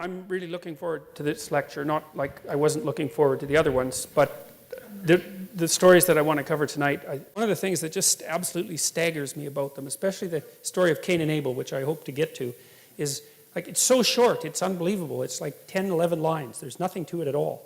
I'm really looking forward to this lecture, not like I wasn't looking forward to the other ones, but the stories that I want to cover tonight, one of the things that just absolutely staggers me about them, especially the story of Cain and Abel, which I hope to get to, is like it's so short, it's unbelievable. It's like 10, 11 lines. There's nothing to it at all.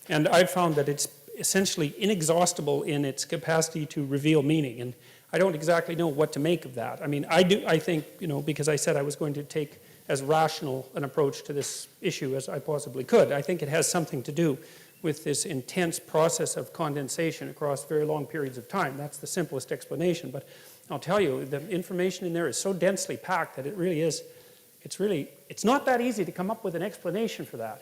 And I've found that it's essentially inexhaustible in its capacity to reveal meaning. And I don't exactly know what to make of that. I mean, I think, because I said I was going to take as rational an approach to this issue as I possibly could. I think it has something to do with this intense process of condensation across very long periods of time. That's the simplest explanation. But I'll tell you, the information in there is so densely packed that it really is, it's not that easy to come up with an explanation for that.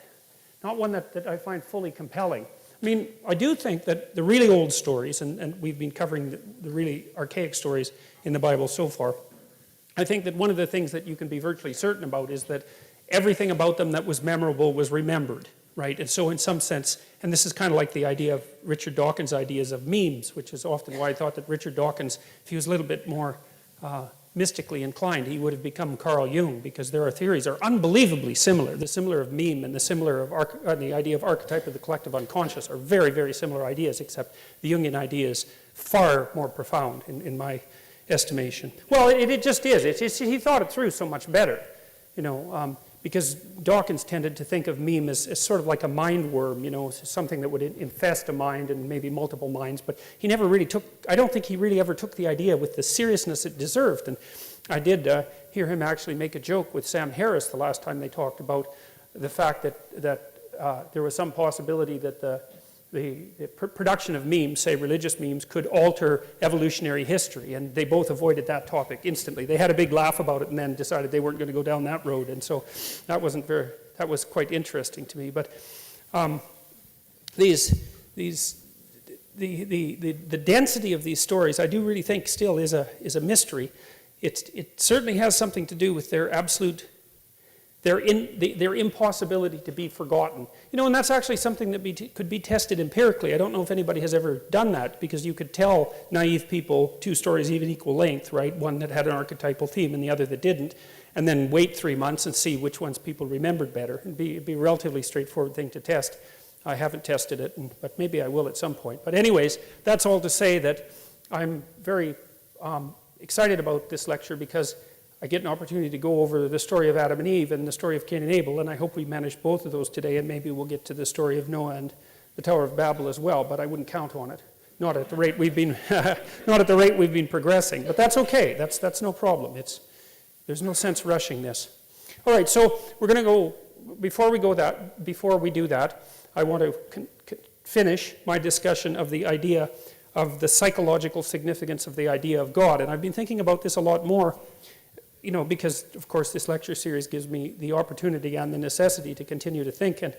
Not one that I find fully compelling. I mean, I do think that the really old stories, and we've been covering the really archaic stories in the Bible so far, I think that one of the things that you can be virtually certain about is that everything about them that was memorable was remembered, right? And so in some sense, and this is kind of like the idea of Richard Dawkins' ideas of memes, which is often why I thought that Richard Dawkins, if he was a little bit more mystically inclined, he would have become Carl Jung, because their theories are unbelievably similar. The similar of meme and the similar of the idea of archetype of the collective unconscious are very, very similar ideas, except the Jungian idea is far more profound in my estimation. Well, it just is. He thought it through so much better, because Dawkins tended to think of meme as sort of like a mind worm, something that would infest a mind and maybe multiple minds, but he never really I don't think he really ever took the idea with the seriousness it deserved. And I did hear him actually make a joke with Sam Harris the last time they talked about the fact that there was some possibility that the production of memes, say religious memes, could alter evolutionary history, and they both avoided that topic instantly. They had a big laugh about it and then decided they weren't going to go down that road, and so that was quite interesting to me. But the density of these stories, I do really think still is a mystery. It certainly has something to do with their absolute their impossibility to be forgotten. And that's actually something that could be tested empirically. I don't know if anybody has ever done that, because you could tell naive people two stories even equal length, right? One that had an archetypal theme and the other that didn't, and then wait 3 months and see which ones people remembered better. It'd be a relatively straightforward thing to test. I haven't tested it, but maybe I will at some point. But anyways, that's all to say that I'm very excited about this lecture, because I get an opportunity to go over the story of Adam and Eve and the story of Cain and Abel, and I hope we manage both of those today, and maybe we'll get to the story of Noah and the Tower of Babel as well, but I wouldn't count on it. Not at the rate we've been progressing, but that's okay. That's no problem. There's no sense rushing this. All right, so we're going to go. Before we do that, I want to finish my discussion of the idea of the psychological significance of the idea of God, and I've been thinking about this a lot more. Because, of course, this lecture series gives me the opportunity and the necessity to continue to think. And,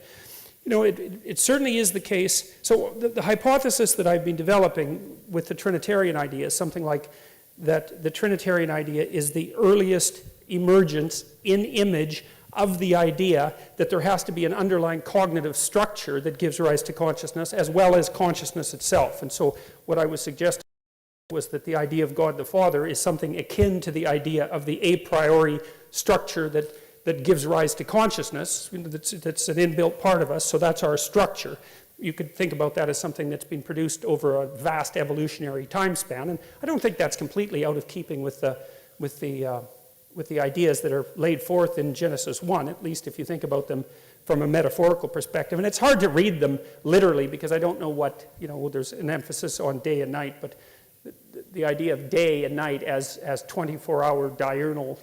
it certainly is the case. So the hypothesis that I've been developing with the Trinitarian idea is something like that the Trinitarian idea is the earliest emergence in image of the idea that there has to be an underlying cognitive structure that gives rise to consciousness, as well as consciousness itself. And so what I was suggesting was that the idea of God the Father is something akin to the idea of the a priori structure that gives rise to consciousness. That's an inbuilt part of us, so that's our structure. You could think about that as something that's been produced over a vast evolutionary time span, and I don't think that's completely out of keeping with the ideas that are laid forth in Genesis 1, at least if you think about them from a metaphorical perspective. And it's hard to read them literally, because I don't know what, there's an emphasis on day and night, but the idea of day and night as 24-hour diurnal,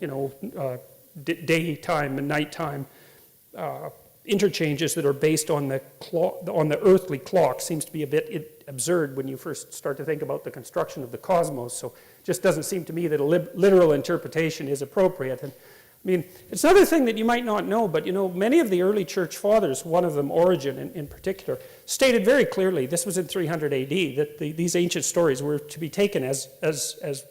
daytime and nighttime interchanges that are based on the earthly clock seems to be a bit absurd when you first start to think about the construction of the cosmos. So it just doesn't seem to me that a literal interpretation is appropriate. And I mean, it's another thing that you might not know, but many of the early church fathers, one of them, Origen in particular, stated very clearly, this was in 300 AD, that these ancient stories were to be taken as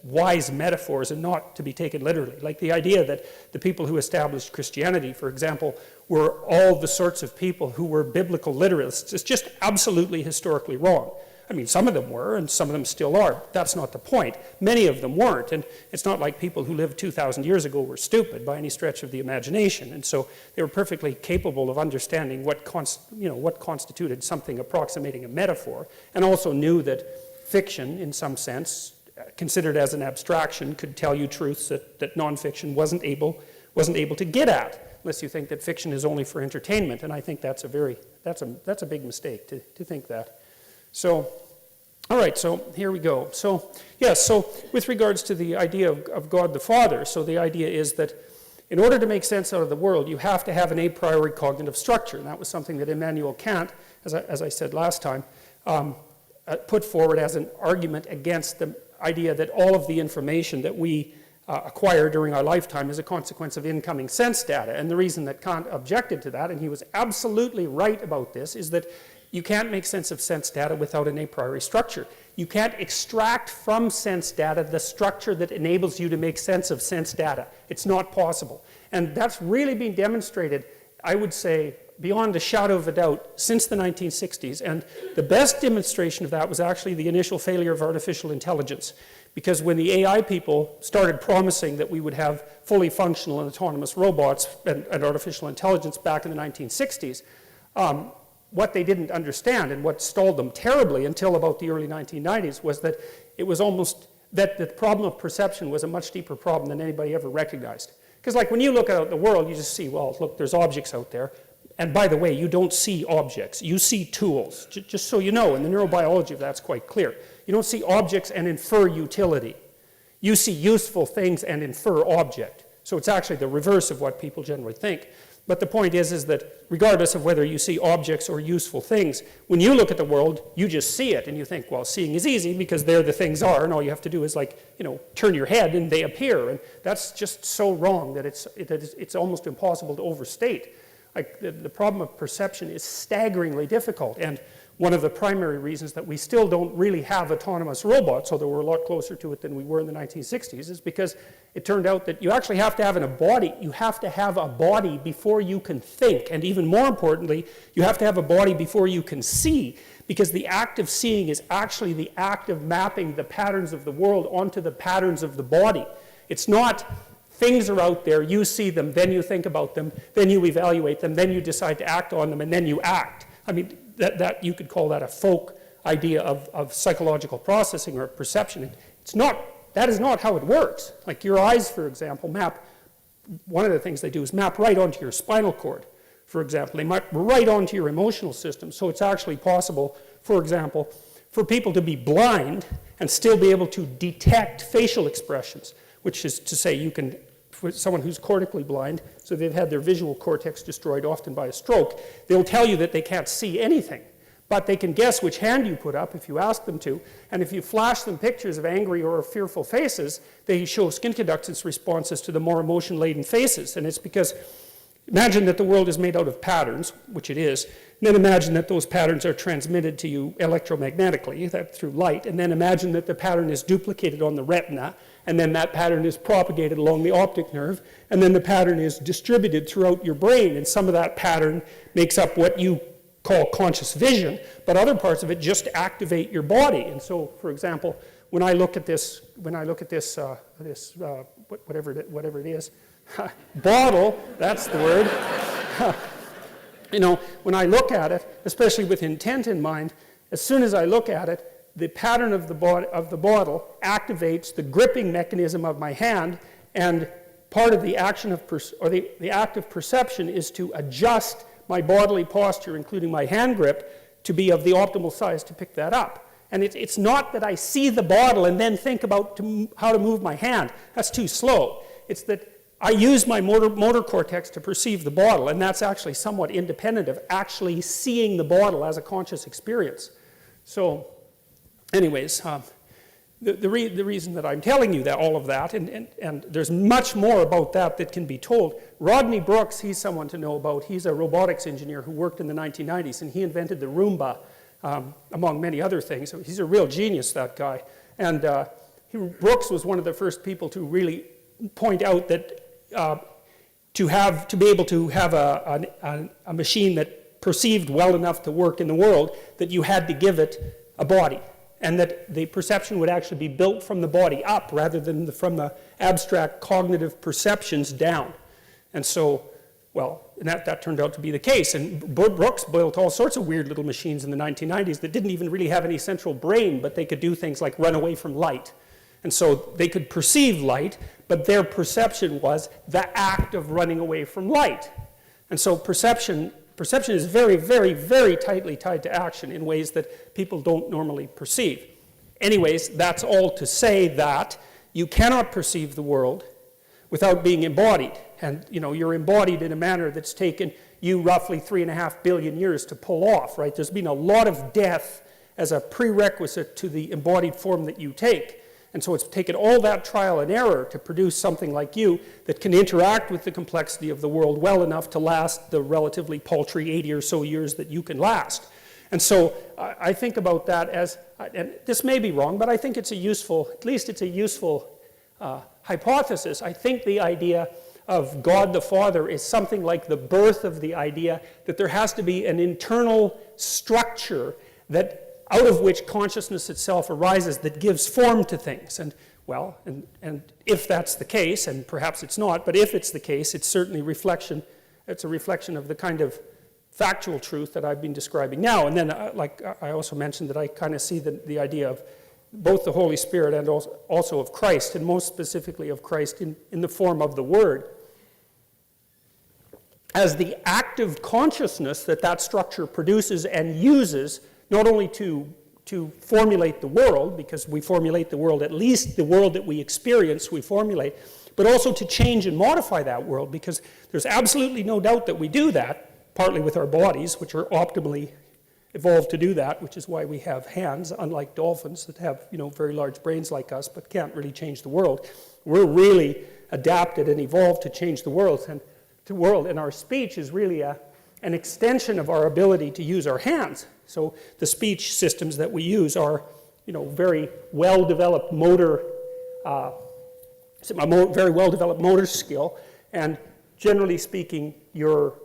wise metaphors and not to be taken literally. Like the idea that the people who established Christianity, for example, were all the sorts of people who were biblical literalists is just absolutely historically wrong. I mean, some of them were, and some of them still are. That's not the point. Many of them weren't, and it's not like people who lived 2,000 years ago were stupid by any stretch of the imagination. And so they were perfectly capable of understanding what constituted something approximating a metaphor, and also knew that fiction, in some sense, considered as an abstraction, could tell you truths that nonfiction wasn't able to get at, unless you think that fiction is only for entertainment. And I think that's a big mistake to think that. So, all right, so here we go. So, yes, so with regards to the idea of God the Father, so the idea is that in order to make sense out of the world, you have to have an a priori cognitive structure. And that was something that Immanuel Kant, as I said last time, put forward as an argument against the idea that all of the information that we acquire during our lifetime is a consequence of incoming sense data. And the reason that Kant objected to that, and he was absolutely right about this, is that you can't make sense of sense data without an a priori structure. You can't extract from sense data the structure that enables you to make sense of sense data. It's not possible. And that's really been demonstrated, I would say, beyond a shadow of a doubt, since the 1960s. And the best demonstration of that was actually the initial failure of artificial intelligence. Because when the AI people started promising that we would have fully functional and autonomous robots and artificial intelligence back in the 1960s, what they didn't understand and what stalled them terribly until about the early 1990s was that it was almost that the problem of perception was a much deeper problem than anybody ever recognized. Because like when you look out at the world, you just see, well, look, there's objects out there. And by the way, you don't see objects, you see tools. Just so you know, in the neurobiology of that's quite clear. You don't see objects and infer utility. You see useful things and infer object. So it's actually the reverse of what people generally think. But the point is that regardless of whether you see objects or useful things, when you look at the world, you just see it and you think, well, seeing is easy because there the things are, and all you have to do is turn your head and they appear. And that's just so wrong that it's almost impossible to overstate. Like the problem of perception is staggeringly difficult, and one of the primary reasons that we still don't really have autonomous robots, although we're a lot closer to it than we were in the 1960s, is because it turned out that you actually have to have a body. You have to have a body before you can think, and even more importantly, you have to have a body before you can see, because the act of seeing is actually the act of mapping the patterns of the world onto the patterns of the body. It's not things are out there, you see them, then you think about them, then you evaluate them, then you decide to act on them, and then you act. I mean, that you could call that a folk idea of psychological processing or perception. That is not how it works. Like your eyes, for example, one of the things they do is map right onto your spinal cord, for example. They map right onto your emotional system. So it's actually possible, for example, for people to be blind and still be able to detect facial expressions, which is to say for someone who's cortically blind, so they've had their visual cortex destroyed often by a stroke, they'll tell you that they can't see anything. But they can guess which hand you put up if you ask them to, and if you flash them pictures of angry or fearful faces, they show skin conductance responses to the more emotion-laden faces. And it's because, imagine that the world is made out of patterns, which it is, and then imagine that those patterns are transmitted to you electromagnetically, through light, and then imagine that the pattern is duplicated on the retina, and then that pattern is propagated along the optic nerve, and then the pattern is distributed throughout your brain, and some of that pattern makes up what you call conscious vision, but other parts of it just activate your body. And so, for example, when I look at this, whatever it is, bottle, that's the word. When I look at it, especially with intent in mind, as soon as I look at it, the pattern of the bottle activates the gripping mechanism of my hand, and part of the action of the act of perception is to adjust my bodily posture, including my hand grip, to be of the optimal size to pick that up. And it's not that I see the bottle and then think about how to move my hand. That's too slow. It's that I use my motor cortex to perceive the bottle, and that's actually somewhat independent of actually seeing the bottle as a conscious experience. So, anyways, the reason that I'm telling you all of that, and there's much more about that can be told. Rodney Brooks, he's someone to know about. He's a robotics engineer who worked in the 1990s, and he invented the Roomba, among many other things. So he's a real genius, that guy. And Brooks was one of the first people to really point out that to be able to have a machine that perceived well enough to work in the world, that you had to give it a body, and that the perception would actually be built from the body up rather than from the abstract cognitive perceptions down. And so, well, and that turned out to be the case. And Brooks built all sorts of weird little machines in the 1990s that didn't even really have any central brain, but they could do things like run away from light. And so they could perceive light, but their perception was the act of running away from light. And so perception is very, very, very tightly tied to action in ways that people don't normally perceive. Anyways, that's all to say that you cannot perceive the world without being embodied. And, you know, you're embodied in a manner that's taken you roughly 3.5 billion years to pull off, right? There's been a lot of death as a prerequisite to the embodied form that you take. And so it's taken all that trial and error to produce something like you that can interact with the complexity of the world well enough to last the relatively paltry 80 or so years that you can last. And so I think about that as, and this may be wrong, but I think it's a useful, at least it's a useful hypothesis. I think the idea of God the Father is something like the birth of the idea that there has to be an internal structure that out of which consciousness itself arises that gives form to things. And well, and if that's the case, and perhaps it's not, but if it's the case, it's certainly reflection. It's a reflection of the kind of factual truth that I've been describing now. And then, like I also mentioned, that I kind of see the idea of both the Holy Spirit and also of Christ, and most specifically of Christ in the form of the Word, as the active consciousness that structure produces and uses, not only to formulate the world, because we formulate the world, at least the world that we experience we formulate, but also to change and modify that world, because there's absolutely no doubt that we do that, partly with our bodies, which are optimally evolved to do that, which is why we have hands, unlike dolphins that have, you know, very large brains like us, but can't really change the world. We're really adapted and evolved to change the world, and our speech is really an extension of our ability to use our hands. So the speech systems that we use are, you know, very well-developed motor, very well-developed motor skill, and generally speaking, your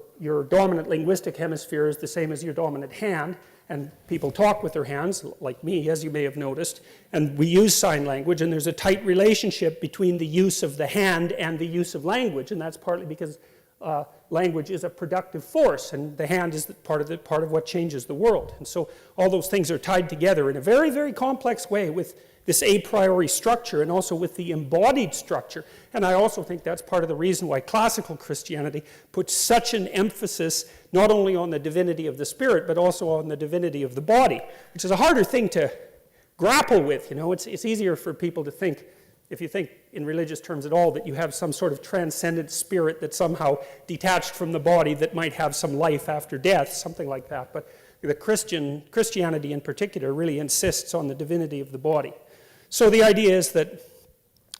dominant linguistic hemisphere is the same as your dominant hand, and people talk with their hands, like me, as you may have noticed, and we use sign language, and there's a tight relationship between the use of the hand and the use of language, and that's partly because language is a productive force, and the hand is part of what changes the world. And so all those things are tied together in a very, very complex way with this a priori structure and also with the embodied structure. And I also think that's part of the reason why classical Christianity puts such an emphasis not only on the divinity of the spirit, but also on the divinity of the body, which is a harder thing to grapple with. You know, it's easier for people to think, if you think in religious terms at all, that you have some sort of transcendent spirit that's somehow detached from the body that might have some life after death, something like that. But the Christianity in particular really insists on the divinity of the body. So the idea is that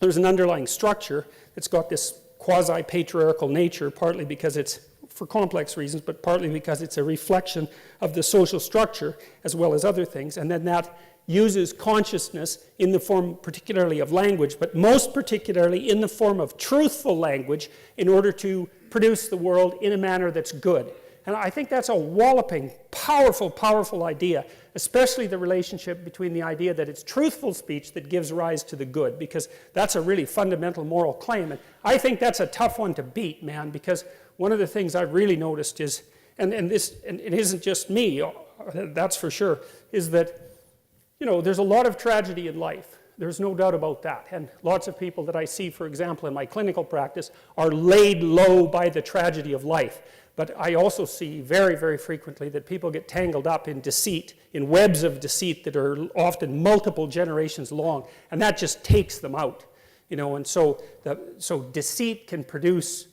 there's an underlying structure that's got this quasi-patriarchal nature, partly because it's for complex reasons, but partly because it's a reflection of the social structure as well as other things, and then that uses consciousness in the form particularly of language, but most particularly in the form of truthful language in order to produce the world in a manner that's good. And I think that's a walloping, powerful, powerful idea, especially the relationship between the idea that it's truthful speech that gives rise to the good, because that's a really fundamental moral claim. And I think that's a tough one to beat, man, because one of the things I've really noticed is, and it isn't just me, that's for sure, is that, you know, there's a lot of tragedy in life. There's no doubt about that. And lots of people that I see, for example, in my clinical practice are laid low by the tragedy of life. But I also see very, very frequently that people get tangled up in deceit, in webs of deceit that are often multiple generations long, and that just takes them out. You know, and so deceit can produce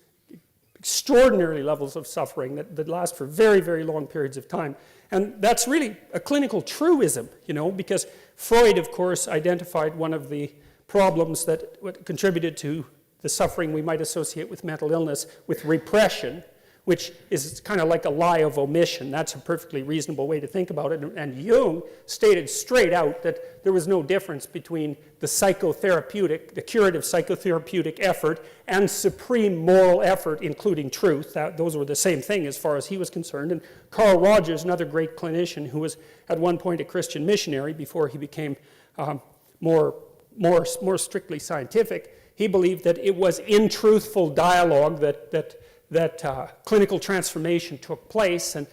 extraordinary levels of suffering that last for very, very long periods of time. And that's really a clinical truism, you know, because Freud, of course, identified one of the problems that contributed to the suffering we might associate with mental illness, with repression, which is kind of like a lie of omission. That's a perfectly reasonable way to think about it. And Jung stated straight out that there was no difference between the psychotherapeutic, the curative psychotherapeutic effort and supreme moral effort, including truth. Those were the same thing as far as he was concerned. And Carl Rogers, another great clinician who was at one point a Christian missionary before he became more strictly scientific, he believed that it was in truthful dialogue that clinical transformation took place, and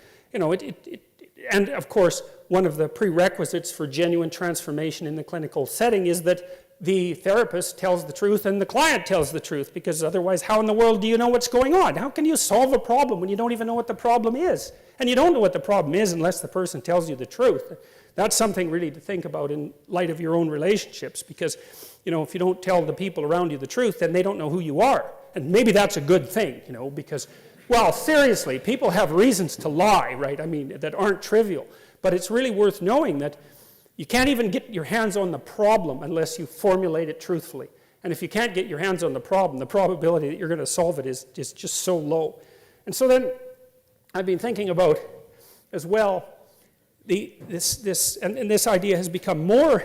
and of course one of the prerequisites for genuine transformation in the clinical setting is that the therapist tells the truth and the client tells the truth, because otherwise how in the world do you know what's going on? How can you solve a problem when you don't even know what the problem is? And you don't know what the problem is unless the person tells you the truth. That's something really to think about in light of your own relationships, because if you don't tell the people around you the truth, then they don't know who you are. And maybe that's a good thing, because, well, seriously, people have reasons to lie, right? I mean, that aren't trivial. But it's really worth knowing that you can't even get your hands on the problem unless you formulate it truthfully. And if you can't get your hands on the problem, the probability that you're going to solve it is just so low. And so then I've been thinking about, as well, this idea has become more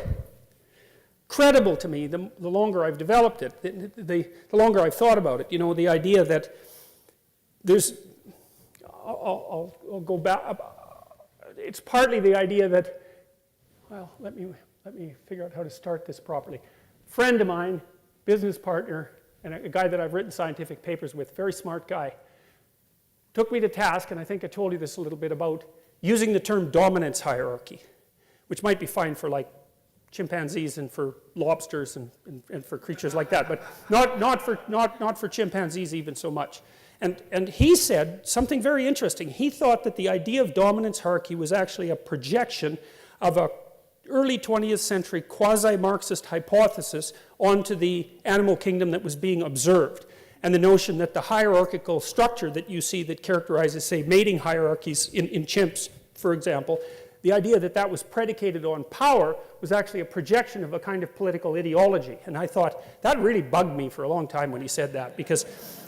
credible to me the longer I've developed it, the longer I've thought about it. The idea that there's, I'll go back. It's partly the idea that, well, let me figure out how to start this properly. Friend of mine, business partner, and a guy that I've written scientific papers with, very smart guy, took me to task, and I think I told you this a little bit, about using the term dominance hierarchy, which might be fine for like chimpanzees and for lobsters and for creatures like that, but not for chimpanzees even so much. And he said something very interesting. He thought that the idea of dominance hierarchy was actually a projection of a early 20th century quasi-Marxist hypothesis onto the animal kingdom that was being observed. And the notion that the hierarchical structure that you see that characterizes, say, mating hierarchies in chimps, for example, the idea that that was predicated on power was actually a projection of a kind of political ideology. And I thought, that really bugged me for a long time when he said that, because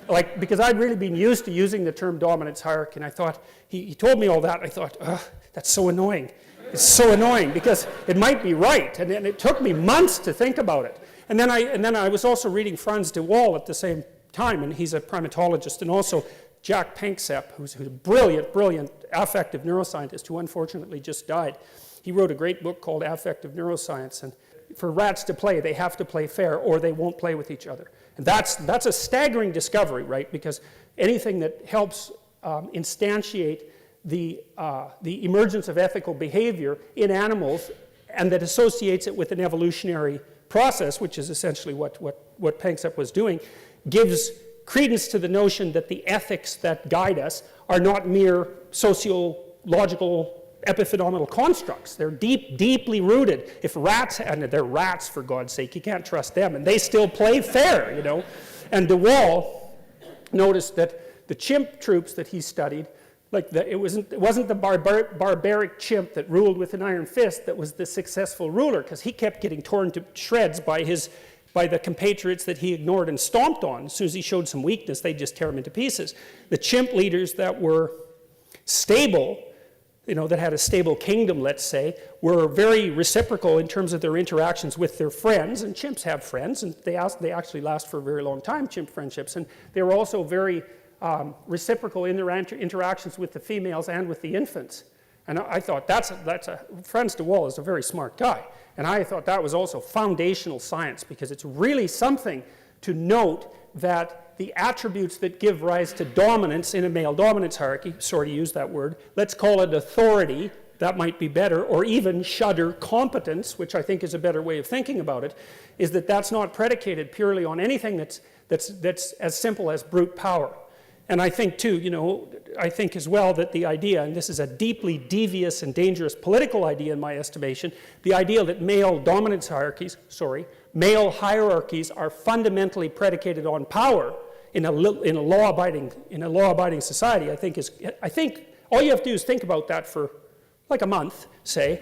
I'd really been used to using the term dominance hierarchy, and I thought, he told me all that, I thought, that's so annoying. It's so annoying, because it might be right, and it took me months to think about it. And then I was also reading Frans de Waal at the same time, and he's a primatologist, and also Jack Panksepp, who's a brilliant affective neuroscientist who unfortunately just died. He wrote a great book called Affective Neuroscience, and for rats to play, they have to play fair or they won't play with each other. And that's a staggering discovery, right? Because anything that helps instantiate the emergence of ethical behavior in animals and that associates it with an evolutionary process, which is essentially what Panksepp was doing, gives credence to the notion that the ethics that guide us are not mere sociological epiphenomenal constructs. They're deeply rooted. If rats, and they're rats for God's sake, you can't trust them, and they still play fair, And de Waal noticed that the chimp troops that he studied, it wasn't the barbaric chimp that ruled with an iron fist that was the successful ruler, because he kept getting torn to shreds by the compatriots that he ignored and stomped on. As soon as he showed some weakness, they'd just tear him into pieces. The chimp leaders that were stable, that had a stable kingdom, let's say, were very reciprocal in terms of their interactions with their friends, and chimps have friends, and they actually last for a very long time, chimp friendships, and they were also very reciprocal in their interactions with the females and with the infants. And I thought, Frans de Waal is a very smart guy. And I thought that was also foundational science, because it's really something to note that the attributes that give rise to dominance in a male dominance hierarchy, sorry to use that word, let's call it authority, that might be better, or even shudder competence, which I think is a better way of thinking about it, is that that's not predicated purely on anything that's as simple as brute power. And I think too, I think as well that the idea, and this is a deeply devious and dangerous political idea in my estimation, the idea that male hierarchies are fundamentally predicated on power in a law-abiding society, I think all you have to do is think about that for like a month, say,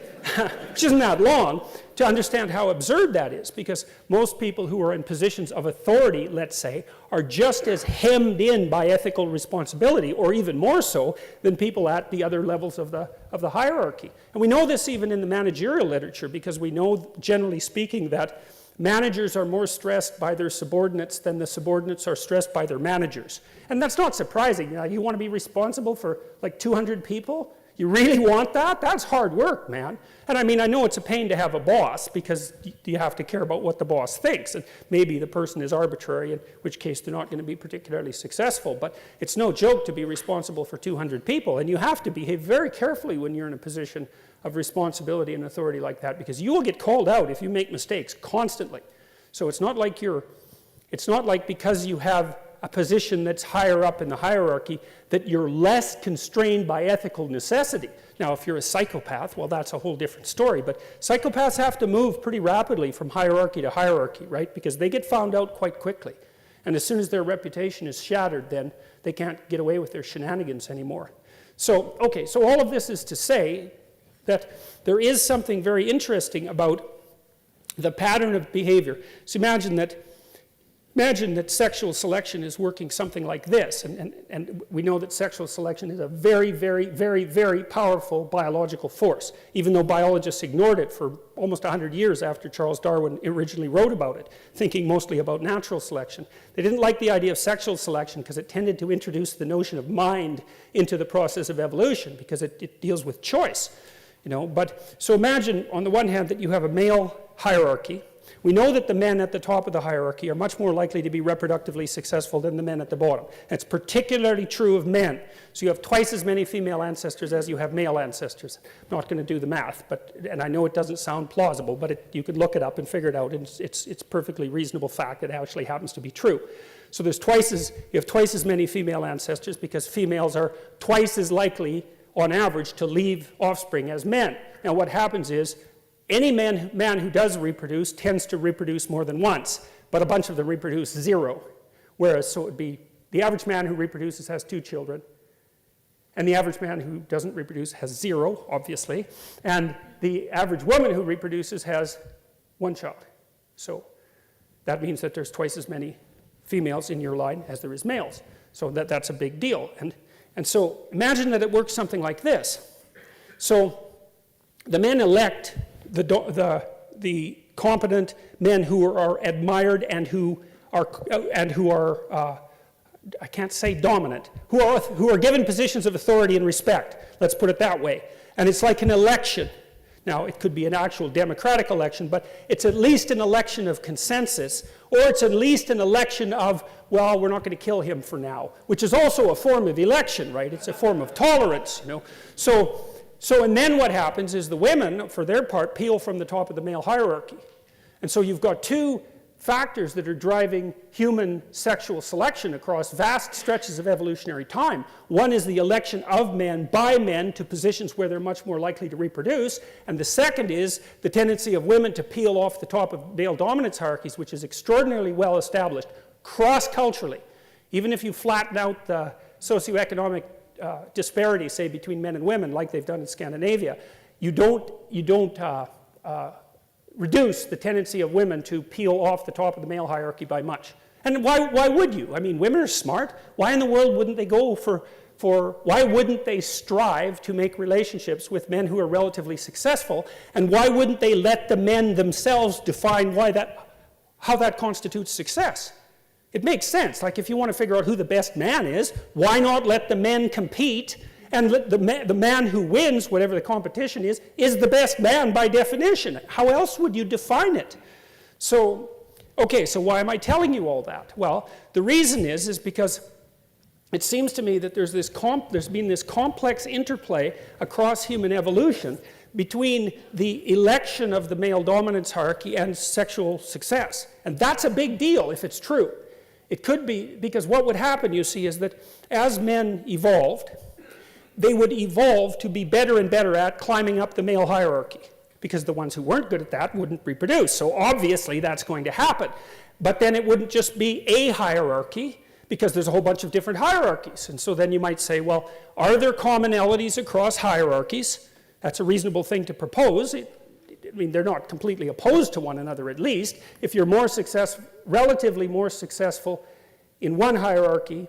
which isn't that long, to understand how absurd that is, because most people who are in positions of authority, let's say, are just as hemmed in by ethical responsibility, or even more so, than people at the other levels of the hierarchy. And we know this even in the managerial literature, because we know, generally speaking, that managers are more stressed by their subordinates than the subordinates are stressed by their managers. And that's not surprising. You want to be responsible for like 200 people? You really want that? That's hard work, man. And I mean, I know it's a pain to have a boss because you have to care about what the boss thinks. And maybe the person is arbitrary, in which case they're not going to be particularly successful. But it's no joke to be responsible for 200 people. And you have to behave very carefully when you're in a position of responsibility and authority like that, because you will get called out if you make mistakes constantly. So it's not like because you have a position that's higher up in the hierarchy that you're less constrained by ethical necessity. Now, if you're a psychopath, well, that's a whole different story, but psychopaths have to move pretty rapidly from hierarchy to hierarchy, right? Because they get found out quite quickly. And as soon as their reputation is shattered, then they can't get away with their shenanigans anymore. So, okay, so all of this is to say that there is something very interesting about the pattern of behavior. So imagine that sexual selection is working something like this, and we know that sexual selection is a very, very, very, very powerful biological force, even though biologists ignored it for almost 100 years after Charles Darwin originally wrote about it, thinking mostly about natural selection. They didn't like the idea of sexual selection because it tended to introduce the notion of mind into the process of evolution, because it deals with choice. But so imagine, on the one hand, that you have a male hierarchy. We know that the men at the top of the hierarchy are much more likely to be reproductively successful than the men at the bottom. That's particularly true of men. So you have twice as many female ancestors as you have male ancestors. I'm not going to do the math, and I know it doesn't sound plausible, but you could look it up and figure it out, and it's perfectly reasonable fact. It actually happens to be true. So you have twice as many female ancestors, because females are twice as likely, on average, to leave offspring as men. Now what happens is, any man who does reproduce tends to reproduce more than once, but a bunch of them reproduce 0. Whereas, so it would be the average man who reproduces has 2 children, and the average man who doesn't reproduce has 0, obviously, and the average woman who reproduces has 1 child. So that means that there's twice as many females in your line as there is males. So that's a big deal. And so imagine that it works something like this. So the men elect the competent men who are admired and who are I can't say dominant, who are given positions of authority and respect. Let's put it that way. And it's like an election. Now, it could be an actual democratic election, but it's at least an election of consensus, or it's at least an election of, well, we're not going to kill him for now, which is also a form of election, right? It's a form of tolerance, So, and then what happens is the women, for their part, peel from the top of the male hierarchy. And so you've got 2 factors that are driving human sexual selection across vast stretches of evolutionary time. One is the election of men by men to positions where they're much more likely to reproduce. And the second is the tendency of women to peel off the top of male dominance hierarchies, which is extraordinarily well established cross-culturally. Even if you flatten out the socioeconomic disparity, say, between men and women, like they've done in Scandinavia, you don't reduce the tendency of women to peel off the top of the male hierarchy by much. And why would you? I mean, women are smart. Why in the world wouldn't they go why wouldn't they strive to make relationships with men who are relatively successful? And why wouldn't they let the men themselves define how that constitutes success? It makes sense. Like, if you want to figure out who the best man is, why not let the men compete, and let the man who wins, whatever the competition is the best man by definition. How else would you define it? So, okay, so why am I telling you all that? Well, the reason is because it seems to me that there's been this complex interplay across human evolution between the election of the male dominance hierarchy and sexual success. And that's a big deal if it's true. It could be, because what would happen, you see, is that as men evolved, they would evolve to be better and better at climbing up the male hierarchy, because the ones who weren't good at that wouldn't reproduce. So obviously that's going to happen. But then it wouldn't just be a hierarchy, because there's a whole bunch of different hierarchies. And so then you might say, well, are there commonalities across hierarchies? That's a reasonable thing to propose. I mean, they're not completely opposed to one another, at least. If you're relatively more successful in one hierarchy,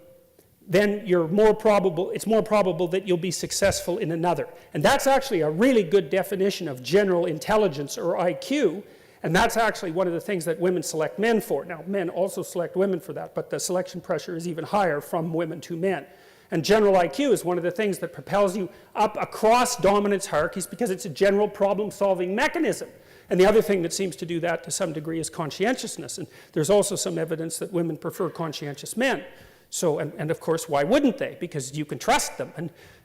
then it's more probable that you'll be successful in another. And that's actually a really good definition of general intelligence, or IQ, and that's actually one of the things that women select men for. Now, men also select women for that, but the selection pressure is even higher from women to men. And general IQ is one of the things that propels you up across dominance hierarchies because it's a general problem-solving mechanism. And the other thing that seems to do that to some degree is conscientiousness. And there's also some evidence that women prefer conscientious men. So, and of course, why wouldn't they? Because you can trust them,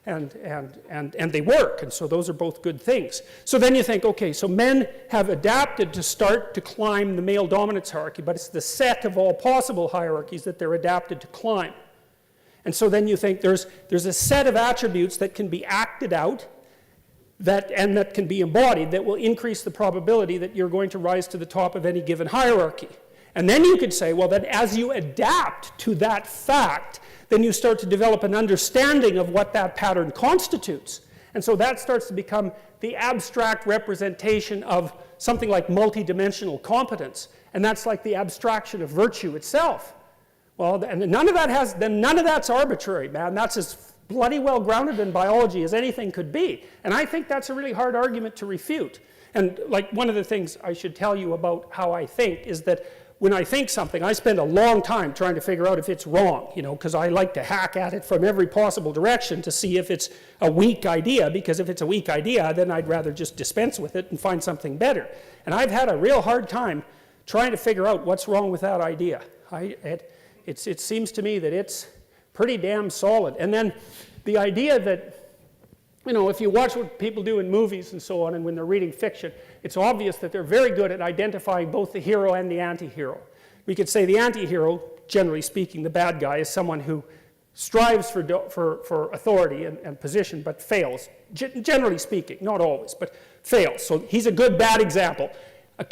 and they work, and so those are both good things. So then you think, okay, so men have adapted to start to climb the male dominance hierarchy, but it's the set of all possible hierarchies that they're adapted to climb. And so then you think there's a set of attributes that can be acted out and that can be embodied that will increase the probability that you're going to rise to the top of any given hierarchy. And then you could say, well, then as you adapt to that fact, then you start to develop an understanding of what that pattern constitutes. And so that starts to become the abstract representation of something like multidimensional competence. And that's like the abstraction of virtue itself. Well, and none of that's arbitrary, man. That's as bloody well grounded in biology as anything could be. And I think that's a really hard argument to refute. And like one of the things I should tell you about how I think is that when I think something, I spend a long time trying to figure out if it's wrong, because I like to hack at it from every possible direction to see if it's a weak idea, because if it's a weak idea, then I'd rather just dispense with it and find something better. And I've had a real hard time trying to figure out what's wrong with that idea. It seems to me that it's pretty damn solid. And then the idea that, if you watch what people do in movies and so on, and when they're reading fiction, it's obvious that they're very good at identifying both the hero and the anti-hero. We could say the anti-hero, generally speaking, the bad guy, is someone who strives for authority and position, but fails. Generally speaking, not always, but fails. So he's a good, bad example.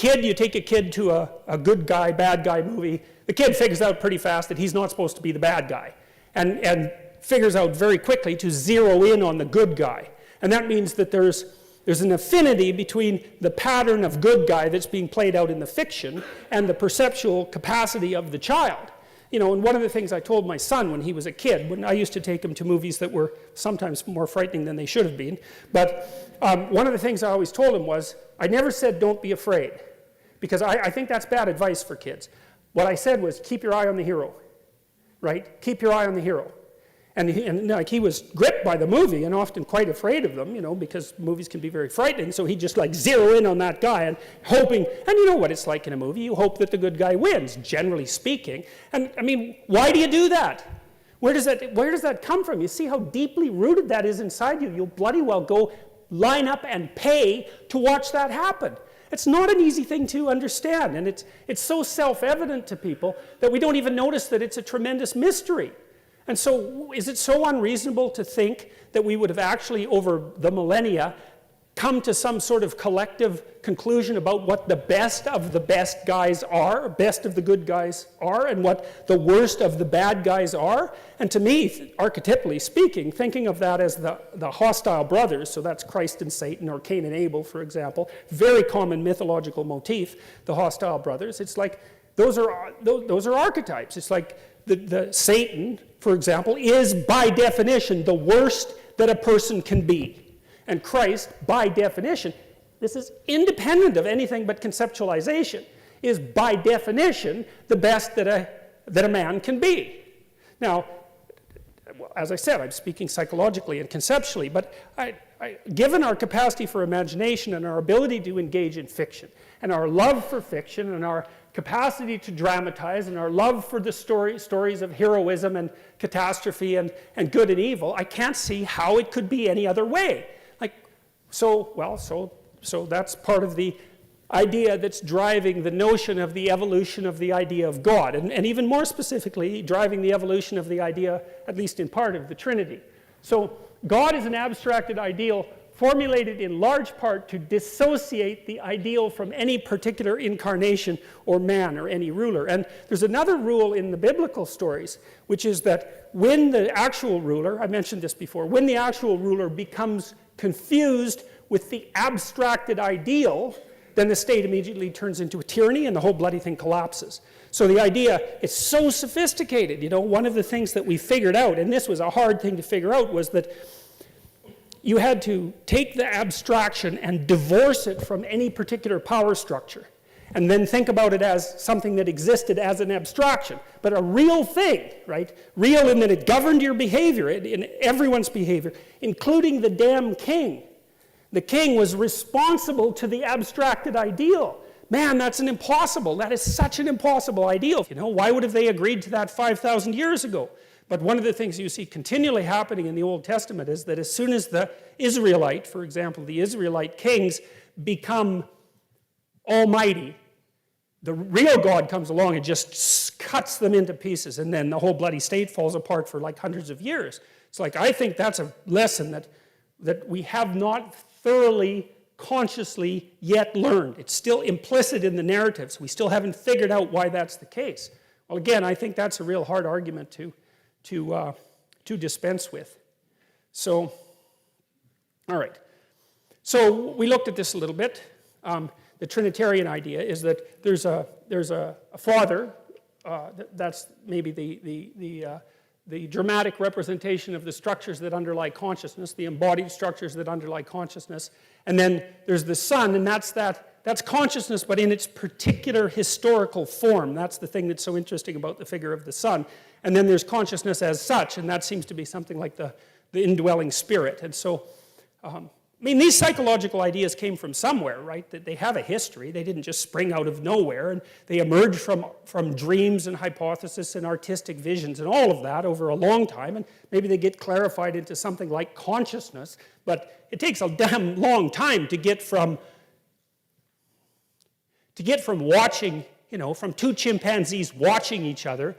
You take a kid to a good guy, bad guy movie, the kid figures out pretty fast that he's not supposed to be the bad guy, and figures out very quickly to zero in on the good guy. And that means that there's an affinity between the pattern of good guy that's being played out in the fiction and the perceptual capacity of the child. And one of the things I told my son when he was a kid, when I used to take him to movies that were sometimes more frightening than they should have been, but one of the things I always told him was, I never said don't be afraid, because I think that's bad advice for kids. What I said was keep your eye on the hero, right? Keep your eye on the hero. And he was gripped by the movie and often quite afraid of them, because movies can be very frightening. So he'd just like zero in on that guy and hoping, and you know what it's like in a movie, you hope that the good guy wins, generally speaking. And I mean, why do you do that? Where does that come from? You see how deeply rooted that is inside you. You'll bloody well go line up and pay to watch that happen. It's not an easy thing to understand, and it's so self-evident to people that we don't even notice that it's a tremendous mystery. And so is it so unreasonable to think that we would have actually, over the millennia, come to some sort of collective conclusion about what the best of the best guys are, best of the good guys are, and what the worst of the bad guys are? And to me, archetypally speaking, thinking of that as the hostile brothers, so that's Christ and Satan, or Cain and Abel, for example, very common mythological motif, the hostile brothers. It's like those are archetypes. It's like the Satan, for example, is by definition the worst that a person can be. And Christ, by definition, this is independent of anything but conceptualization, is by definition the best that a man can be. Now, as I said, I'm speaking psychologically and conceptually, but given our capacity for imagination and our ability to engage in fiction, and our love for fiction, and our capacity to dramatize, and our love for the stories of heroism and catastrophe and good and evil, I can't see how it could be any other way. So that's part of the idea that's driving the notion of the evolution of the idea of God, and even more specifically, driving the evolution of the idea, at least in part, of the Trinity. So God is an abstracted ideal formulated in large part to dissociate the ideal from any particular incarnation or man or any ruler. And there's another rule in the biblical stories, which is that when the actual ruler, I mentioned this before, when the actual ruler becomes confused with the abstracted ideal, then the state immediately turns into a tyranny and the whole bloody thing collapses. So the idea is so sophisticated. You know, one of the things that we figured out, and this was a hard thing to figure out, was that you had to take the abstraction and divorce it from any particular power structure, and then think about it as something that existed as an abstraction, but a real thing, right? Real in that it governed your behavior, in everyone's behavior, including the damn king. The king was responsible to the abstracted ideal. Man, that's an impossible. That is such an impossible ideal. You know, why would have they agreed to that 5,000 years ago? But one of the things you see continually happening in the Old Testament is that as soon as the Israelite, for example, the Israelite kings become almighty, the real God comes along and just cuts them into pieces, and then the whole bloody state falls apart for like hundreds of years. It's like, I think that's a lesson that we have not thoroughly, consciously yet learned. It's still implicit in the narratives. We still haven't figured out why that's the case. Well, again, I think that's a real hard argument to dispense with. So, all right. So we looked at this a little bit. The Trinitarian idea is that there's a father. That's maybe the dramatic representation of the structures that underlie consciousness, the embodied structures that underlie consciousness. And then there's the Son, and that's consciousness, but in its particular historical form. That's the thing that's so interesting about the figure of the Son. And then there's consciousness as such, and that seems to be something like the indwelling spirit. And so, I mean, these psychological ideas came from somewhere, right? That they have a history. They didn't just spring out of nowhere, and they emerged from dreams and hypotheses and artistic visions and all of that over a long time, and maybe they get clarified into something like consciousness, but it takes a damn long time to get from watching, you know, from two chimpanzees watching each other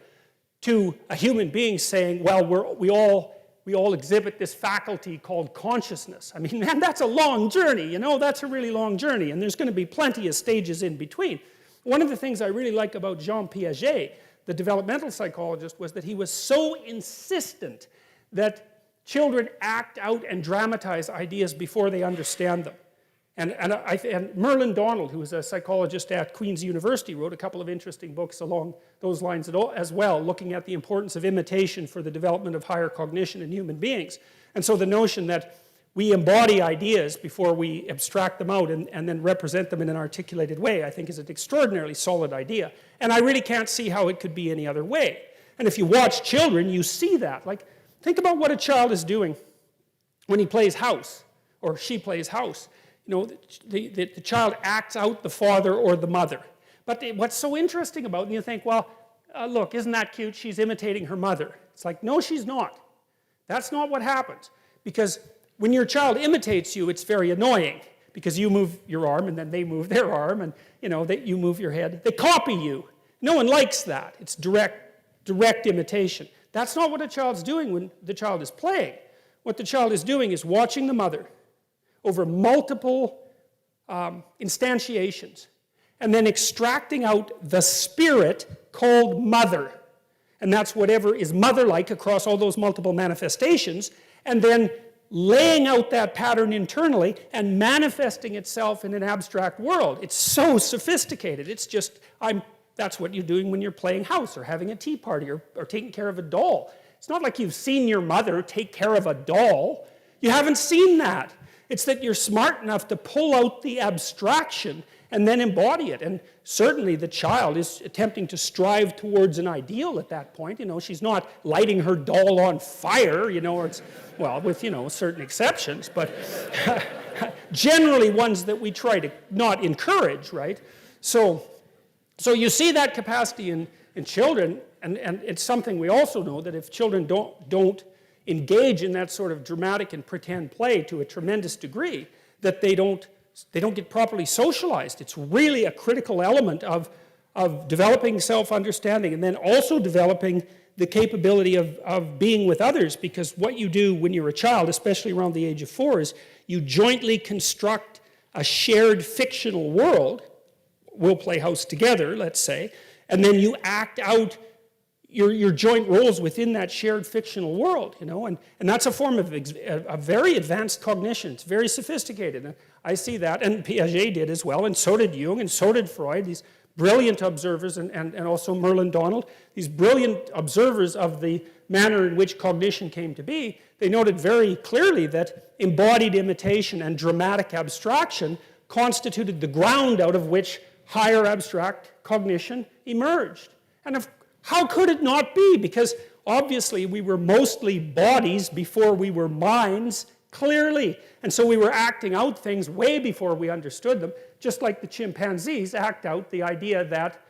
to a human being saying, well, we all exhibit this faculty called consciousness. I mean, man, that's a long journey, you know, that's a really long journey, and there's going to be plenty of stages in between. One of the things I really like about Jean Piaget, the developmental psychologist, was that he was so insistent that children act out and dramatize ideas before they understand them. And Merlin Donald, who was a psychologist at Queen's University, wrote a couple of interesting books along those lines as well, looking at the importance of imitation for the development of higher cognition in human beings. And so the notion that we embody ideas before we abstract them out and then represent them in an articulated way, I think is an extraordinarily solid idea. And I really can't see how it could be any other way. And if you watch children, you see that. Like, think about what a child is doing when he plays house, or she plays house. You know, the child acts out the father or the mother. But what's so interesting about it, and you think, well, look, isn't that cute? She's imitating her mother. It's like, no, she's not. That's not what happens. Because when your child imitates you, it's very annoying. Because you move your arm, and then they move their arm, and you know, you move your head. They copy you. No one likes that. It's direct imitation. That's not what a child's doing when the child is playing. What the child is doing is watching the mother over multiple instantiations, and then extracting out the spirit called mother. And that's whatever is mother-like across all those multiple manifestations, and then laying out that pattern internally and manifesting itself in an abstract world. It's so sophisticated. It's just, that's what you're doing when you're playing house or having a tea party or taking care of a doll. It's not like you've seen your mother take care of a doll. You haven't seen that. It's that you're smart enough to pull out the abstraction and then embody it. And certainly the child is attempting to strive towards an ideal at that point. You know, she's not lighting her doll on fire, you know, or it's, well, with, you know, certain exceptions, but generally ones that we try to not encourage, right? So you see that capacity in children, and it's something we also know that if children don't engage in that sort of dramatic and pretend play to a tremendous degree, that they don't get properly socialized. It's really a critical element of developing self-understanding and then also developing the capability of being with others, because what you do when you're a child, especially around the age of 4, is you jointly construct a shared fictional world. We'll play house together, let's say, and then you act out your joint roles within that shared fictional world, and that's a form of a very advanced cognition. It's very sophisticated. And I see that, and Piaget did as well, and so did Jung, and so did Freud, these brilliant observers, and also Merlin Donald, these brilliant observers of the manner in which cognition came to be. They noted very clearly that embodied imitation and dramatic abstraction constituted the ground out of which higher abstract cognition emerged. And how could it not be? Because obviously we were mostly bodies before we were minds, clearly. And so we were acting out things way before we understood them, just like the chimpanzees act out the idea that,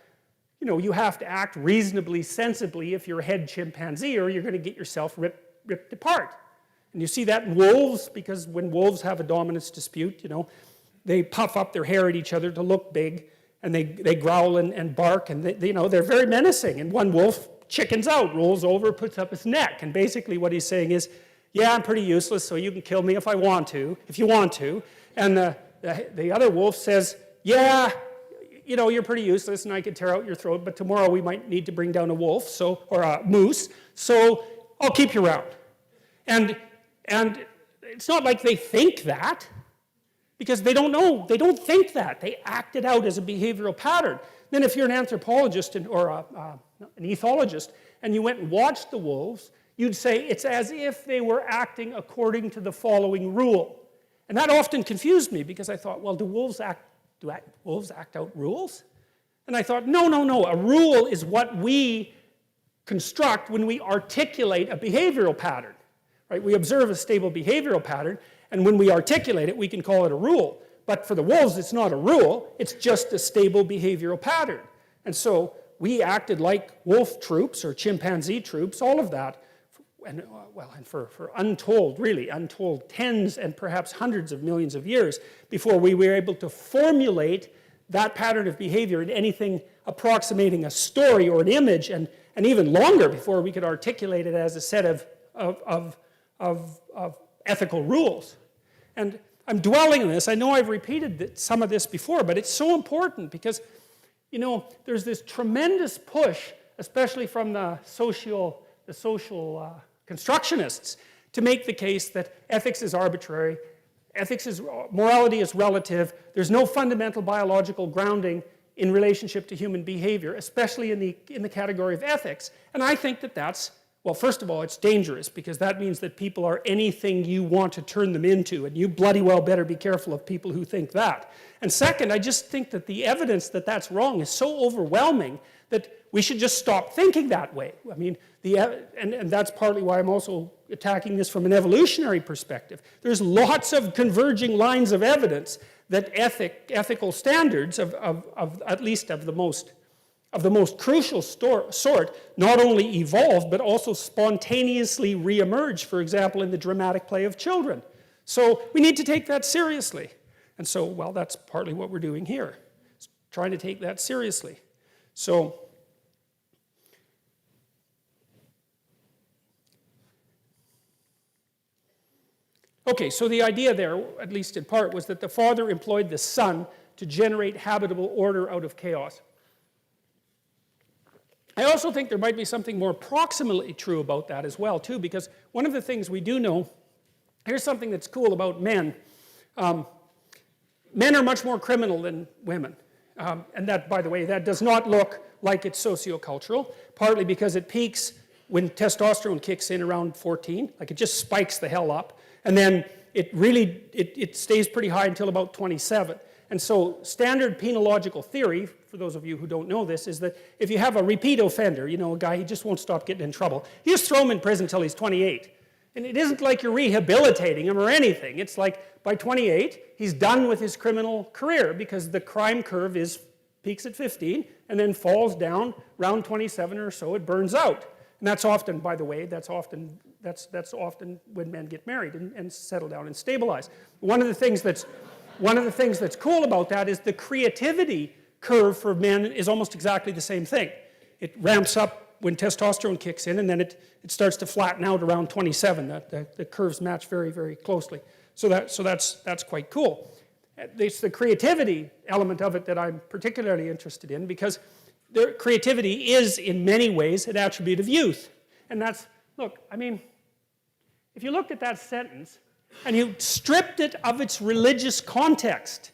you have to act reasonably sensibly if you're a head chimpanzee, or you're going to get yourself ripped apart. And you see that in wolves, because when wolves have a dominance dispute, they puff up their hair at each other to look big, and they growl and bark, and they're very menacing. And one wolf chickens out, rolls over, puts up his neck, and basically what he's saying is, yeah, I'm pretty useless, so you can kill me if you want to. And the other wolf says, yeah, you're pretty useless, and I could tear out your throat, but tomorrow we might need to bring down a wolf, or a moose, so I'll keep you around. And it's not like they think that, because they don't know. They don't think that. They act it out as a behavioral pattern. Then if you're an anthropologist or an ethologist, and you went and watched the wolves, you'd say it's as if they were acting according to the following rule. And that often confused me, because I thought, well, do wolves act out rules? And I thought, no. A rule is what we construct when we articulate a behavioral pattern. Right? We observe a stable behavioral pattern, and when we articulate it, we can call it a rule. But for the wolves, it's not a rule, it's just a stable behavioral pattern. And so we acted like wolf troops or chimpanzee troops, all of that, and for untold tens and perhaps hundreds of millions of years before we were able to formulate that pattern of behavior in anything approximating a story or an image, and even longer before we could articulate it as a set of ethical rules. And I'm dwelling on this. I know I've repeated some of this before, but it's so important because, there's this tremendous push, especially from the social constructionists, to make the case that ethics is arbitrary, morality is relative, there's no fundamental biological grounding in relationship to human behavior, especially in the category of ethics. And I think that that's, well, first of all, it's dangerous, because that means that people are anything you want to turn them into, and you bloody well better be careful of people who think that. And second, I just think that the evidence that that's wrong is so overwhelming that we should just stop thinking that way. I mean, and that's partly why I'm also attacking this from an evolutionary perspective. There's lots of converging lines of evidence that ethical standards at least of the most crucial sort not only evolve, but also spontaneously reemerge, for example, in the dramatic play of children. So we need to take that seriously. And so, well, that's partly what we're doing here, trying to take that seriously. So, okay, so the idea there, at least in part, was that the Father employed the Son to generate habitable order out of chaos. I also think there might be something more proximally true about that as well, too, because one of the things we do know, here's something that's cool about men. Men are much more criminal than women. And that, by the way, that does not look like it's sociocultural, partly because it peaks when testosterone kicks in around 14, like it just spikes the hell up, and then it stays pretty high until about 27. And so standard penological theory, for those of you who don't know this, is that if you have a repeat offender, a guy who just won't stop getting in trouble, you just throw him in prison until he's 28. And it isn't like you're rehabilitating him or anything. It's like by 28, he's done with his criminal career, because the crime curve peaks at 15 and then falls down around 27 or so, it burns out. And that's often, by the way, that's often when men get married and settle down and stabilize. One of the things that's cool about that is the creativity curve for men is almost exactly the same thing. It ramps up when testosterone kicks in, and then it starts to flatten out around 27. The curves match very, very closely. So that's quite cool. It's the creativity element of it that I'm particularly interested in, because their creativity is, in many ways, an attribute of youth. And that's, look, I mean, if you looked at that sentence and you stripped it of its religious context,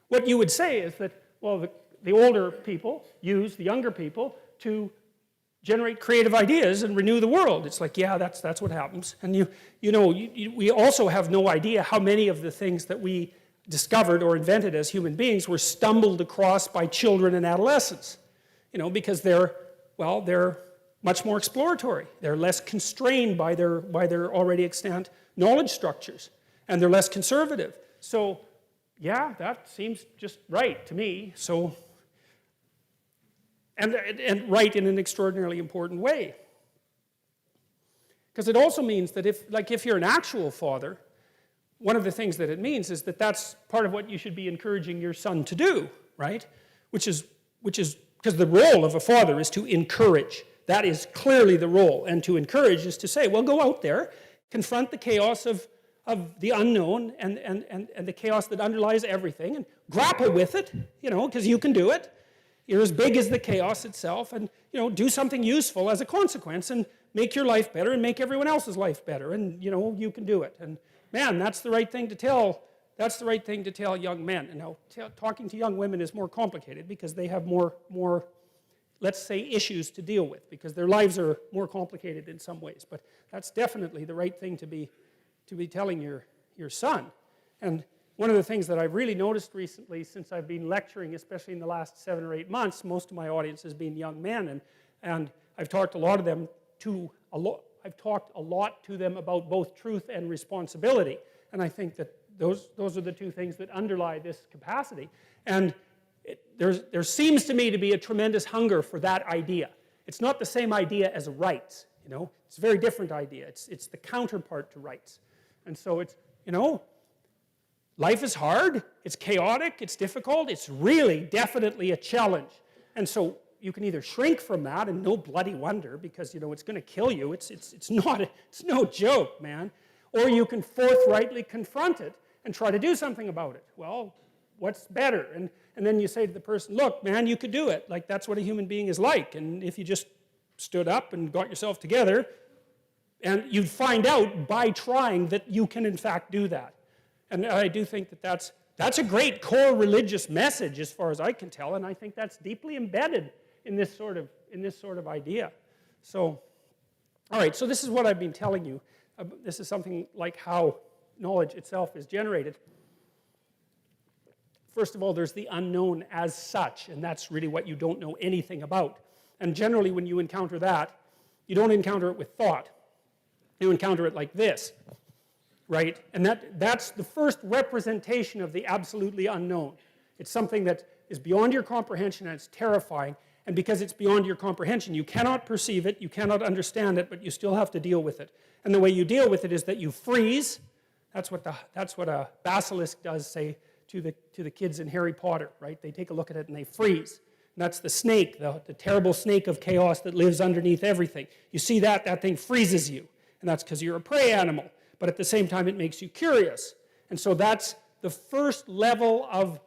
what you would say is that, well, the older people use the younger people to generate creative ideas and renew the world. It's like, yeah, that's what happens. And we also have no idea how many of the things that we discovered or invented as human beings were stumbled across by children and adolescents. Because they're much more exploratory. They're less constrained by their already extant knowledge structures, and they're less conservative. So, yeah, that seems just right to me. So, and right in an extraordinarily important way. Because it also means that if you're an actual father, one of the things that it means is that that's part of what you should be encouraging your son to do, right? Which is because the role of a father is to encourage. That is clearly the role. And to encourage is to say, well, go out there, confront the chaos of the unknown and the chaos that underlies everything, and grapple with it, because you can do it. You're as big as the chaos itself, and do something useful as a consequence, and make your life better and make everyone else's life better, and you can do it. And man, that's the right thing to tell. That's the right thing to tell young men. And now, talking to young women is more complicated because they have more, let's say, issues to deal with, because their lives are more complicated in some ways. But that's definitely the right thing to be telling your son. And one of the things that I've really noticed recently, since I've been lecturing, especially in the last 7 or 8 months, most of my audience has been young men, and I've talked a lot to them about both truth and responsibility. And I think that those are the two things that underlie this capacity. And there seems to me to be a tremendous hunger for that idea. It's not the same idea as rights, It's a very different idea. It's the counterpart to rights. And so it's, life is hard, it's chaotic, it's difficult, it's really definitely a challenge. And so you can either shrink from that, and no bloody wonder, because it's going to kill you. It's no joke, man. Or you can forthrightly confront it and try to do something about it. Well, what's better? And then you say to the person, look, man, you could do it. Like, that's what a human being is like. And if you just stood up and got yourself together, and you'd find out by trying that you can in fact do that. And I do think that that's a great core religious message as far as I can tell, and I think that's deeply embedded in this sort of idea. So, all right, so this is what I've been telling you. This is something like how knowledge itself is generated. First of all, there's the unknown as such, and that's really what you don't know anything about. And generally, when you encounter that, you don't encounter it with thought. You encounter it like this, right? And that's the first representation of the absolutely unknown. It's something that is beyond your comprehension, and it's terrifying. And because it's beyond your comprehension, you cannot perceive it, you cannot understand it, but you still have to deal with it. And the way you deal with it is that you freeze. That's what a basilisk does, say, to the kids in Harry Potter, right? They take a look at it and they freeze. And that's the snake, the terrible snake of chaos that lives underneath everything. You see that thing freezes you. And that's because you're a prey animal. But at the same time, it makes you curious. And so that's the first level of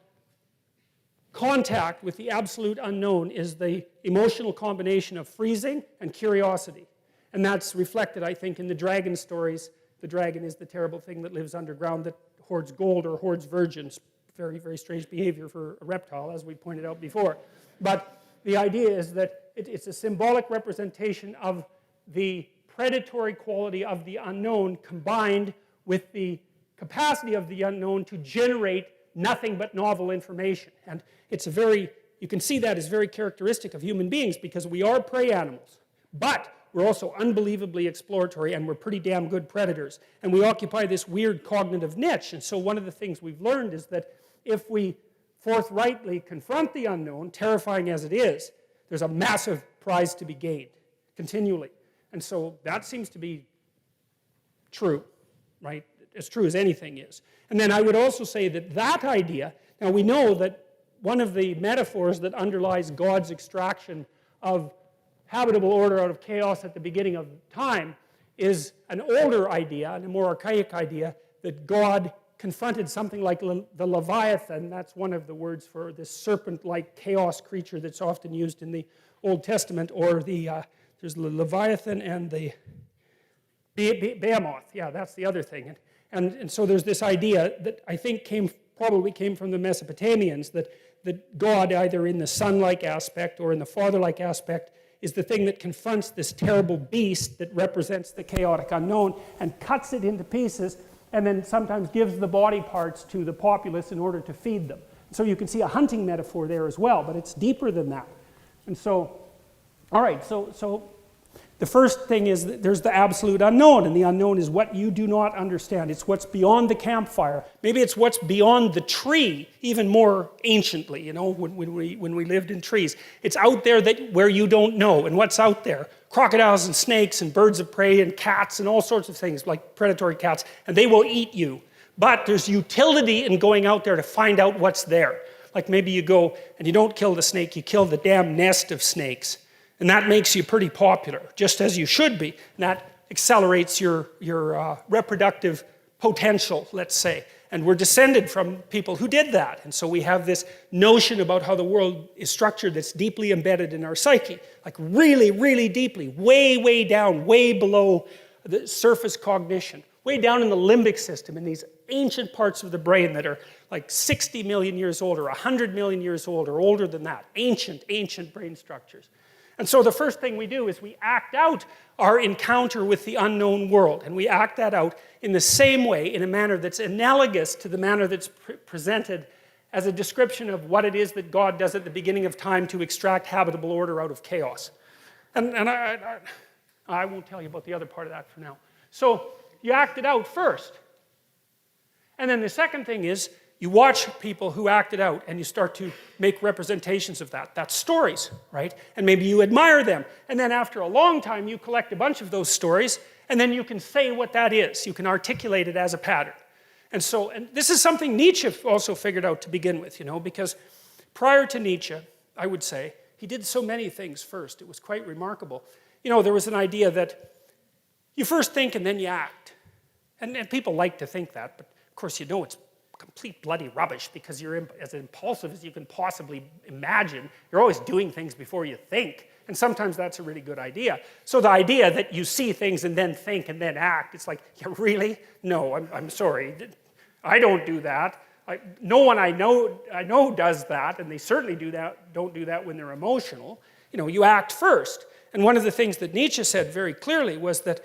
contact with the absolute unknown, is the emotional combination of freezing and curiosity. And that's reflected, I think, in the dragon stories. The dragon is the terrible thing that lives underground that hoards gold or hoards virgins. Very, very strange behavior for a reptile, as we pointed out before. But the idea is that it's a symbolic representation of the predatory quality of the unknown combined with the capacity of the unknown to generate nothing but novel information. And you can see that as very characteristic of human beings, because we are prey animals. But we're also unbelievably exploratory, and we're pretty damn good predators. And we occupy this weird cognitive niche. And so one of the things we've learned is that if we forthrightly confront the unknown, terrifying as it is, there's a massive prize to be gained continually. And so that seems to be true, right? As true as anything is. And then I would also say that idea, now we know that one of the metaphors that underlies God's extraction of habitable order out of chaos at the beginning of time is an older idea, and a more archaic idea, that God confronted something like the Leviathan. That's one of the words for this serpent-like chaos creature that's often used in the Old Testament, or there's the Leviathan and the Behemoth. Yeah, that's the other thing. And so there's this idea that I think probably came from the Mesopotamians, that God, either in the son-like aspect or in the father-like aspect, is the thing that confronts this terrible beast that represents the chaotic unknown and cuts it into pieces, and then sometimes gives the body parts to the populace in order to feed them. So you can see a hunting metaphor there as well, but it's deeper than that. And so, all right, so the first thing is that there's the absolute unknown, and the unknown is what you do not understand. It's what's beyond the campfire. Maybe it's what's beyond the tree, even more anciently, you know, when we lived in trees. It's out there where you don't know. And what's out there? Crocodiles and snakes and birds of prey and cats and all sorts of things, like predatory cats, and they will eat you. But there's utility in going out there to find out what's there. Like maybe you go and you don't kill the snake, you kill the damn nest of snakes. And that makes you pretty popular, just as you should be. And that accelerates your reproductive potential, let's say. And we're descended from people who did that. And so we have this notion about how the world is structured that's deeply embedded in our psyche. Like really, really deeply, way, way down, way below the surface cognition. Way down in the limbic system, in these ancient parts of the brain that are like 60 million years old or 100 million years old or older than that. Ancient, ancient brain structures. And so the first thing we do is we act out our encounter with the unknown world. And we act that out in the same way, in a manner that's analogous to the manner that's presented as a description of what it is that God does at the beginning of time to extract habitable order out of chaos. And I won't tell you about the other part of that for now. So you act it out first. And then the second thing is, you watch people who act it out and you start to make representations of that. That's stories, right? And maybe you admire them. And then after a long time, you collect a bunch of those stories, and then you can say what that is. You can articulate it as a pattern. And this is something Nietzsche also figured out to begin with, you know, because prior to Nietzsche, I would say, he did so many things first. It was quite remarkable. You know, there was an idea that you first think and then you act. And people like to think that, but of course you know it's complete bloody rubbish, because you're as impulsive as you can possibly imagine. You're always doing things before you think, and sometimes that's a really good idea. So the idea that you see things and then think and then act, it's like, yeah, really? No, I'm sorry. I don't do that. No one I know does that, and they certainly don't do that when they're emotional. You know, you act first. And one of the things that Nietzsche said very clearly was that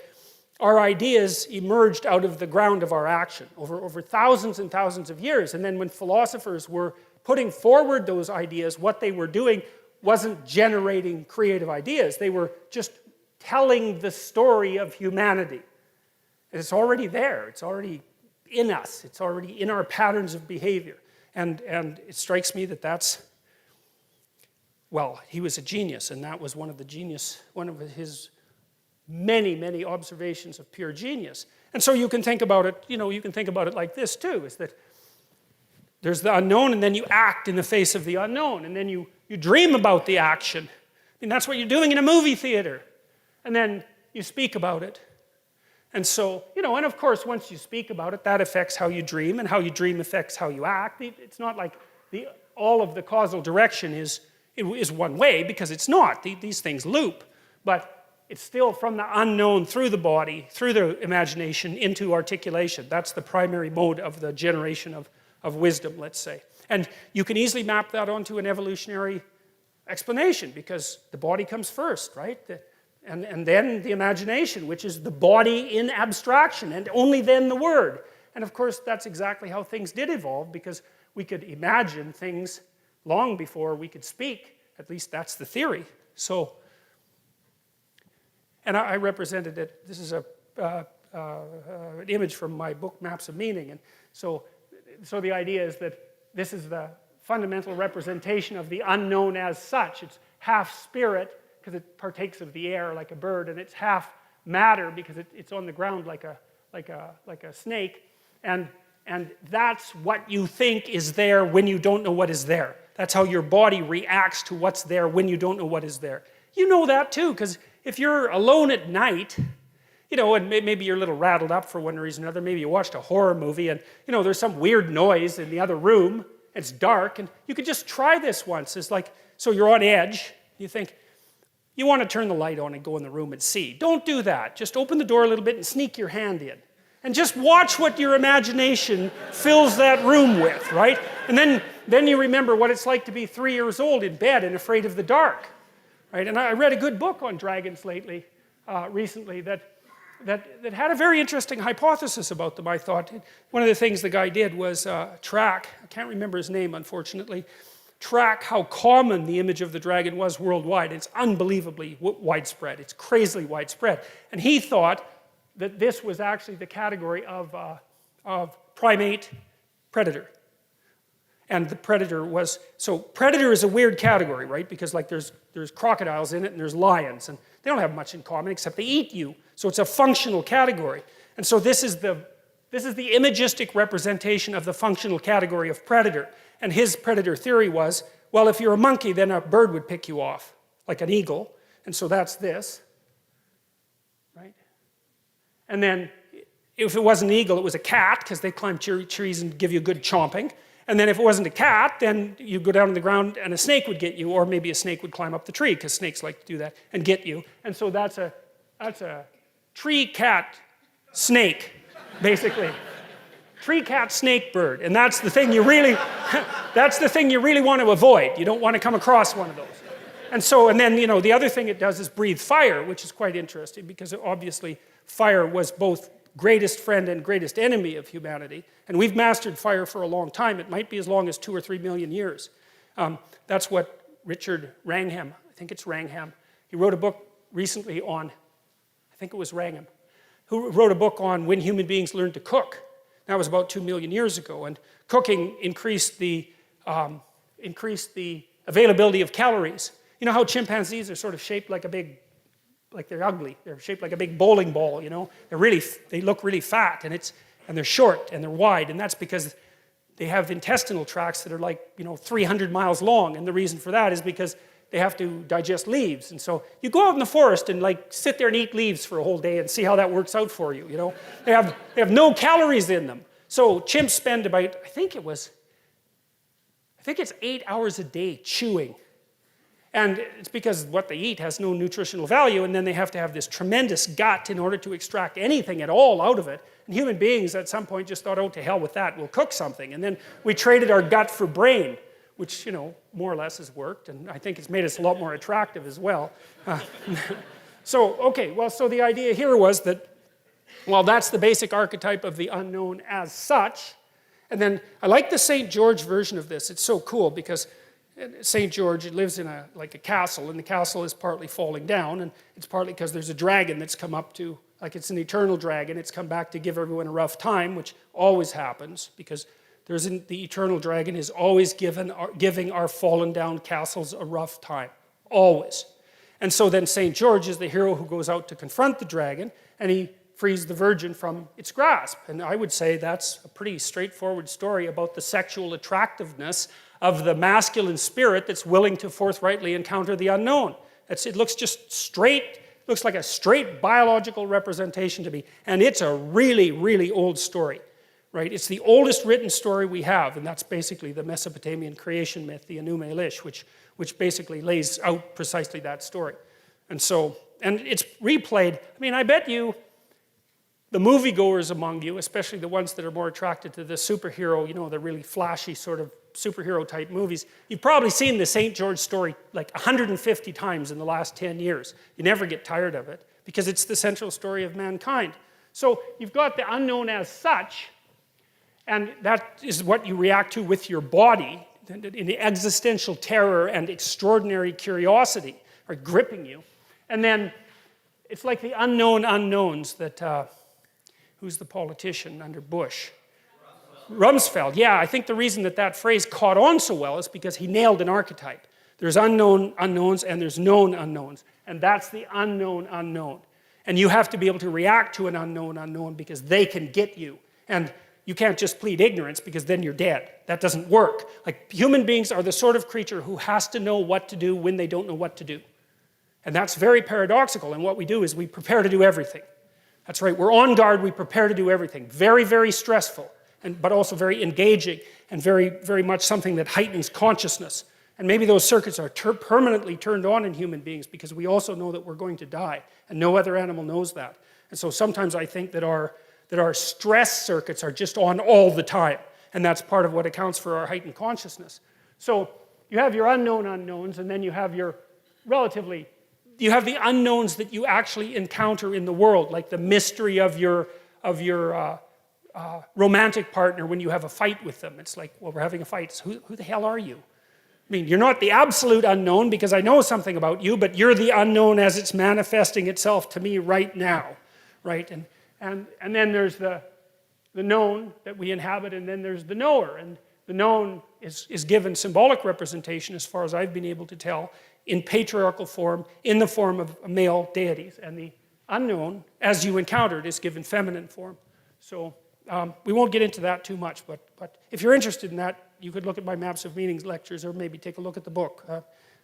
our ideas emerged out of the ground of our action over thousands and thousands of years. And then when philosophers were putting forward those ideas, what they were doing wasn't generating creative ideas. They were just telling the story of humanity. And it's already there. It's already in us. It's already in our patterns of behavior. And it strikes me that that's, well, he was a genius, and that was one of his many, many observations of pure genius. And so you can think about it, you know, you can think about it like this too, is that there's the unknown, and then you act in the face of the unknown, and then you dream about the action. I mean, that's what you're doing in a movie theater. And then you speak about it. And so, you know, and of course, once you speak about it, that affects how you dream, and how you dream affects how you act. It's not like all of the causal direction is one way, because it's not. These things loop. But it's still from the unknown through the body, through the imagination, into articulation. That's the primary mode of the generation of wisdom, let's say. And you can easily map that onto an evolutionary explanation, because the body comes first, right? And then the imagination, which is the body in abstraction, and only then the word. And of course, that's exactly how things did evolve, because we could imagine things long before we could speak. At least that's the theory. So, and I represented it. This is an image from my book, Maps of Meaning. And so the idea is that this is the fundamental representation of the unknown as such. It's half spirit, because it partakes of the air like a bird, and it's half matter, because it's on the ground like a snake. And that's what you think is there when you don't know what is there. That's how your body reacts to what's there when you don't know what is there. You know that too, because if you're alone at night, you know, and maybe you're a little rattled up for one reason or another. Maybe you watched a horror movie and, you know, there's some weird noise in the other room. It's dark, and you could just try this once. It's like, so you're on edge. You think, you want to turn the light on and go in the room and see. Don't do that. Just open the door a little bit and sneak your hand in. And just watch what your imagination fills that room with, right? And then you remember what it's like to be 3 years old in bed and afraid of the dark, right? And I read a good book on dragons recently that had a very interesting hypothesis about them, I thought. One of the things the guy did was track, I can't remember his name, unfortunately, track how common the image of the dragon was worldwide. It's unbelievably widespread. It's crazily widespread. And he thought that this was actually the category of primate predator. And the predator was, so predator is a weird category, right? Because like there's crocodiles in it and there's lions, and they don't have much in common except they eat you. So it's a functional category. And so this is the imagistic representation of the functional category of predator. And his predator theory was, well, if you're a monkey, then a bird would pick you off, like an eagle. And so that's this, right? And then if it wasn't an eagle, it was a cat, because they climb trees and give you good chomping. And then if it wasn't a cat, then you go down on the ground and a snake would get you, or maybe a snake would climb up the tree, because snakes like to do that, and get you. And so that's a tree cat snake, basically. Tree cat snake bird. And that's the thing you really want to avoid. You don't want to come across one of those. And then, you know, the other thing it does is breathe fire, which is quite interesting, because obviously fire was both greatest friend and greatest enemy of humanity. And we've mastered fire for a long time. It might be as long as 2 or 3 million years. That's what Richard Wrangham, I think it's Wrangham, he wrote a book recently on, I think it was Wrangham, who wrote a book on when human beings learned to cook. That was about 2 million years ago. And cooking increased the availability of calories. You know how chimpanzees are sort of shaped like a big, like they're ugly. They're shaped like a big bowling ball, you know. They look really fat, and they're short and they're wide, and that's because they have intestinal tracts that are like, you know, 300 miles long. And the reason for that is because they have to digest leaves. And so you go out in the forest and like sit there and eat leaves for a whole day and see how that works out for you, you know. They have no calories in them. So chimps spend about, I think it's 8 hours a day chewing. And it's because what they eat has no nutritional value, and then they have to have this tremendous gut in order to extract anything at all out of it. And human beings at some point just thought, oh, to hell with that, we'll cook something. And then we traded our gut for brain, which, you know, more or less has worked, and I think it's made us a lot more attractive as well. So the idea here was that, well, that's the basic archetype of the unknown as such. And then I like the St. George version of this. It's so cool because St. George lives in a castle, and the castle is partly falling down, and it's partly because there's a dragon that's come up to, like it's an eternal dragon, it's come back to give everyone a rough time, which always happens, because the eternal dragon is always giving our fallen down castles a rough time, always. And so then St. George is the hero who goes out to confront the dragon, and he frees the virgin from its grasp. And I would say that's a pretty straightforward story about the sexual attractiveness of the masculine spirit that's willing to forthrightly encounter the unknown. It looks just straight, looks like a straight biological representation to me. And it's a really, really old story, right? It's the oldest written story we have, and that's basically the Mesopotamian creation myth, the Enuma Elish, which basically lays out precisely that story. And it's replayed. I mean, I bet you the moviegoers among you, especially the ones that are more attracted to the superhero, you know, the really flashy sort of superhero type movies, you've probably seen the St. George story like 150 times in the last 10 years. You never get tired of it because it's the central story of mankind. So you've got the unknown as such, and that is what you react to with your body in the existential terror and extraordinary curiosity are gripping you. And then it's like the unknown unknowns that, who's the politician under Bush? Rumsfeld. Yeah, I think the reason that phrase caught on so well is because he nailed an archetype. There's unknown unknowns and there's known unknowns. And that's the unknown unknown. And you have to be able to react to an unknown unknown because they can get you. And you can't just plead ignorance because then you're dead. That doesn't work. Like, human beings are the sort of creature who has to know what to do when they don't know what to do. And that's very paradoxical. And what we do is we prepare to do everything. That's right. We're on guard. We prepare to do everything. Very, very stressful, but also very engaging and very, very much something that heightens consciousness. And maybe those circuits are permanently turned on in human beings because we also know that we're going to die, and no other animal knows that. And so sometimes I think that our stress circuits are just on all the time, and that's part of what accounts for our heightened consciousness. So you have your unknown unknowns, and then you have your you have the unknowns that you actually encounter in the world, like the mystery of your romantic partner when you have a fight with them. It's like, well, we're having a fight. So who the hell are you? I mean, you're not the absolute unknown because I know something about you, but you're the unknown as it's manifesting itself to me right now, right? And then there's the known that we inhabit, and then there's the knower. And the known is given symbolic representation, as far as I've been able to tell, in patriarchal form, in the form of male deities. And the unknown, as you encountered, is given feminine form. So we won't get into that too much, but if you're interested in that, you could look at my Maps of Meanings lectures, or maybe take a look at the book.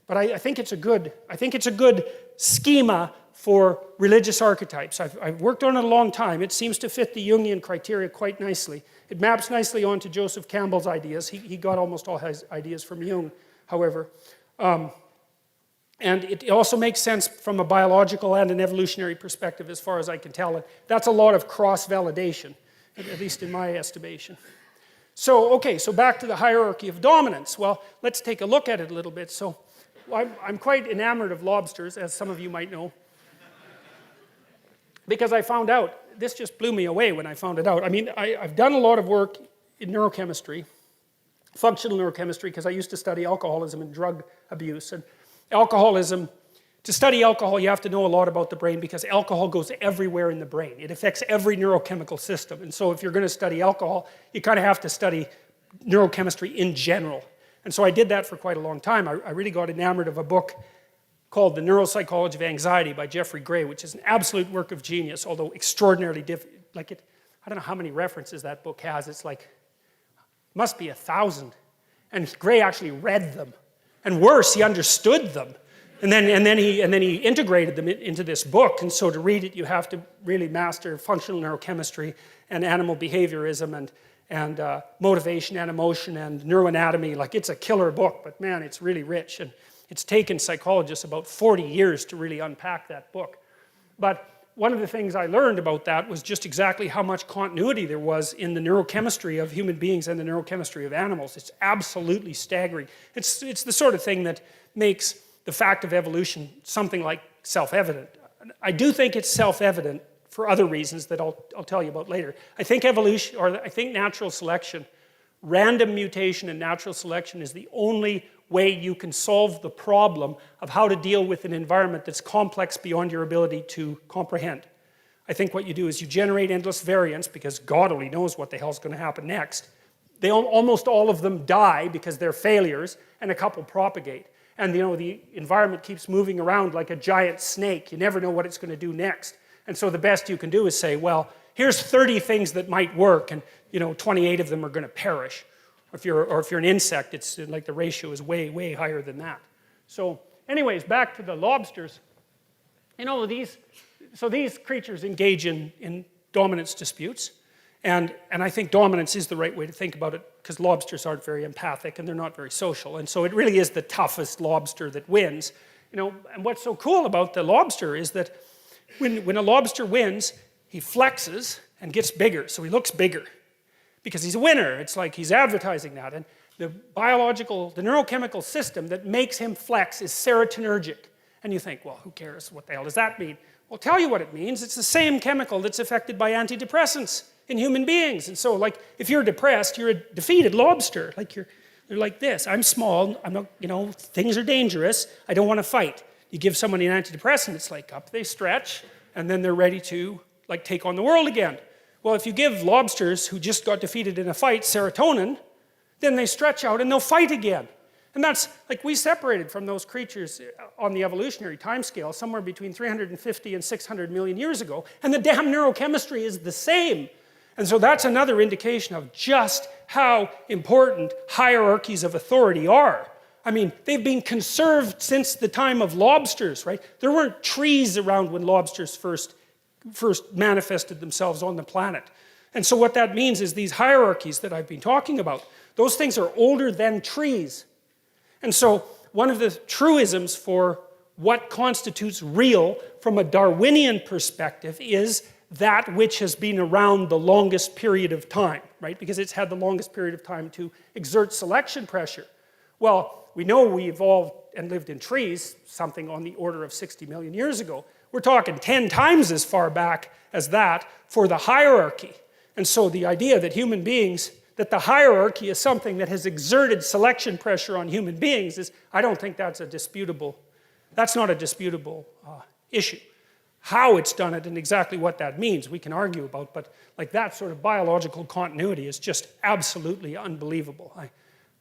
But I think it's a good schema for religious archetypes. I've worked on it a long time. It seems to fit the Jungian criteria quite nicely. It maps nicely onto Joseph Campbell's ideas. He got almost all his ideas from Jung, however. And it also makes sense from a biological and an evolutionary perspective, as far as I can tell. And that's a lot of cross-validation, at least in my estimation. So, okay, so back to the hierarchy of dominance. Well, let's take a look at it a little bit. So, I'm quite enamored of lobsters, as some of you might know, because I found out, this just blew me away when I found it out. I mean, I've done a lot of work in neurochemistry, functional neurochemistry, because I used to study alcoholism and drug abuse. And alcoholism, to study alcohol, you have to know a lot about the brain, because alcohol goes everywhere in the brain. It affects every neurochemical system. And so if you're going to study alcohol, you kind of have to study neurochemistry in general. And so I did that for quite a long time. I really got enamored of a book called The Neuropsychology of Anxiety by Jeffrey Gray, which is an absolute work of genius, although extraordinarily difficult. I don't know how many references that book has. It's like, must be 1,000. And Gray actually read them. And worse, he understood them. And then he integrated them into this book. And so to read it, you have to really master functional neurochemistry and animal behaviorism and motivation and emotion and neuroanatomy. Like, it's a killer book, but man, it's really rich. And it's taken psychologists about 40 years to really unpack that book. But one of the things I learned about that was just exactly how much continuity there was in the neurochemistry of human beings and the neurochemistry of animals. It's absolutely staggering. It's the sort of thing that makes the fact of evolution something like self-evident. I do think it's self-evident for other reasons that I'll tell you about later. I think evolution, or I think natural selection, random mutation and natural selection is the only way you can solve the problem of how to deal with an environment that's complex beyond your ability to comprehend. I think what you do is you generate endless variants, because God only knows what the hell's going to happen next. Almost all of them die because they're failures, and a couple propagate. And the environment keeps moving around like a giant snake. You never know what it's going to do next. And so the best you can do is say, well, here's 30 things that might work, and 28 of them are going to perish. Or if you're an insect, it's like the ratio is way, way higher than that. So anyways, back to the lobsters. These creatures engage in dominance disputes. And I think dominance is the right way to think about it, because lobsters aren't very empathic and they're not very social. And so it really is the toughest lobster that wins. And what's so cool about the lobster is that when a lobster wins, he flexes and gets bigger. So he looks bigger because he's a winner. It's like he's advertising that. And the neurochemical system that makes him flex is serotonergic. And you think, well, who cares? What the hell does that mean? Well, I'll tell you what it means. It's the same chemical that's affected by antidepressants in human beings. And so, like, if you're depressed, you're a defeated lobster. Like, you're like this. I'm small. I'm not, things are dangerous. I don't want to fight. You give someone an antidepressant, it's like up they stretch, and then they're ready to, like, take on the world again. Well, if you give lobsters who just got defeated in a fight serotonin, then they stretch out and they'll fight again. And that's, like, we separated from those creatures on the evolutionary timescale somewhere between 350 and 600 million years ago, and the damn neurochemistry is the same. And so that's another indication of just how important hierarchies of authority are. I mean, they've been conserved since the time of lobsters, right? There weren't trees around when lobsters first first manifested themselves on the planet. And so what that means is these hierarchies that I've been talking about, those things are older than trees. And so one of the truisms for what constitutes real from a Darwinian perspective is that which has been around the longest period of time, right? Because it's had the longest period of time to exert selection pressure. Well, we know we evolved and lived in trees, something on the order of 60 million years ago. We're talking 10 times as far back as that for the hierarchy. And so the idea that human beings, that the hierarchy is something that has exerted selection pressure on human beings is, I don't think that's that's not a disputable issue. How it's done it and exactly what that means, we can argue about, but like that sort of biological continuity is just absolutely unbelievable.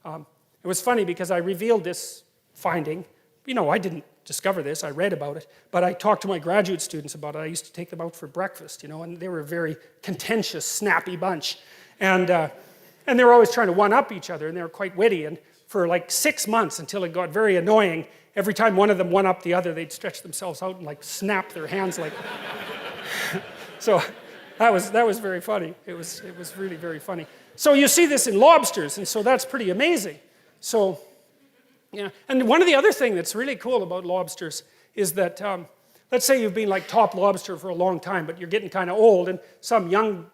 It was funny because I revealed this finding. You know, I didn't discover this, I read about it, but I talked to my graduate students about it. I used to take them out for breakfast, you know, and they were a very contentious, snappy bunch. And they were always trying to one-up each other, and they were quite witty. And for like 6 months, until it got very annoying, every time one of them one-upped the other, they'd stretch themselves out and like snap their hands like... So that was very funny. It was really very funny. So you see this in lobsters, and so that's pretty amazing. So, yeah. And one of the other things that's really cool about lobsters is that, let's say you've been like top lobster for a long time, but you're getting kind of old, and some young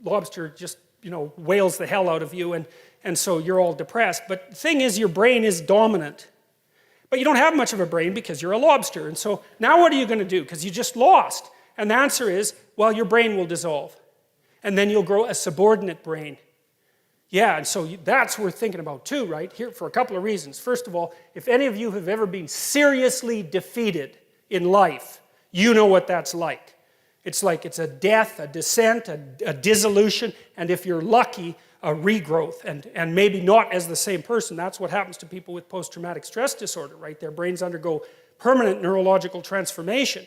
lobster just, you know, wails the hell out of you, and so you're all depressed. But the thing is, your brain is dominant. But you don't have much of a brain because you're a lobster. And so now what are you going to do? Because you just lost. And the answer is, well, your brain will dissolve. And then you'll grow a subordinate brain. Yeah, and so that's worth thinking about too, right? Here for a couple of reasons. First of all, if any of you have ever been seriously defeated in life, you know what that's like. It's like it's a death, a descent, a dissolution, and if you're lucky, a regrowth, and maybe not as the same person. That's what happens to people with post-traumatic stress disorder, right? Their brains undergo permanent neurological transformation,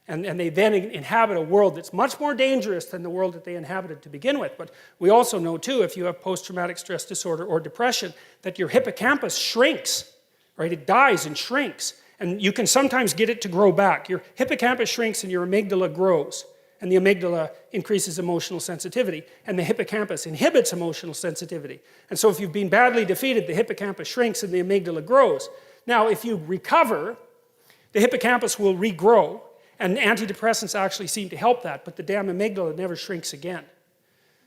and they then inhabit a world that's much more dangerous than the world that they inhabited to begin with. But we also know, too, if you have post-traumatic stress disorder or depression, that your hippocampus shrinks, right? It dies and shrinks, and you can sometimes get it to grow back. Your hippocampus shrinks and your amygdala grows. And the amygdala increases emotional sensitivity, and the hippocampus inhibits emotional sensitivity. And so if you've been badly defeated, the hippocampus shrinks and the amygdala grows. Now, if you recover, the hippocampus will regrow, and antidepressants actually seem to help that, but the damn amygdala never shrinks again.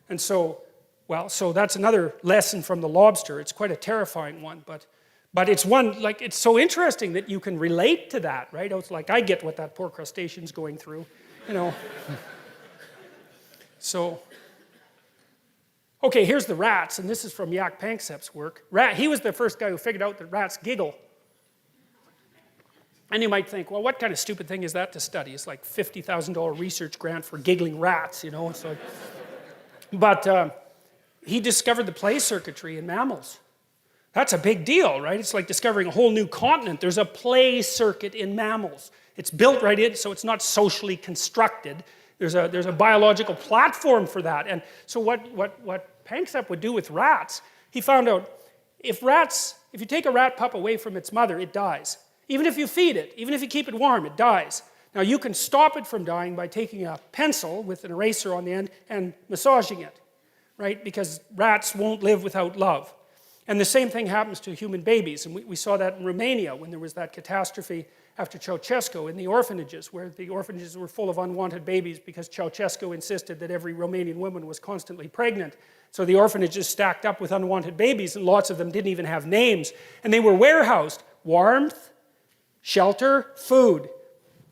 And so, well, so that's another lesson from the lobster. It's quite a terrifying one, but it's one, like, it's so interesting that you can relate to that, right? It's like, I get what that poor crustacean's going through. You know, so, okay, here's the rats, and this is from Jaak Panksepp's work. He was the first guy who figured out that rats giggle. And you might think, well, what kind of stupid thing is that to study? It's like $50,000 research grant for giggling rats, you know. It's like, but he discovered the play circuitry in mammals. That's a big deal, right? It's like discovering a whole new continent. There's a play circuit in mammals. It's built right in, so it's not socially constructed. There's a biological platform for that. And so what Panksepp would do with rats, he found out if you take a rat pup away from its mother, it dies. Even if you feed it, even if you keep it warm, it dies. Now you can stop it from dying by taking a pencil with an eraser on the end and massaging it, right? Because rats won't live without love. And the same thing happens to human babies. And we saw that in Romania when there was that catastrophe after Ceausescu in the orphanages, where the orphanages were full of unwanted babies because Ceausescu insisted that every Romanian woman was constantly pregnant. So the orphanages stacked up with unwanted babies, and lots of them didn't even have names. And they were warehoused. Warmth, shelter, food.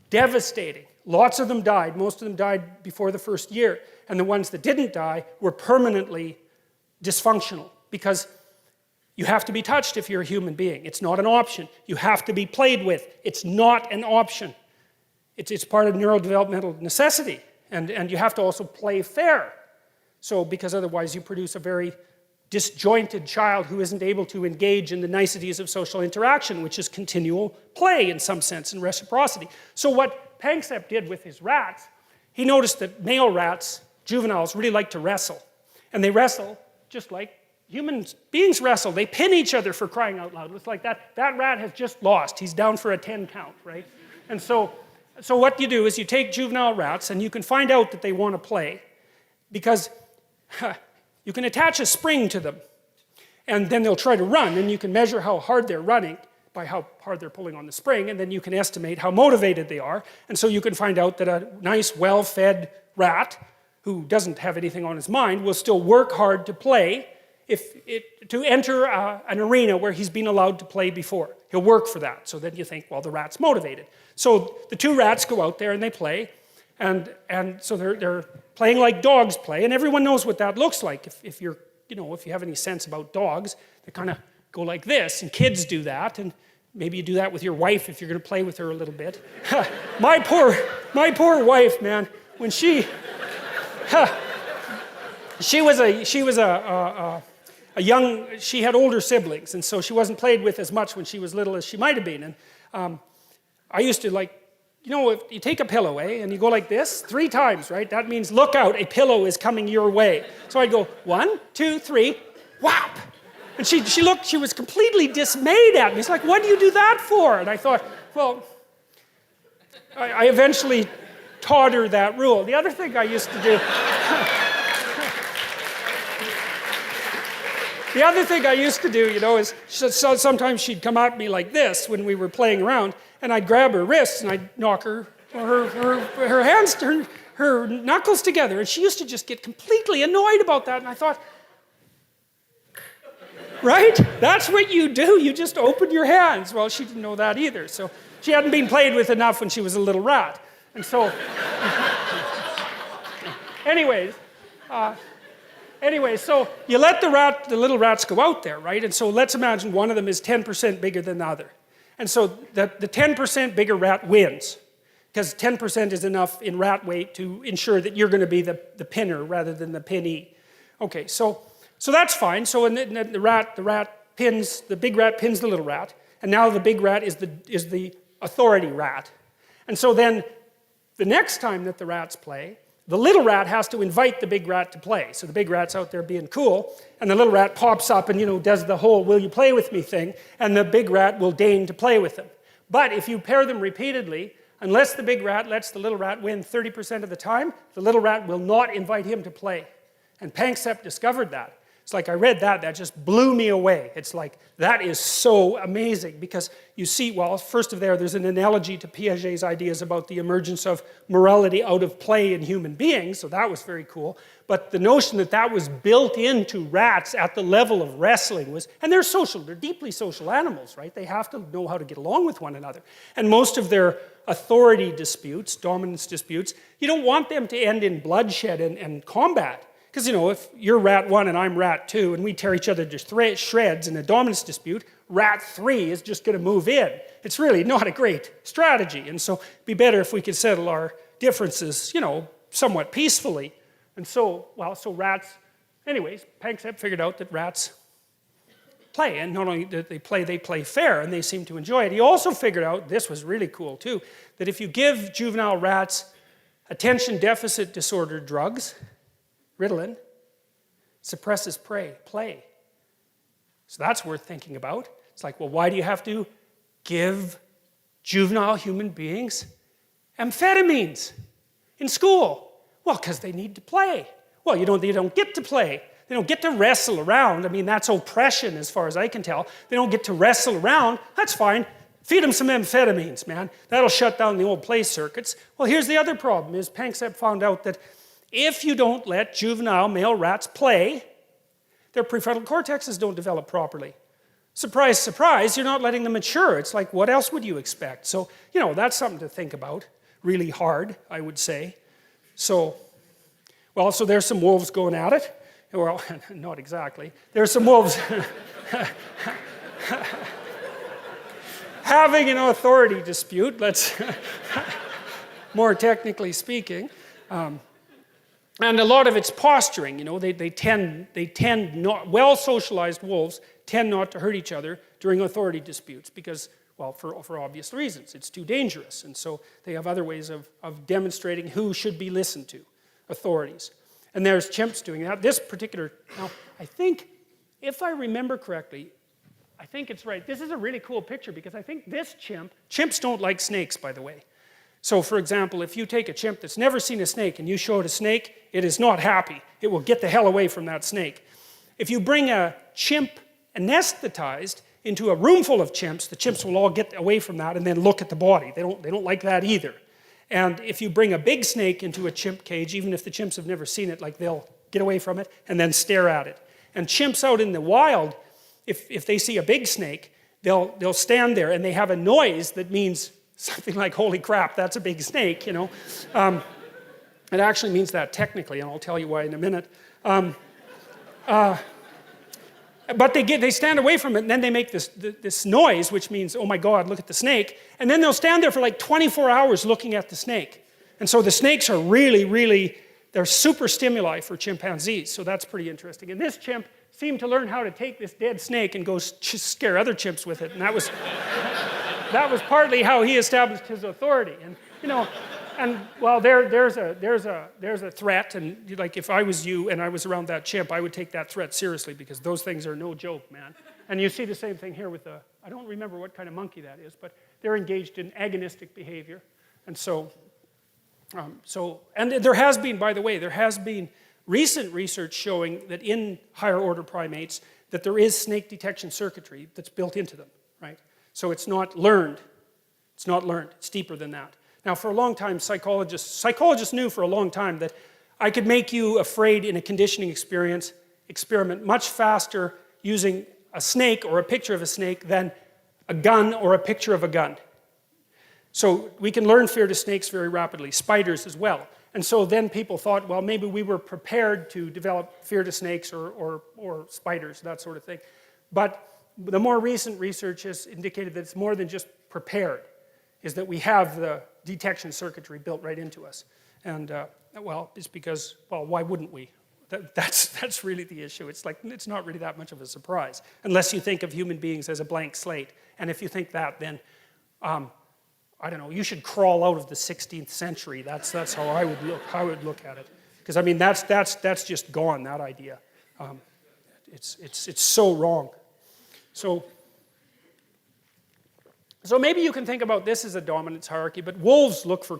Devastating. Lots of them died. Most of them died before the first year. And the ones that didn't die were permanently dysfunctional because you have to be touched if you're a human being. It's not an option. You have to be played with. It's not an option. It's part of neurodevelopmental necessity. And you have to also play fair. So, because otherwise you produce a very disjointed child who isn't able to engage in the niceties of social interaction, which is continual play in some sense and reciprocity. So what Panksepp did with his rats, he noticed that male rats, juveniles, really like to wrestle. And they wrestle just like human beings wrestle. They pin each other, for crying out loud. It's like that rat has just lost. He's down for a 10 count, right? And so So what you do is you take juvenile rats and you can find out that they want to play because you can attach a spring to them and then they'll try to run and you can measure how hard they're running by how hard they're pulling on the spring, and then you can estimate how motivated they are, and so you can find out that a nice, well-fed rat who doesn't have anything on his mind will still work hard to play to enter an arena where he's been allowed to play before. He'll work for that. So then you think, well, the rat's motivated. So the two rats go out there and they play, and so they're playing like dogs play, and everyone knows what that looks like. If you have any sense about dogs, they kind of go like this, and kids do that, and maybe you do that with your wife if you're going to play with her a little bit. My poor wife, man, when she had older siblings, and so she wasn't played with as much when she was little as she might have been. And I used to if you take a pillow, and you go like this 3 times, right? That means look out, a pillow is coming your way. So I'd go 1, 2, 3, whap! And she was completely dismayed at me. It's like, what do you do that for? And I thought, well, I eventually taught her that rule. The other thing I used to do... The other thing I used to do, is sometimes she'd come at me like this when we were playing around, and I'd grab her wrists and I'd knock her hands, her knuckles together, and she used to just get completely annoyed about that, and I thought, right? That's what you do. You just open your hands. Well, she didn't know that either, so she hadn't been played with enough when she was a little rat, and so... Anyway, so you let the little rats go out there, right? And so let's imagine one of them is 10% bigger than the other. And so the 10% bigger rat wins, because 10% is enough in rat weight to ensure that you're going to be the pinner rather than the pinnee. Okay, so that's fine. So the big rat pins the little rat, and now the big rat is the authority rat. And so then the next time that the rats play, the little rat has to invite the big rat to play. So the big rat's out there being cool, and the little rat pops up and, does the whole will you play with me thing, and the big rat will deign to play with them. But if you pair them repeatedly, unless the big rat lets the little rat win 30% of the time, the little rat will not invite him to play. And Panksepp discovered that. It's like I read that just blew me away. It's like, that is so amazing because you see, well, first of there's an analogy to Piaget's ideas about the emergence of morality out of play in human beings, so that was very cool. But the notion that was built into rats at the level of wrestling was, and they're social, they're deeply social animals, right? They have to know how to get along with one another. And most of their authority disputes, dominance disputes, you don't want them to end in bloodshed and combat. Because, if you're rat 1 and I'm rat 2 and we tear each other to shreds in a dominance dispute, rat 3 is just going to move in. It's really not a great strategy. And so it'd be better if we could settle our differences, somewhat peacefully. And so rats, anyways, Panksepp figured out that rats play. And not only that they play fair, and they seem to enjoy it. He also figured out, this was really cool too, that if you give juvenile rats attention deficit disorder drugs, Ritalin, suppresses play. So that's worth thinking about. It's like, well, why do you have to give juvenile human beings amphetamines in school? Well, because they need to play. Well, they don't get to play. They don't get to wrestle around. I mean, that's oppression as far as I can tell. They don't get to wrestle around. That's fine. Feed them some amphetamines, man. That'll shut down the old play circuits. Well, here's the other problem, is Panksepp found out that if you don't let juvenile male rats play, their prefrontal cortexes don't develop properly. Surprise, surprise, you're not letting them mature. It's like, what else would you expect? So, that's something to think about. Really hard, I would say. So there's some wolves going at it. Well, not exactly. There's some wolves having an authority dispute, let's more technically speaking. And a lot of it's posturing, they tend not, well-socialized wolves tend not to hurt each other during authority disputes because, well, for obvious reasons. It's too dangerous. And so they have other ways of demonstrating who should be listened to, authorities. And there's chimps doing that. This particular, now, I think, if I remember correctly, I think it's right. This is a really cool picture because I think this chimps don't like snakes, by the way. So for example, if you take a chimp that's never seen a snake and you show it a snake, it is not happy. It will get the hell away from that snake. If you bring a chimp anesthetized into a room full of chimps, the chimps will all get away from that and then look at the body. They don't like that either. And if you bring a big snake into a chimp cage, even if the chimps have never seen it, like they'll get away from it and then stare at it. And chimps out in the wild, if they see a big snake, they'll stand there and they have a noise that means something like, holy crap, that's a big snake, you know. It actually means that technically, and I'll tell you why in a minute. But they stand away from it, and then they make this noise, which means, oh my God, look at the snake. And then they'll stand there for like 24 hours looking at the snake. And so the snakes are really, they're super stimuli for chimpanzees, so that's pretty interesting. And this chimp seemed to learn how to take this dead snake and go scare other chimps with it, and that was partly how he established his authority. And you know, and well, there's a threat, and like if I was you and I was around that chimp, I would take that threat seriously because those things are no joke, man. And you see the same thing here with I don't remember what kind of monkey that is, but they're engaged in agonistic behavior, and and there has been, by the way, recent research showing that in higher order primates that there is snake detection circuitry that's built into them, right? So it's not learned. It's deeper than that. Now, for a long time, psychologists knew for a long time that I could make you afraid in a conditioning experiment much faster using a snake or a picture of a snake than a gun or a picture of a gun. So we can learn fear to snakes very rapidly, spiders as well. And so then people thought, well, maybe we were prepared to develop fear to snakes or spiders, that sort of thing. But the more recent research has indicated that it's more than just prepared, is that we have the detection circuitry built right into us. And, well, it's because, well, why wouldn't we? That's really the issue. It's like, it's not really that much of a surprise, unless you think of human beings as a blank slate. And if you think that, then, I don't know, you should crawl out of the 16th century. That's how I would look at it. Because, I mean, that's just gone, that idea. It's so wrong. So maybe you can think about this as a dominance hierarchy, but wolves look for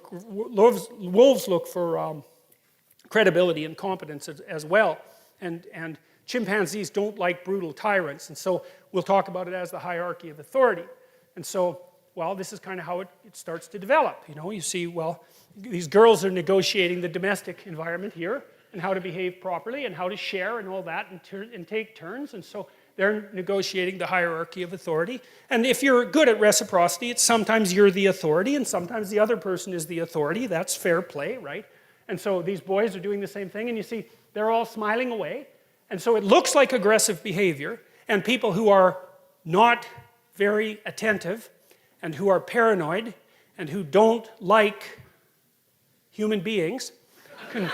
credibility and competence as well, and chimpanzees don't like brutal tyrants, and so we'll talk about it as the hierarchy of authority. And so, well, this is kind of how it starts to develop. You know, you see, well, these girls are negotiating the domestic environment here, and how to behave properly, and how to share, and all that, and take turns, and so they're negotiating the hierarchy of authority. And if you're good at reciprocity, it's sometimes you're the authority and sometimes the other person is the authority. That's fair play, right? And so these boys are doing the same thing, and you see they're all smiling away. And so it looks like aggressive behavior, and people who are not very attentive and who are paranoid and who don't like human beings can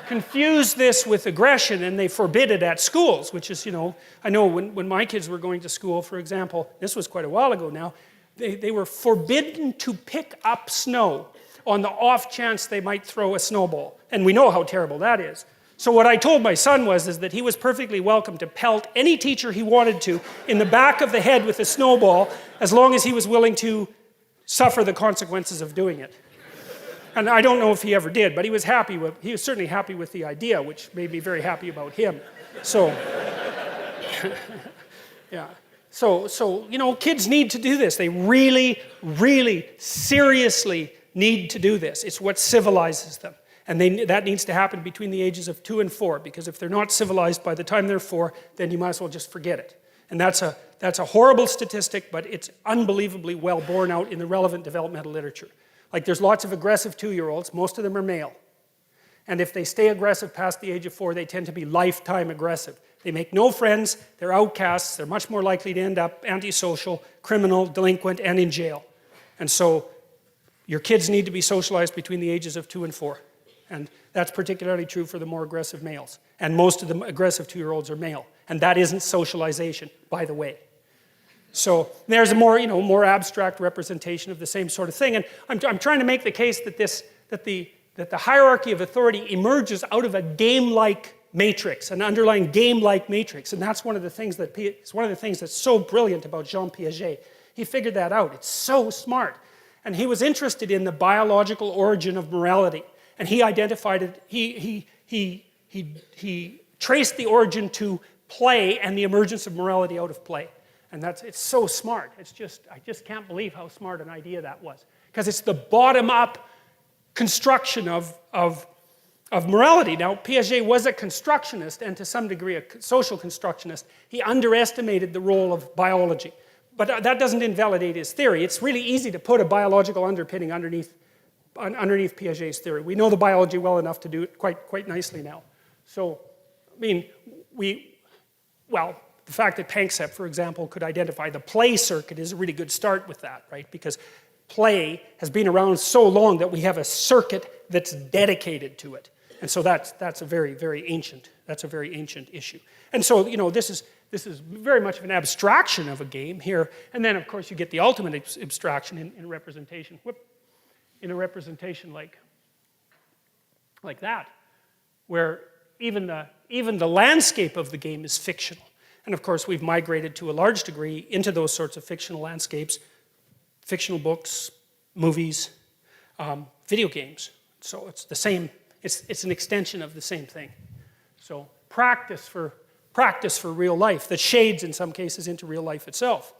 confuse this with aggression, and they forbid it at schools, which is, you know, I know when my kids were going to school, for example, this was quite a while ago now, they were forbidden to pick up snow on the off chance they might throw a snowball. And we know how terrible that is. So what I told my son is that he was perfectly welcome to pelt any teacher he wanted to in the back of the head with a snowball, as long as he was willing to suffer the consequences of doing it. And I don't know if he ever did, but he was certainly happy with the idea, which made me very happy about him. So, yeah. So, you know, kids need to do this. They really, really seriously need to do this. It's what civilizes them. And that needs to happen between the ages of 2 and 4, because if they're not civilized by the time they're 4, then you might as well just forget it. And that's a horrible statistic, but it's unbelievably well borne out in the relevant developmental literature. Like, there's lots of aggressive 2-year-olds, most of them are male. And if they stay aggressive past the age of 4, they tend to be lifetime aggressive. They make no friends, they're outcasts, they're much more likely to end up antisocial, criminal, delinquent, and in jail. And so, your kids need to be socialized between the ages of 2 and 4. And that's particularly true for the more aggressive males. And most of the aggressive 2-year-olds are male. And that isn't socialization, by the way. So there's a more abstract representation of the same sort of thing. And I'm trying to make the case that the hierarchy of authority emerges out of a game-like matrix, an underlying game-like matrix. And that's one of the things that's so brilliant about Jean Piaget. He figured that out. It's so smart. And he was interested in the biological origin of morality. And he identified it, he traced the origin to play and the emergence of morality out of play. And it's so smart. I just can't believe how smart an idea that was. Because it's the bottom-up construction of morality. Now, Piaget was a constructionist and to some degree a social constructionist. He underestimated the role of biology. But that doesn't invalidate his theory. It's really easy to put a biological underpinning underneath Piaget's theory. We know the biology well enough to do it quite nicely now. So, I mean, the fact that Panksepp, for example, could identify the play circuit is a really good start with that, right? Because play has been around so long that we have a circuit that's dedicated to it. And so that's a very, very ancient issue. And so, you know, this is very much of an abstraction of a game here. And then, of course, you get the ultimate abstraction in representation. In a representation like that, where even the landscape of the game is fictional. And of course, we've migrated to a large degree into those sorts of fictional landscapes, fictional books, movies, video games. So it's the same. It's an extension of the same thing. So practice for real life that shades in some cases into real life itself.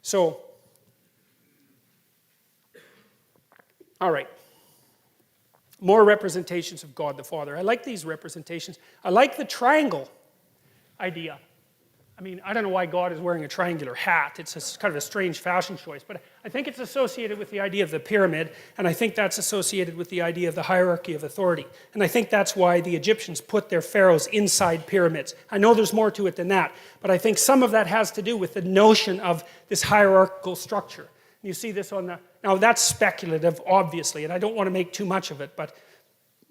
So, all right. More representations of God the Father. I like these representations. I like the triangle idea. I mean, I don't know why God is wearing a triangular hat. It's kind of a strange fashion choice. But I think it's associated with the idea of the pyramid, and I think that's associated with the idea of the hierarchy of authority. And I think that's why the Egyptians put their pharaohs inside pyramids. I know there's more to it than that, but I think some of that has to do with the notion of this hierarchical structure. You see this on the... Now, that's speculative, obviously, and I don't want to make too much of it, but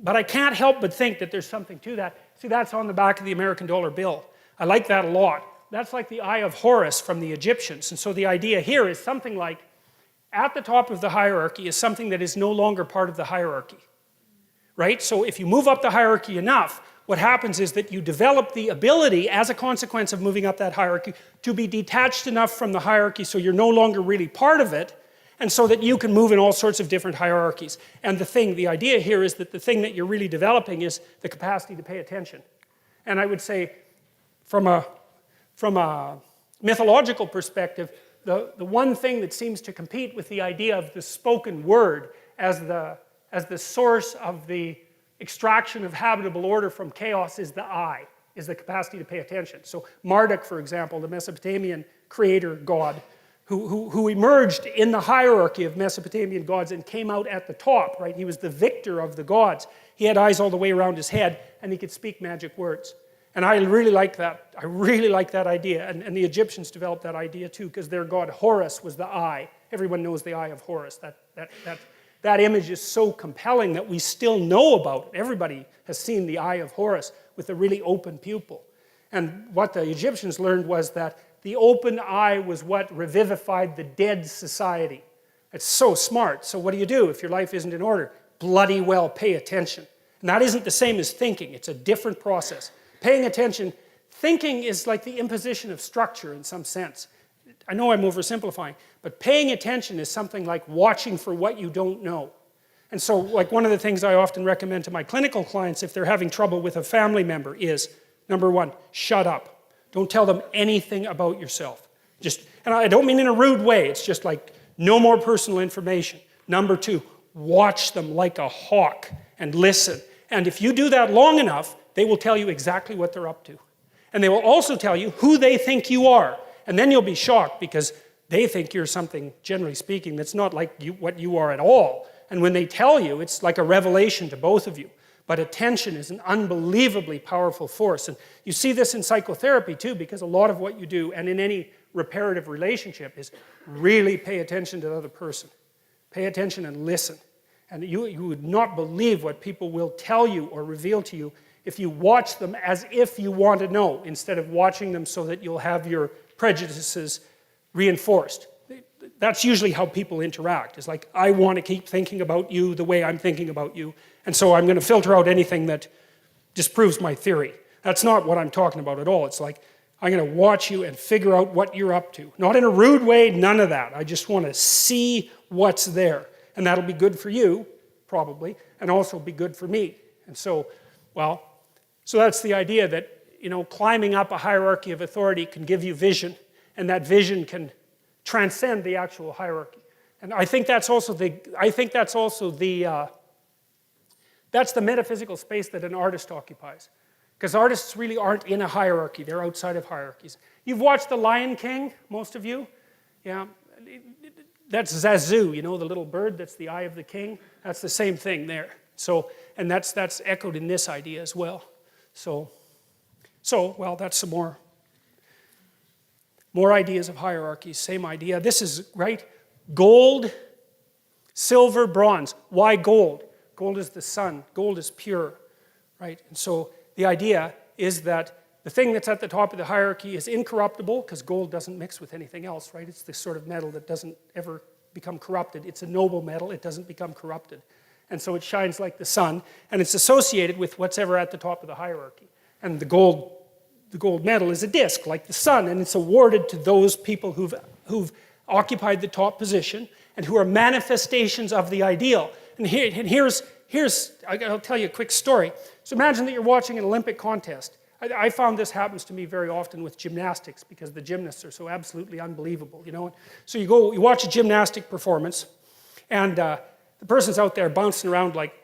I can't help but think that there's something to that. See, that's on the back of the American dollar bill. I like that a lot. That's like the Eye of Horus from the Egyptians. And so the idea here is something like, at the top of the hierarchy is something that is no longer part of the hierarchy. Right? So if you move up the hierarchy enough, what happens is that you develop the ability, as a consequence of moving up that hierarchy, to be detached enough from the hierarchy so you're no longer really part of it, and so that you can move in all sorts of different hierarchies. And the idea here is that the thing that you're really developing is the capacity to pay attention. And I would say, from a mythological perspective, the one thing that seems to compete with the idea of the spoken word as the source of the extraction of habitable order from chaos is the eye, is the capacity to pay attention. So Marduk, for example, the Mesopotamian creator god, who emerged in the hierarchy of Mesopotamian gods and came out at the top, right? He was the victor of the gods. He had eyes all the way around his head, and he could speak magic words. And I really like that. I really like that idea. And the Egyptians developed that idea too, because their god Horus was the eye. Everyone knows the Eye of Horus. That image is so compelling that we still know about it. Everybody has seen the Eye of Horus with a really open pupil. And what the Egyptians learned was that the open eye was what revivified the dead society. It's so smart. So what do you do if your life isn't in order? Bloody well pay attention. And that isn't the same as thinking. It's a different process. Paying attention, thinking is like the imposition of structure in some sense. I know I'm oversimplifying, but paying attention is something like watching for what you don't know. And so, like, one of the things I often recommend to my clinical clients if they're having trouble with a family member is, number one, shut up. Don't tell them anything about yourself. And I don't mean in a rude way, it's just like, no more personal information. Number two, watch them like a hawk and listen. And if you do that long enough, they will tell you exactly what they're up to. And they will also tell you who they think you are. And then you'll be shocked because they think you're something, generally speaking, that's not like what you are at all. And when they tell you, it's like a revelation to both of you. But attention is an unbelievably powerful force. And you see this in psychotherapy too, because a lot of what you do, and in any reparative relationship, is really pay attention to the other person. Pay attention and listen. And you would not believe what people will tell you or reveal to you if you watch them as if you want to know, instead of watching them so that you'll have your prejudices reinforced. That's usually how people interact. It's like, I want to keep thinking about you the way I'm thinking about you, and so I'm going to filter out anything that disproves my theory. That's not what I'm talking about at all. It's like, I'm going to watch you and figure out what you're up to. Not in a rude way, none of that. I just want to see what's there. And that'll be good for you, probably, and also be good for me. And so, well, so that's the idea that, climbing up a hierarchy of authority can give you vision, and that vision can transcend the actual hierarchy. And I think that's also that's the metaphysical space that an artist occupies. Because artists really aren't in a hierarchy, they're outside of hierarchies. You've watched The Lion King, most of you? Yeah. That's Zazu, the little bird that's the eye of the king. That's the same thing there. So, and that's echoed in this idea as well. So well, that's some more ideas of hierarchies, same idea. This is, right, gold, silver, bronze. Why gold? Gold is the sun. Gold is pure, right? And so the idea is that the thing that's at the top of the hierarchy is incorruptible, because gold doesn't mix with anything else, right? It's this sort of metal that doesn't ever become corrupted. It's a noble metal. It doesn't become corrupted. And so it shines like the sun, and it's associated with what's ever at the top of the hierarchy. And the gold medal is a disc, like the sun, and it's awarded to those people who've occupied the top position and who are manifestations of the ideal. And here's I'll tell you a quick story. So imagine that you're watching an Olympic contest. I found this happens to me very often with gymnastics, because the gymnasts are so absolutely unbelievable, So you watch a gymnastic performance, and the person's out there bouncing around like,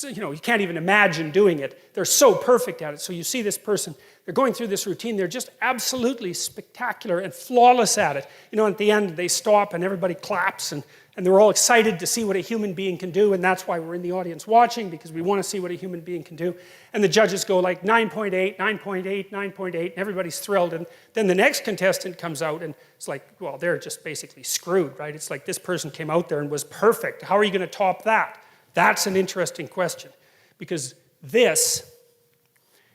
you can't even imagine doing it. They're so perfect at it. So you see this person, they're going through this routine, they're just absolutely spectacular and flawless at it. At the end they stop and everybody claps, and they're all excited to see what a human being can do, and that's why we're in the audience watching, because we want to see what a human being can do. And the judges go like 9.8, 9.8, 9.8, and everybody's thrilled. And then the next contestant comes out, and it's like, well, they're just basically screwed, right? It's like this person came out there and was perfect. How are you going to top that? That's an interesting question, because this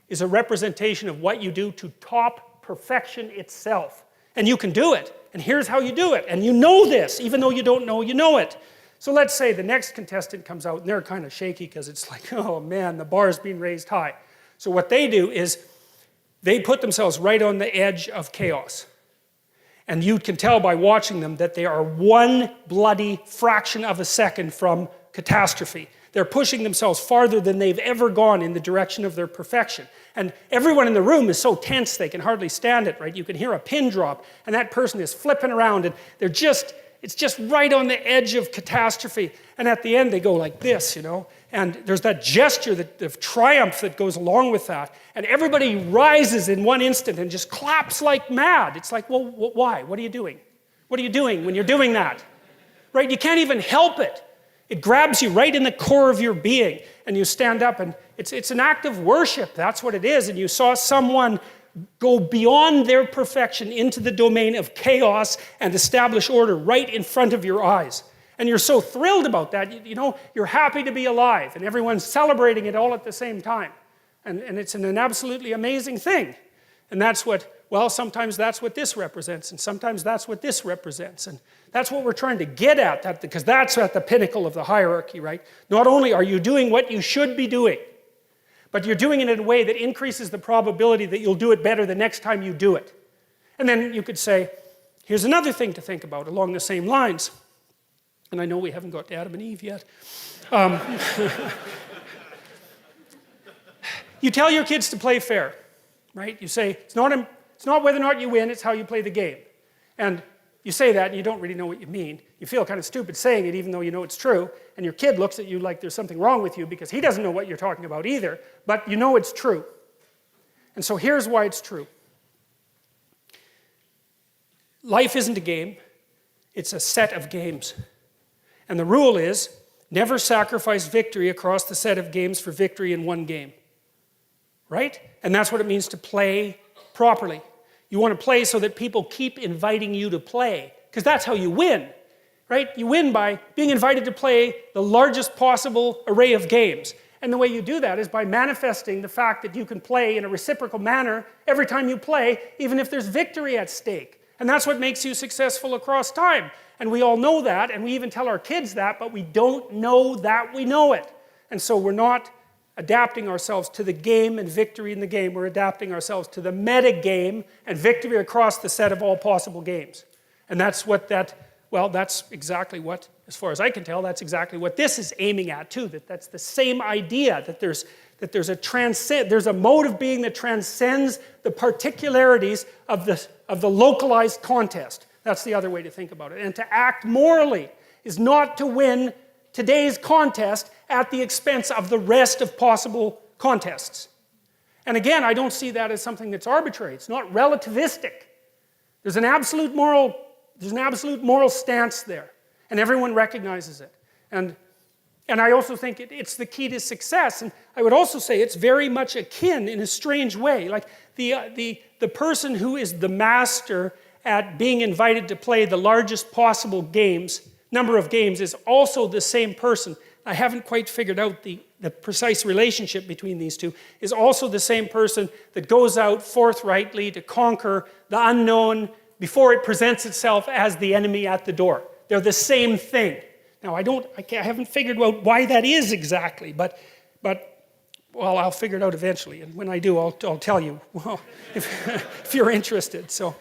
is a representation of what you do to top perfection itself. And you can do it. And here's how you do it. And you know this, even though you don't know, you know it. So let's say the next contestant comes out, and they're kind of shaky, because it's like, oh man, the bar's being raised high. So what they do is they put themselves right on the edge of chaos. And you can tell by watching them that they are one bloody fraction of a second from catastrophe. They're pushing themselves farther than they've ever gone in the direction of their perfection. And everyone in the room is so tense they can hardly stand it, right? You can hear a pin drop, and that person is flipping around, and it's just right on the edge of catastrophe. And at the end they go like this, and there's that gesture of triumph that goes along with that. And everybody rises in one instant and just claps like mad. It's like, well, why? What are you doing? What are you doing when you're doing that? Right? You can't even help it. It grabs you right in the core of your being, and you stand up, and it's an act of worship. That's what it is. And you saw someone go beyond their perfection into the domain of chaos and establish order right in front of your eyes. And you're so thrilled about that. You're happy to be alive, and everyone's celebrating it all at the same time. And it's an absolutely amazing thing. And that's sometimes that's what this represents, and sometimes that's what this represents. And that's what we're trying to get at, because that's at the pinnacle of the hierarchy, right? Not only are you doing what you should be doing, but you're doing it in a way that increases the probability that you'll do it better the next time you do it. And then you could say, here's another thing to think about along the same lines. And I know we haven't got to Adam and Eve yet. You tell your kids to play fair, right? You say, it's not whether or not you win, it's how you play the game. And you say that and you don't really know what you mean. You feel kind of stupid saying it even though you know it's true. And your kid looks at you like there's something wrong with you, because he doesn't know what you're talking about either, but you know it's true. And so here's why it's true. Life isn't a game, it's a set of games. And the rule is, never sacrifice victory across the set of games for victory in one game. Right? And that's what it means to play properly. You want to play so that people keep inviting you to play, because that's how you win, right? You win by being invited to play the largest possible array of games. And the way you do that is by manifesting the fact that you can play in a reciprocal manner every time you play, even if there's victory at stake. And that's what makes you successful across time. And we all know that, and we even tell our kids that, but we don't know that we know it. And so we're not adapting ourselves to the game and victory in the game. We're adapting ourselves to the meta game and victory across the set of all possible games. And that's exactly what, as far as I can tell, that's exactly what this is aiming at too, that's the same idea, that there's a mode of being that transcends the particularities of the localized contest. That's the other way to think about it. And to act morally is not to win today's contest at the expense of the rest of possible contests. And again, I don't see that as something that's arbitrary. It's not relativistic. There's an absolute moral stance there, and everyone recognizes it. And I also think it's the key to success. And I would also say it's very much akin in a strange way. Like the person who is the master at being invited to play the largest possible number of games is also the same person. I haven't quite figured out the precise relationship between these two, is also the same person that goes out forthrightly to conquer the unknown before it presents itself as the enemy at the door. They're the same thing. Now, I haven't figured out why that is exactly, but I'll figure it out eventually. And when I do, I'll tell you, well, if you're interested. So,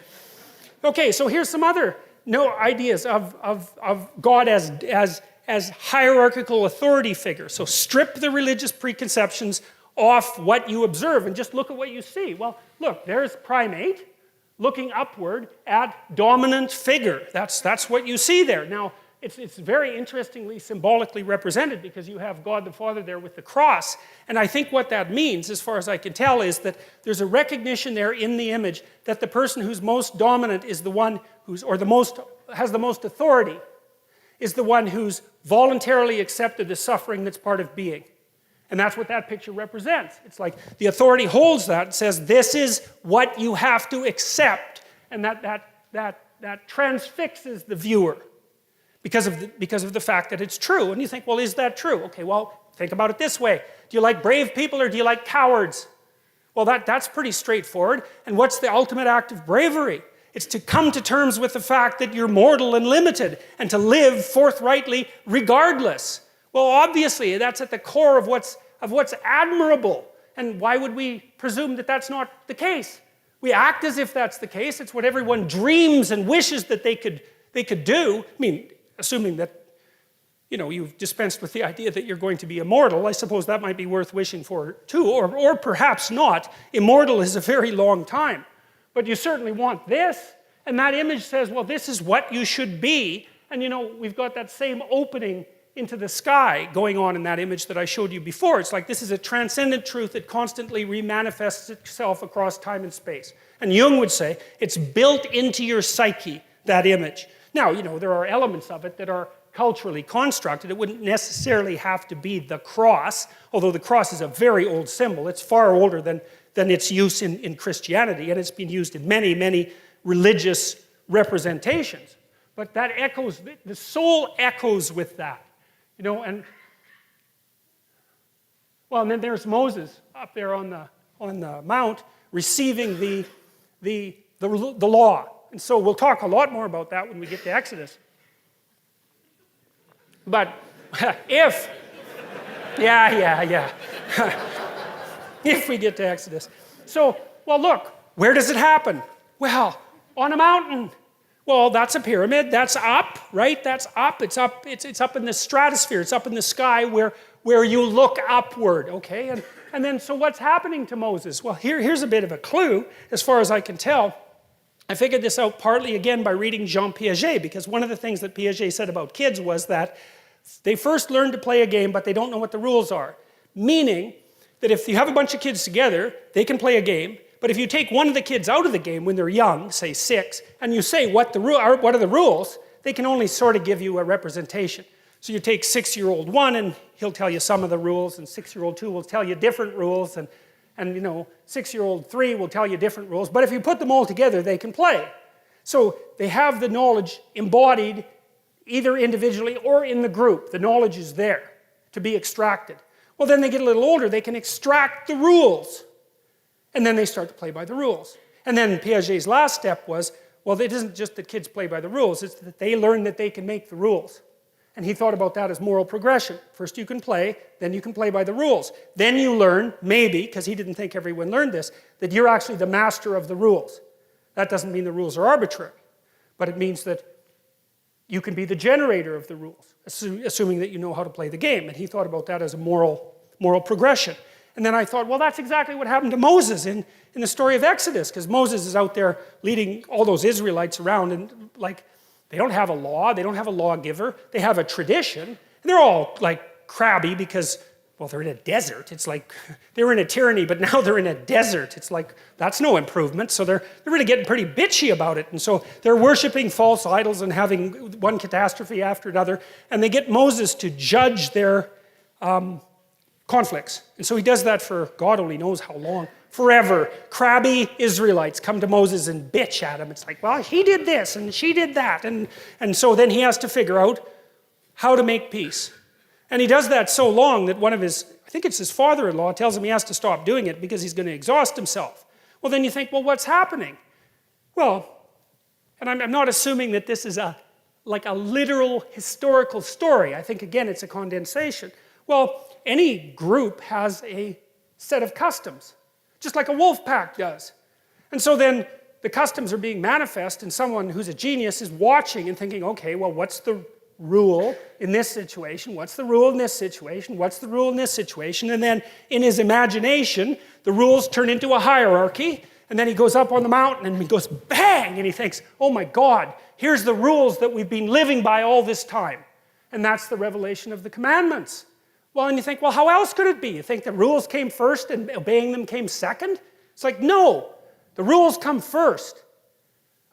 okay, so here's some other ideas of God as hierarchical authority figure. So strip the religious preconceptions off what you observe and just look at what you see. Well, look, there's primate looking upward at dominant figure. That's what you see there. Now, it's very interestingly symbolically represented because you have God the Father there with the cross. And I think what that means, as far as I can tell, is that there's a recognition there in the image that the person who's most dominant is the one has the most authority, is the one who's voluntarily accepted the suffering that's part of being. And that's what that picture represents. It's like the authority holds that and says, this is what you have to accept. And that transfixes the viewer because of the fact that it's true. And you think, well, is that true? Okay, well, think about it this way. Do you like brave people or do you like cowards? Well, that's pretty straightforward. And what's the ultimate act of bravery? It's to come to terms with the fact that you're mortal and limited and to live forthrightly regardless. Well, obviously, that's at the core of what's admirable. And why would we presume that that's not the case? We act as if that's the case. It's what everyone dreams and wishes that they could do. I mean, assuming that, you've dispensed with the idea that you're going to be immortal, I suppose that might be worth wishing for too, or perhaps not. Immortal is a very long time. But you certainly want this, and that image says, well, this is what you should be. And we've got that same opening into the sky going on in that image that I showed you before. It's like this is a transcendent truth that constantly remanifests itself across time and space. And Jung would say, it's built into your psyche, that image. Now, there are elements of it that are culturally constructed. It wouldn't necessarily have to be the cross, although the cross is a very old symbol. It's far older than its use in Christianity, and it's been used in many, many religious representations. But that echoes, the soul echoes with that. And then there's Moses up there on the mount receiving the law. And so we'll talk a lot more about that when we get to Exodus. But if we get to Exodus. So, well, look, where does it happen? Well, on a mountain. Well, that's a pyramid. That's up, right? That's up. It's up. It's up in the stratosphere. It's up in the sky where you look upward, okay? And then, so what's happening to Moses? Well, here's a bit of a clue, as far as I can tell. I figured this out partly, again, by reading Jean Piaget, because one of the things that Piaget said about kids was that they first learn to play a game, but they don't know what the rules are. Meaning that if you have a bunch of kids together, they can play a game, but if you take one of the kids out of the game when they're young, say 6, and you say what are the rules, they can only sort of give you a representation. So you take 6-year-old 1 and he'll tell you some of the rules, and 6-year-old 2 will tell you different rules, and 6-year-old 3 will tell you different rules. But if you put them all together, they can play. So they have the knowledge embodied either individually or in the group. The knowledge is there to be extracted. Well, then they get a little older, they can extract the rules. And then they start to play by the rules. And then Piaget's last step was, well, it isn't just that kids play by the rules, it's that they learn that they can make the rules. And he thought about that as moral progression. First you can play, then you can play by the rules. Then you learn, maybe, because he didn't think everyone learned this, that you're actually the master of the rules. That doesn't mean the rules are arbitrary. but it means that you can be the generator of the rules, assuming that you know how to play the game. And he thought about that as a moral progression. And then I thought, well, that's exactly what happened to Moses in the story of Exodus, because Moses is out there leading all those Israelites around, and like, they don't have a law, they don't have a lawgiver, they have a tradition, and they're all like crabby because, well, they're in a desert. It's like, they were in a tyranny, but now they're in a desert. It's like, that's no improvement. So they're really getting pretty bitchy about it. And so they're worshiping false idols and having one catastrophe after another. And they get Moses to judge their conflicts. And so he does that for God only knows how long. Forever. Crabby Israelites come to Moses and bitch at him. It's like, well, he did this and she did that. And so then he has to figure out how to make peace. And he does that so long that one of his, I think it's his father-in-law, tells him he has to stop doing it because he's going to exhaust himself. Well, then you think, well, what's happening? Well, and I'm not assuming that this is like a literal historical story. I think, again, it's a condensation. Well, any group has a set of customs, just like a wolf pack does. And so then the customs are being manifest, and someone who's a genius is watching and thinking, okay, well, what's the rule in this situation? What's the rule in this situation? What's the rule in this situation? And then in his imagination, the rules turn into a hierarchy, and then he goes up on the mountain and he goes bang, and he thinks, oh my God, here's the rules that we've been living by all this time. And that's the revelation of the commandments. Well, and you think, well, how else could it be? You think the rules came first and obeying them came second? It's like, no, the rules come first.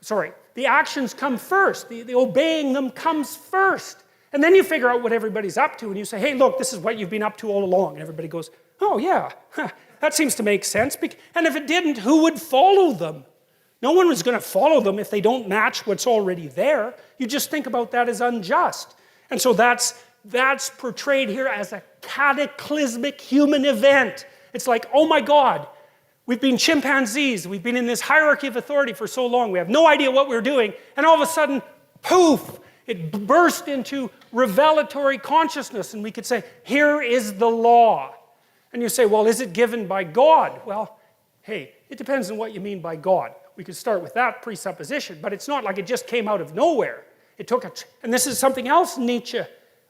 Sorry, the actions come first. The obeying them comes first. And then you figure out what everybody's up to, and you say, hey, look, this is what you've been up to all along. And everybody goes, oh, yeah, that seems to make sense. And if it didn't, who would follow them? No one was going to follow them if they don't match what's already there. You just think about that as unjust. And so that's portrayed here as a cataclysmic human event. It's like, oh my God, we've been chimpanzees. We've been in this hierarchy of authority for so long. We have no idea what we're doing. And all of a sudden, poof, it burst into revelatory consciousness. And we could say, here is the law. And you say, well, is it given by God? Well, hey, it depends on what you mean by God. We could start with that presupposition, but it's not like it just came out of nowhere. It took and this is something else Nietzsche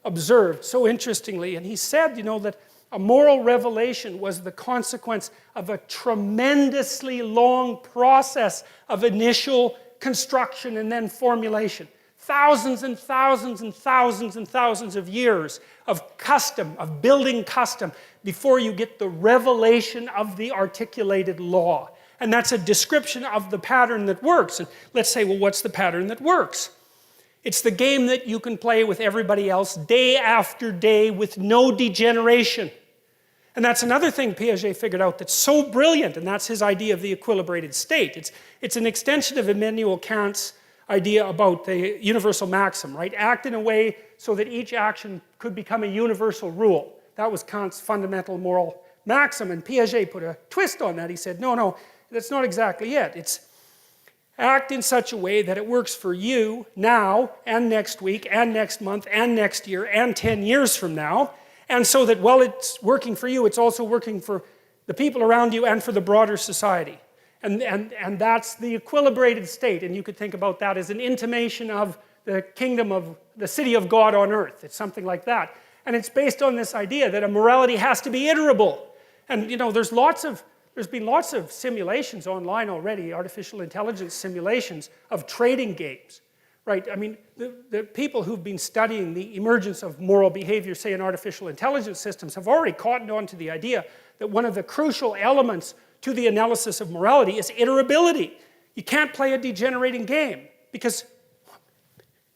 observed so interestingly. And he said, you know, that a moral revelation was the consequence of a tremendously long process of initial construction and then formulation. Thousands and thousands and thousands and thousands of years of custom, of building custom, before you get the revelation of the articulated law. And that's a description of the pattern that works. And let's say, well, what's the pattern that works? It's the game that you can play with everybody else day after day with no degeneration. And that's another thing Piaget figured out that's so brilliant, and that's his idea of the equilibrated state. It's an extension of Immanuel Kant's idea about the universal maxim, right? Act in a way so that each action could become a universal rule. That was Kant's fundamental moral maxim, and Piaget put a twist on that. He said, no, that's not exactly it. It's act in such a way that it works for you now and next week and next month and next year and 10 years from now. And so that while it's working for you, it's also working for the people around you and for the broader society. And that's the equilibrated state. And you could think about that as an intimation of the kingdom of the city of God on earth. It's something like that. And it's based on this idea that a morality has to be iterable. And you know, there's been lots of simulations online already, artificial intelligence simulations of trading games, right? I mean, the people who've been studying the emergence of moral behavior, say in artificial intelligence systems, have already cottoned on to the idea that one of the crucial elements to the analysis of morality is iterability. You can't play a degenerating game because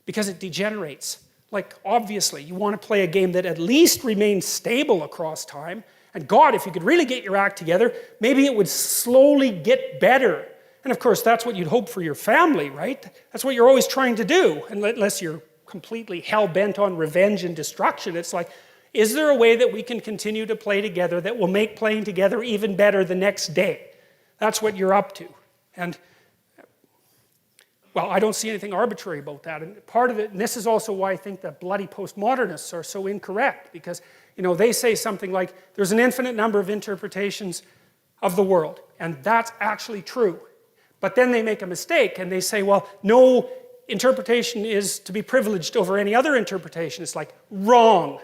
it degenerates. Like, obviously, you want to play a game that at least remains stable across time. And God, if you could really get your act together, maybe it would slowly get better. And of course, that's what you'd hope for your family, right? That's what you're always trying to do, unless you're completely hell-bent on revenge and destruction. It's like, is there a way that we can continue to play together that will make playing together even better the next day? That's what you're up to. And, well, I don't see anything arbitrary about that. And part of it, and this is also why I think that bloody postmodernists are so incorrect, because you know, they say something like, there's an infinite number of interpretations of the world, and that's actually true. But then they make a mistake, and they say, well, no interpretation is to be privileged over any other interpretation. It's like, wrong,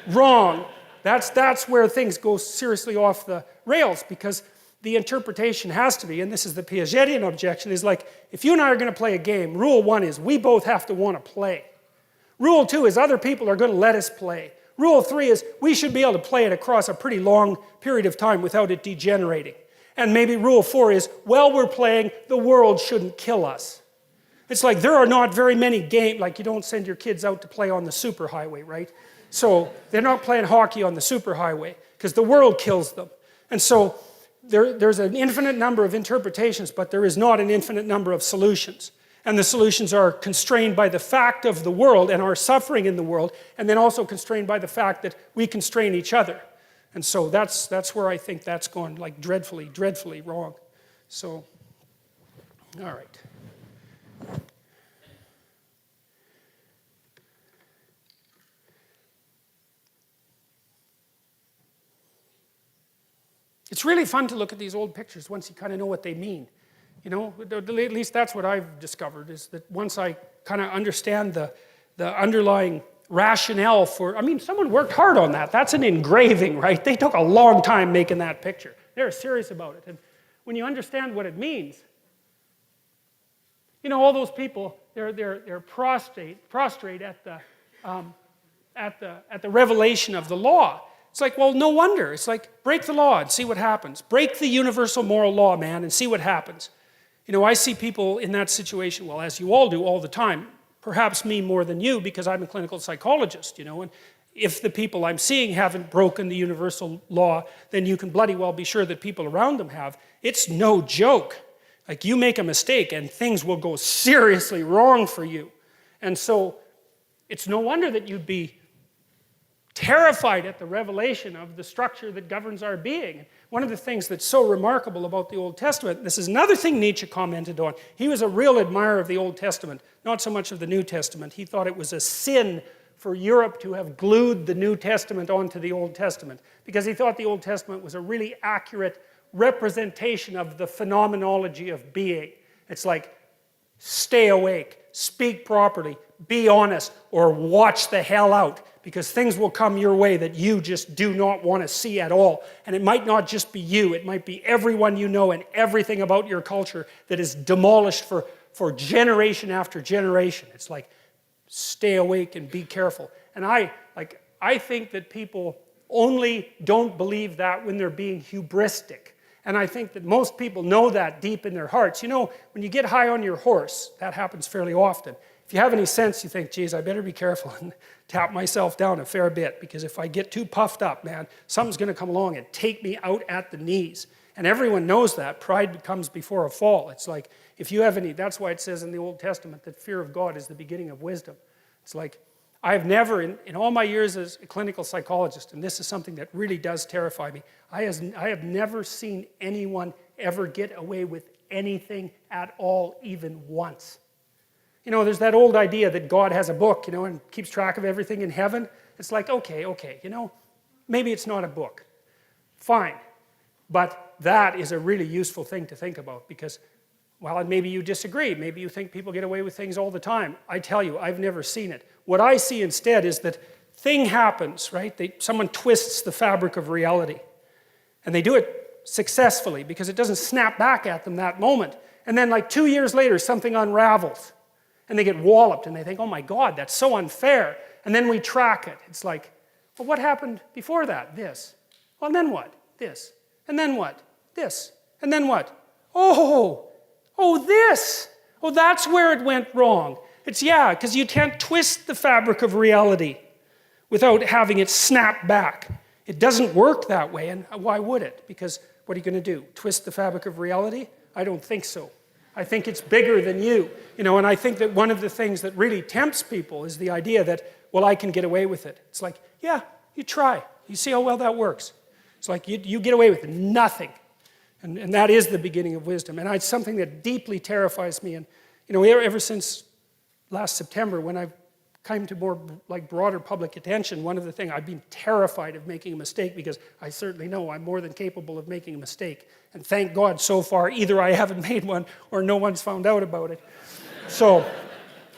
wrong. That's where things go seriously off the rails, because the interpretation has to be, and this is the Piagetian objection, is like, if you and I are going to play a game, rule 1 is we both have to want to play. Rule 2 is other people are going to let us play. Rule 3 is we should be able to play it across a pretty long period of time without it degenerating. And maybe rule 4 is, while we're playing, the world shouldn't kill us. It's like there are not very many games, like you don't send your kids out to play on the superhighway, right? So they're not playing hockey on the superhighway because the world kills them. And so there's an infinite number of interpretations, but there is not an infinite number of solutions. And the solutions are constrained by the fact of the world and our suffering in the world, and then also constrained by the fact that we constrain each other. And so that's where I think that's gone like dreadfully, dreadfully wrong. So, all right. It's really fun to look at these old pictures once you kind of know what they mean. You know, at least that's what I've discovered, is that once I kind of understand the underlying rationale for, I mean, someone worked hard on that. That's an engraving, right? They took a long time making that picture. They were serious about it. And when you understand what it means, you know, all those people, they're prostrate at the revelation of the law. It's like, well, no wonder. It's like, break the law and see what happens. Break the universal moral law, man, and see what happens. You know, I see people in that situation, well, as you all do all the time, perhaps me more than you because I'm a clinical psychologist, you know, and if the people I'm seeing haven't broken the universal law, then you can bloody well be sure that people around them have. It's no joke. Like, you make a mistake and things will go seriously wrong for you. And so it's no wonder that you'd be terrified at the revelation of the structure that governs our being. One of the things that's so remarkable about the Old Testament, this is another thing Nietzsche commented on. He was a real admirer of the Old Testament, not so much of the New Testament. He thought it was a sin for Europe to have glued the New Testament onto the Old Testament, because he thought the Old Testament was a really accurate representation of the phenomenology of being. It's like, stay awake, speak properly, be honest, or watch the hell out, because things will come your way that you just do not want to see at all. And it might not just be you, it might be everyone you know and everything about your culture that is demolished for generation after generation. It's like, stay awake and be careful. And I think that people only don't believe that when they're being hubristic. And I think that most people know that deep in their hearts. You know, when you get high on your horse, that happens fairly often. If you have any sense, you think, geez, I better be careful and tap myself down a fair bit, because if I get too puffed up, man, something's going to come along and take me out at the knees. And everyone knows that. Pride comes before a fall. It's like, if you have any, that's why it says in the Old Testament that fear of God is the beginning of wisdom. It's like, I've never, in all my years as a clinical psychologist, and this is something that really does terrify me, I have never seen anyone ever get away with anything at all, even once. You know, there's that old idea that God has a book, you know, and keeps track of everything in heaven. It's like, okay, you know, maybe it's not a book. Fine. But that is a really useful thing to think about, because, well, and maybe you disagree. Maybe you think people get away with things all the time. I tell you, I've never seen it. What I see instead is that thing happens, right? Someone twists the fabric of reality. And they do it successfully because it doesn't snap back at them that moment. And then like 2 years later, something unravels. And they get walloped and they think, oh my God, that's so unfair. And then we track it. It's like, well, what happened before that? This. Well, and then what? This. And then what? This. And then what? Oh, this. Oh, that's where it went wrong. It's, yeah, because you can't twist the fabric of reality without having it snap back. It doesn't work that way, and why would it? Because what are you going to do? Twist the fabric of reality? I don't think so. I think it's bigger than you. You know, and I think that one of the things that really tempts people is the idea that, well, I can get away with it. It's like, yeah, you try. You see how well that works. It's like you get away with nothing. And that is the beginning of wisdom. And it's something that deeply terrifies me. And, you know, ever since last September, when I came to more like broader public attention, one of the things, I've been terrified of making a mistake, because I certainly know I'm more than capable of making a mistake. And thank God so far, either I haven't made one or no one's found out about it. So,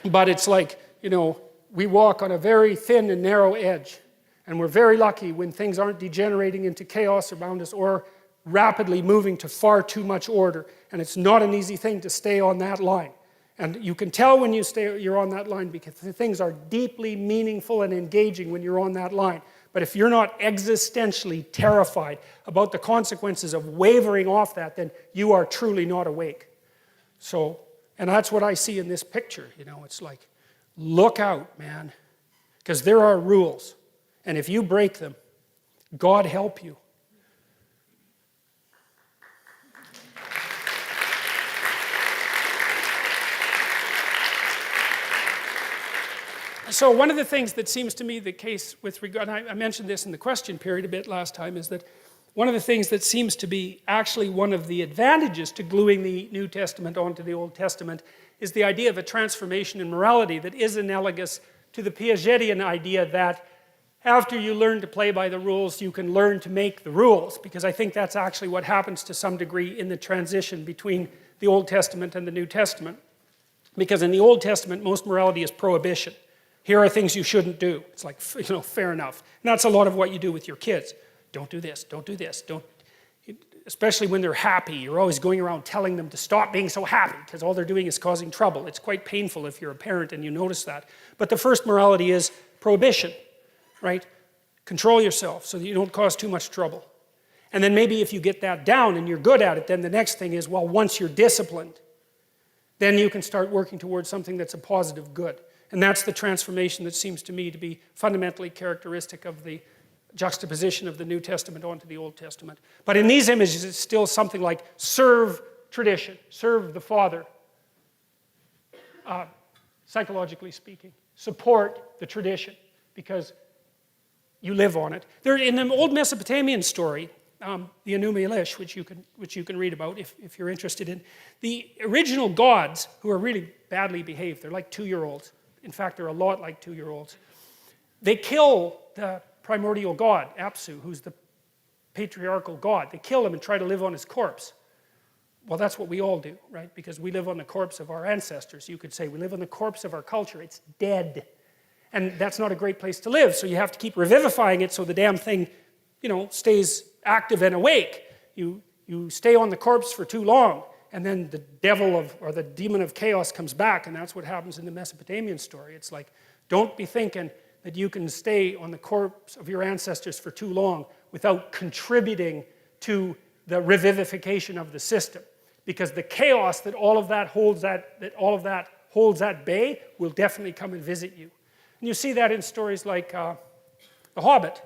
But it's like, we walk on a very thin and narrow edge. And we're very lucky when things aren't degenerating into chaos around us or rapidly moving to far too much order. And it's not an easy thing to stay on that line. And you can tell when you're on that line because things are deeply meaningful and engaging when you're on that line. But if you're not existentially terrified about the consequences of wavering off that, then you are truly not awake. So, and that's what I see in this picture. It's like, look out, man. Because there are rules. And if you break them, God help you. So one of the things that seems to me the case with regard, and I mentioned this in the question period a bit last time, is that one of the things that seems to be actually one of the advantages to gluing the New Testament onto the Old Testament is the idea of a transformation in morality that is analogous to the Piagetian idea that after you learn to play by the rules, you can learn to make the rules, because I think that's actually what happens to some degree in the transition between the Old Testament and the New Testament. Because in the Old Testament, most morality is prohibition. Here are things you shouldn't do. It's like, fair enough. And that's a lot of what you do with your kids. Don't do this, don't do this, don't. Especially when they're happy, you're always going around telling them to stop being so happy because all they're doing is causing trouble. It's quite painful if you're a parent and you notice that. But the first morality is prohibition, right? Control yourself so that you don't cause too much trouble. And then maybe if you get that down and you're good at it, then the next thing is, well, once you're disciplined, then you can start working towards something that's a positive good. And that's the transformation that seems to me to be fundamentally characteristic of the juxtaposition of the New Testament onto the Old Testament. But in these images, it's still something like serve tradition, serve the Father, psychologically speaking. Support the tradition, because you live on it. There, in the old Mesopotamian story, the Enuma Elish, which you can read about if you're interested in, the original gods, who are really badly behaved, they're like 2-year-olds. In fact, they're a lot like 2-year-olds. They kill the primordial god, Apsu, who's the patriarchal god. They kill him and try to live on his corpse. Well, that's what we all do, right? Because we live on the corpse of our ancestors. You could say we live on the corpse of our culture. It's dead. And that's not a great place to live, so you have to keep revivifying it so the damn thing, stays active and awake. You stay on the corpse for too long, and then the devil or the demon of chaos comes back, and that's what happens in the Mesopotamian story. It's like, don't be thinking that you can stay on the corpse of your ancestors for too long without contributing to the revivification of the system. Because the chaos that all of that holds at bay will definitely come and visit you. And you see that in stories like The Hobbit.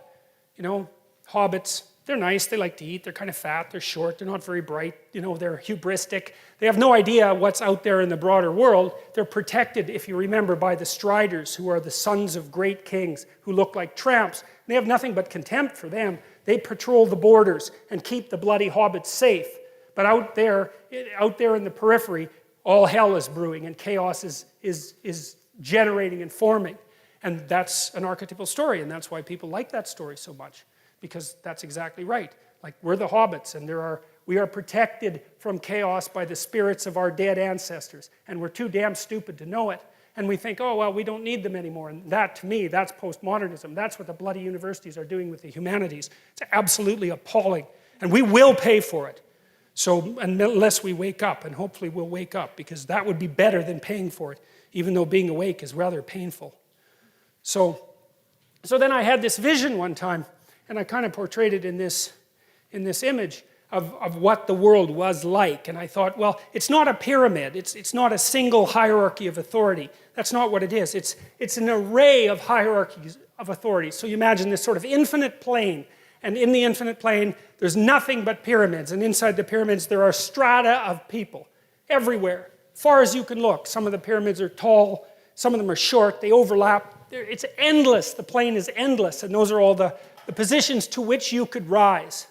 Hobbits, they're nice, they like to eat, they're kind of fat, they're short, they're not very bright, they're hubristic. They have no idea what's out there in the broader world. They're protected, if you remember, by the Striders, who are the sons of great kings, who look like tramps. They have nothing but contempt for them. They patrol the borders and keep the bloody hobbits safe. But out there in the periphery, all hell is brewing and chaos is generating and forming. And that's an archetypal story, and that's why people like that story so much. Because that's exactly right. Like, we're the hobbits, and we are protected from chaos by the spirits of our dead ancestors, and we're too damn stupid to know it. And we think, oh, well, we don't need them anymore. And that, to me, that's postmodernism. That's what the bloody universities are doing with the humanities. It's absolutely appalling. And we will pay for it. So, unless we wake up, and hopefully we'll wake up, because that would be better than paying for it, even though being awake is rather painful. So then I had this vision one time, and I kind of portrayed it in this image of what the world was like. And I thought, well, it's not a pyramid. It's not a single hierarchy of authority. That's not what it is. It's an array of hierarchies of authority. So you imagine this sort of infinite plane. And in the infinite plane, there's nothing but pyramids. And inside the pyramids, there are strata of people everywhere, far as you can look. Some of the pyramids are tall. Some of them are short. They overlap. It's endless. The plane is endless. And those are all the positions to which you could rise.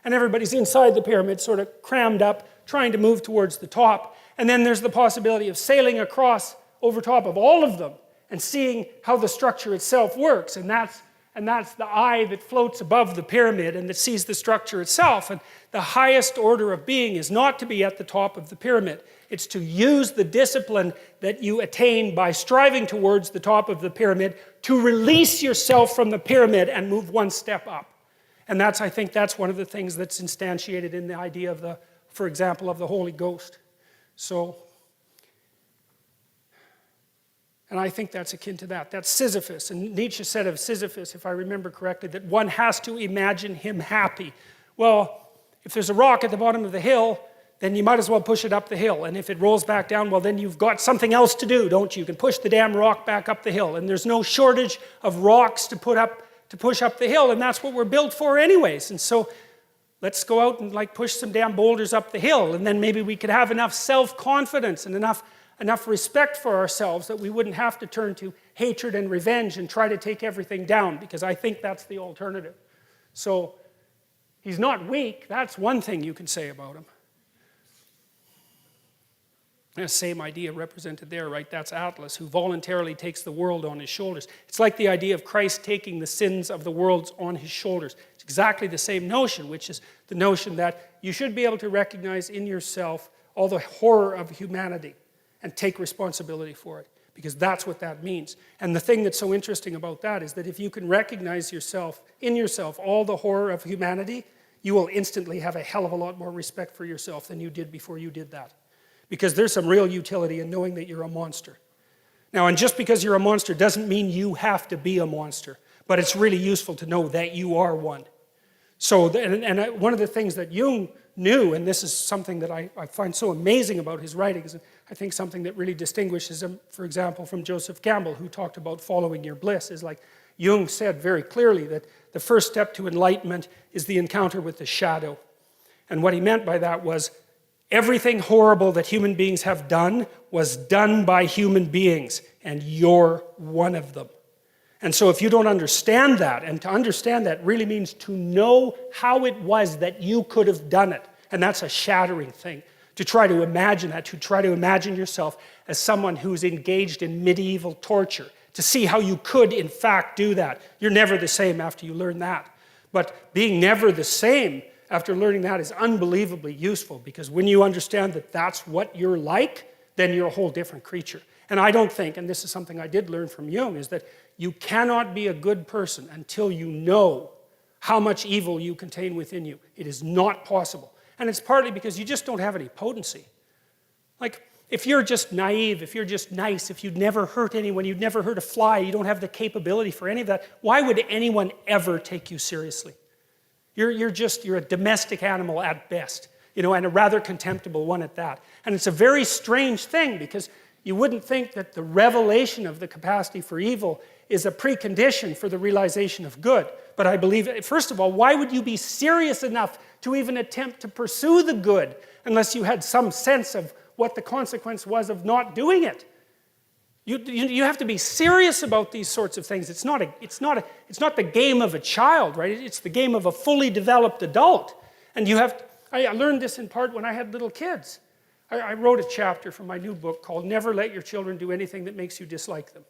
And everybody's inside the pyramid, sort of crammed up, trying to move towards the top. And then there's the possibility of sailing across over top of all of them and seeing how the structure itself works. And that's the eye that floats above the pyramid and that sees the structure itself. And the highest order of being is not to be at the top of the pyramid. It's to use the discipline that you attain by striving towards the top of the pyramid to release yourself from the pyramid and move one step up. And I think that's one of the things that's instantiated in the idea of for example, of the Holy Ghost. So, and I think that's akin to that. That's Sisyphus. And Nietzsche said of Sisyphus, if I remember correctly, that one has to imagine him happy. Well, if there's a rock at the bottom of the hill, then you might as well push it up the hill. And if it rolls back down, well, then you've got something else to do, don't you? You can push the damn rock back up the hill. And there's no shortage of rocks to push up the hill. And that's what we're built for anyways. And so let's go out and push some damn boulders up the hill. And then maybe we could have enough self-confidence and enough respect for ourselves that we wouldn't have to turn to hatred and revenge and try to take everything down, because I think that's the alternative. So he's not weak. That's one thing you can say about him. The same idea represented there, right? That's Atlas, who voluntarily takes the world on his shoulders. It's like the idea of Christ taking the sins of the world on his shoulders. It's exactly the same notion, which is the notion that you should be able to recognize in yourself all the horror of humanity and take responsibility for it, because that's what that means. And the thing that's so interesting about that is that if you can recognize in yourself all the horror of humanity, you will instantly have a hell of a lot more respect for yourself than you did before you did that. Because there's some real utility in knowing that you're a monster. Now, and just because you're a monster doesn't mean you have to be a monster, but it's really useful to know that you are one. So, one of the things that Jung knew, and this is something that I find so amazing about his writings, and I think something that really distinguishes him, for example, from Joseph Campbell, who talked about following your bliss, is like Jung said very clearly that the first step to enlightenment is the encounter with the shadow. And what he meant by that was, everything horrible that human beings have done was done by human beings, and you're one of them. And so if you don't understand that, and to understand that really means to know how it was that you could have done it, and that's a shattering thing. To try to imagine that, to try to imagine yourself as someone who's engaged in medieval torture, to see how you could in fact do that. You're never the same after you learn that. But being never the same after learning that is unbelievably useful, because when you understand that that's what you're like, then you're a whole different creature. And I don't think, and this is something I did learn from Jung, is that you cannot be a good person until you know how much evil you contain within you. It is not possible. And it's partly because you just don't have any potency. Like, if you're just naive, if you're just nice, if you'd never hurt anyone, you'd never hurt a fly, you don't have the capability for any of that, why would anyone ever take you seriously? You're a domestic animal at best, and a rather contemptible one at that. And it's a very strange thing, because you wouldn't think that the revelation of the capacity for evil is a precondition for the realization of good. But I believe, first of all, why would you be serious enough to even attempt to pursue the good unless you had some sense of what the consequence was of not doing it? You have to be serious about these sorts of things. It's not the game of a child, right? It's the game of a fully developed adult. And I learned this in part when I had little kids. I wrote a chapter from my new book called Never Let Your Children Do Anything That Makes You Dislike Them.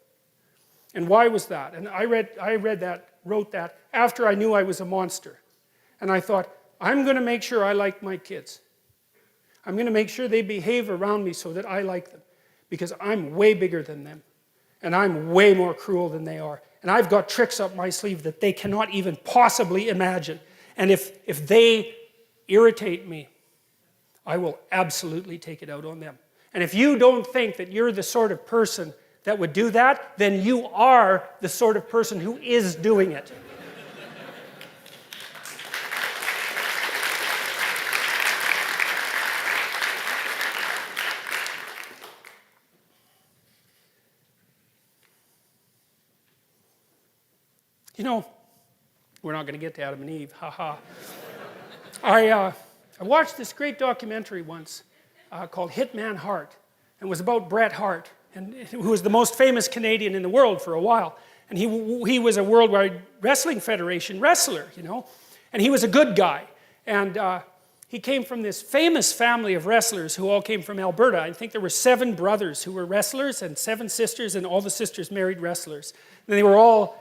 And why was that? And I wrote that after I knew I was a monster. And I thought, I'm going to make sure I like my kids. I'm going to make sure they behave around me so that I like them. Because I'm way bigger than them. And I'm way more cruel than they are. And I've got tricks up my sleeve that they cannot even possibly imagine. And if they irritate me, I will absolutely take it out on them. And if you don't think that you're the sort of person that would do that, then you are the sort of person who is doing it. We're not going to get to Adam and Eve, haha. I watched this great documentary once called Hitman Hart, and it was about Bret Hart, who was the most famous Canadian in the world for a while. And he was a Worldwide Wrestling Federation wrestler, and he was a good guy. And he came from this famous family of wrestlers who all came from Alberta. I think there were 7 brothers who were wrestlers and 7 sisters, and all the sisters married wrestlers. And they were all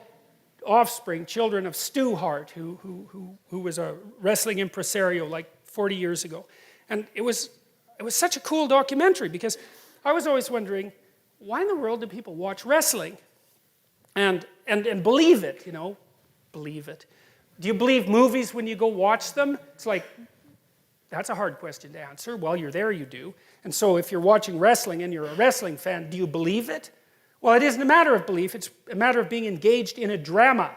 children of Stu Hart, who was a wrestling impresario like 40 years ago. And it was it was such a cool documentary because I was always wondering, why in the world do people watch wrestling and believe it, believe it. Do you believe movies when you go watch them? It's like, that's a hard question to answer. Well, you're there, you do. And so if you're watching wrestling and you're a wrestling fan, do you believe it? Well, it isn't a matter of belief, it's a matter of being engaged in a drama.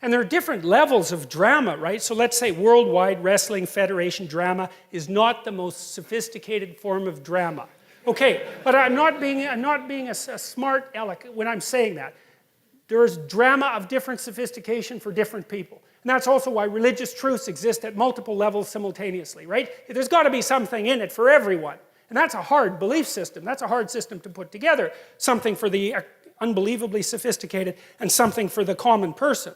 And there are different levels of drama, right? So let's say Worldwide Wrestling Federation drama is not the most sophisticated form of drama. Okay, but I'm not being a smart aleck when I'm saying that. There's drama of different sophistication for different people. And that's also why religious truths exist at multiple levels simultaneously, right? There's got to be something in it for everyone. And that's a hard belief system. That's a hard system to put together. Something for the unbelievably sophisticated and something for the common person.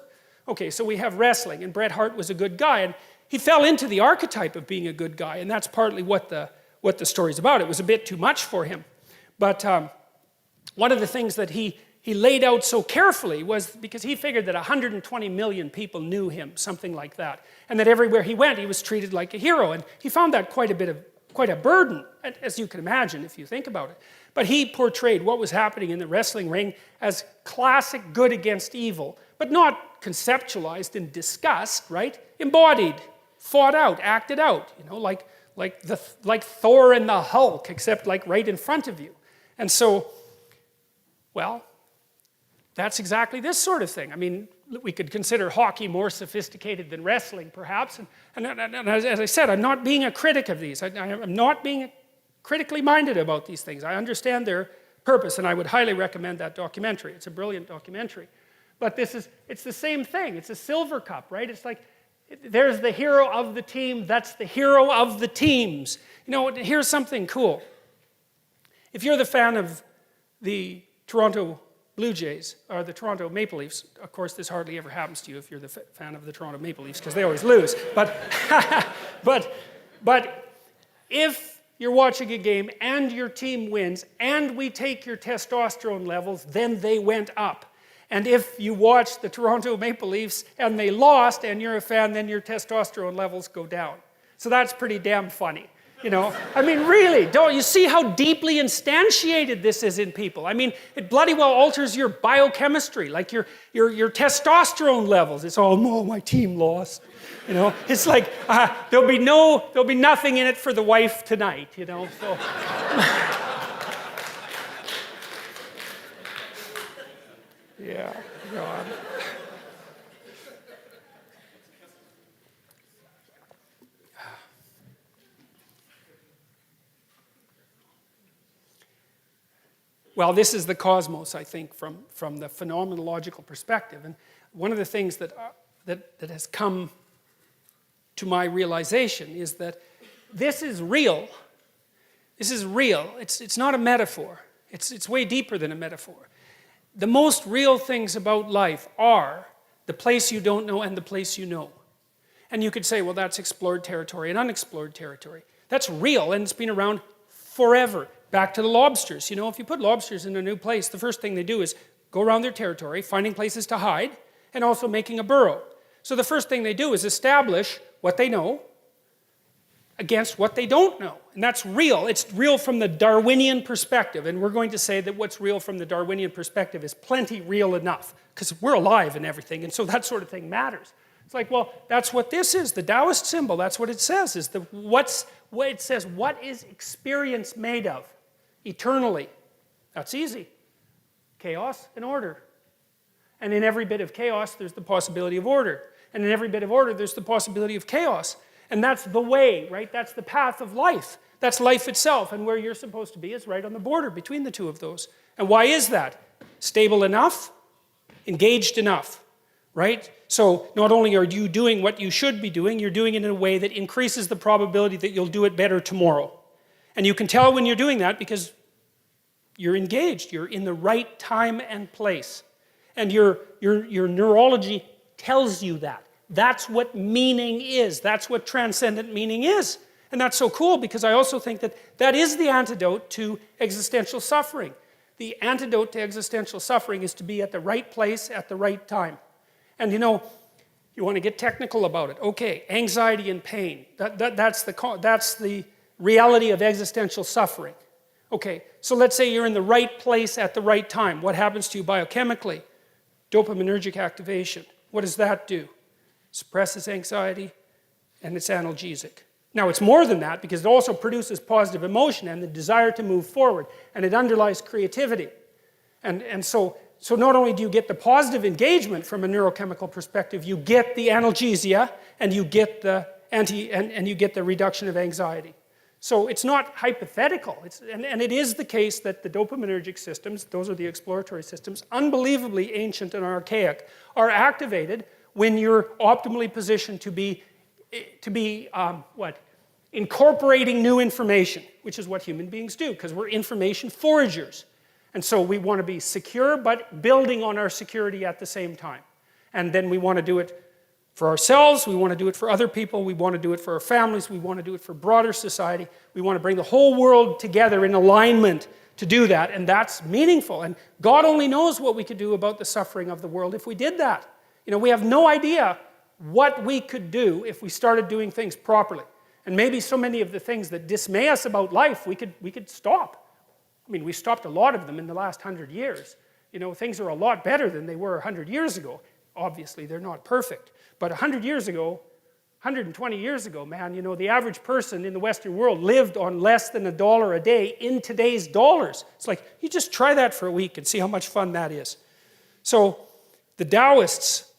Okay, so we have wrestling, and Bret Hart was a good guy, and he fell into the archetype of being a good guy, and that's partly what the story's about. It was a bit too much for him. But one of the things that he laid out so carefully was because he figured that 120 million people knew him, something like that. And that everywhere he went, he was treated like a hero. And he found that quite a burden, as you can imagine if you think about it. But he portrayed what was happening in the wrestling ring as classic good against evil, but not conceptualized and discussed, right? Embodied, fought out, acted out, like Thor and the Hulk, except like right in front of you. And so, well, that's exactly this sort of thing. I mean, we could consider hockey more sophisticated than wrestling, perhaps. And as I said, I'm not being a critic of these. I'm not being critically minded about these things. I understand their purpose, and I would highly recommend that documentary. It's a brilliant documentary. But it's the same thing. It's a silver cup, right? It's like, there's the hero of the team, that's the hero of the teams. Here's something cool. If you're the fan of the Toronto Blue Jays, or the Toronto Maple Leafs, of course this hardly ever happens to you if you're the fan of the Toronto Maple Leafs, because they always lose. But if you're watching a game and your team wins, and we take your testosterone levels, then they went up. And if you watch the Toronto Maple Leafs and they lost and you're a fan, then your testosterone levels go down. So that's pretty damn funny. I mean, really, don't you see how deeply instantiated this is in people? I mean, it bloody well alters your biochemistry, like your testosterone levels. It's all, no, my team lost. It's like there'll be nothing in it for the wife tonight. So. Yeah, God. Well, this is the cosmos, I think, from the phenomenological perspective. And one of the things that has come to my realization is that this is real. This is real. It's not a metaphor. It's way deeper than a metaphor. The most real things about life are the place you don't know and the place you know. And you could say, well, that's explored territory and unexplored territory. That's real, and it's been around forever. Back to the lobsters. If you put lobsters in a new place, the first thing they do is go around their territory, finding places to hide, and also making a burrow. So the first thing they do is establish what they know against what they don't know. And that's real. It's real from the Darwinian perspective. And we're going to say that what's real from the Darwinian perspective is plenty real enough, because we're alive and everything, and so that sort of thing matters. It's like, well, that's what this is. The Taoist symbol, that's what it says. It says, what is experience made of? Eternally. That's easy. Chaos and order. And in every bit of chaos, there's the possibility of order. And in every bit of order, there's the possibility of chaos. And that's the way, right? That's the path of life. That's life itself. And where you're supposed to be is right on the border between the two of those. And why is that? Stable enough, engaged enough, right? So not only are you doing what you should be doing, you're doing it in a way that increases the probability that you'll do it better tomorrow. And you can tell when you're doing that because you're engaged. You're in the right time and place. And your neurology tells you that. That's what meaning is. That's what transcendent meaning is. And that's so cool because I also think that is the antidote to existential suffering. The antidote to existential suffering is to be at the right place at the right time. And you want to get technical about it. Okay, anxiety and pain. That's the reality of existential suffering. Okay, so let's say you're in the right place at the right time. What happens to you biochemically? Dopaminergic activation. What does that do? Suppresses anxiety, and it's analgesic. Now, it's more than that because it also produces positive emotion and the desire to move forward, and it underlies creativity. And so not only do you get the positive engagement from a neurochemical perspective, you get the analgesia and you get the and you get the reduction of anxiety. So it's not hypothetical. And it is the case that the dopaminergic systems, those are the exploratory systems, unbelievably ancient and archaic, are activated when you're optimally positioned to be incorporating new information, which is what human beings do, because we're information foragers. And so we want to be secure, but building on our security at the same time. And then we want to do it for ourselves, we want to do it for other people, we want to do it for our families, we want to do it for broader society. We want to bring the whole world together in alignment to do that, and that's meaningful. And God only knows what we could do about the suffering of the world if we did that. You know, we have no idea what we could do if we started doing things properly. And maybe so many of the things that dismay us about life, we could stop. I mean, we stopped a lot of them in the last 100 years. You know, things are a lot better than they were 100 years ago. Obviously, they're not perfect. But 100 years ago, 120 years ago, man, you know, the average person in the Western world lived on less than $1 a day in today's dollars. It's like, you just try that for a week and see how much fun that is. So, the Taoists,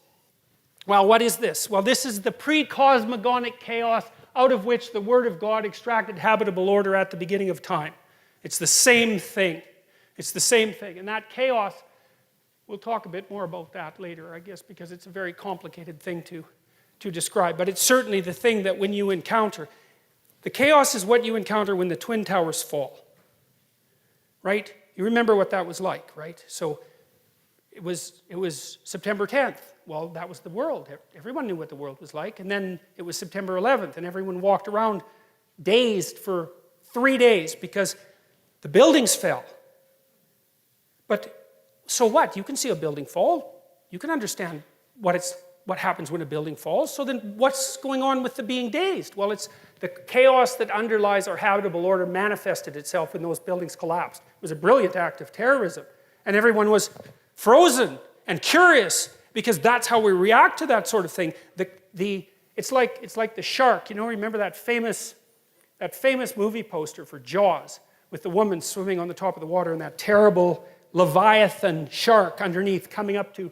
well, what is this? Well, this is the pre-cosmogonic chaos out of which the Word of God extracted habitable order at the beginning of time. It's the same thing. It's the same thing. And that chaos, we'll talk a bit more about that later, I guess, because it's a very complicated thing to describe. But it's certainly the thing that when you encounter, the chaos is what you encounter when the Twin Towers fall. Right? You remember what that was like, right? So it was September 10th. Well, that was the world. Everyone knew what the world was like. And then it was September 11th, and everyone walked around dazed for 3 days because the buildings fell. But so what? You can see a building fall. You can understand what happens when a building falls. So then what's going on with the being dazed? Well, it's the chaos that underlies our habitable order manifested itself when those buildings collapsed. It was a brilliant act of terrorism. And everyone was frozen and curious because that's how we react to that sort of thing. It's like the shark. You know, remember that famous movie poster for Jaws with the woman swimming on the top of the water and that terrible Leviathan shark underneath coming up to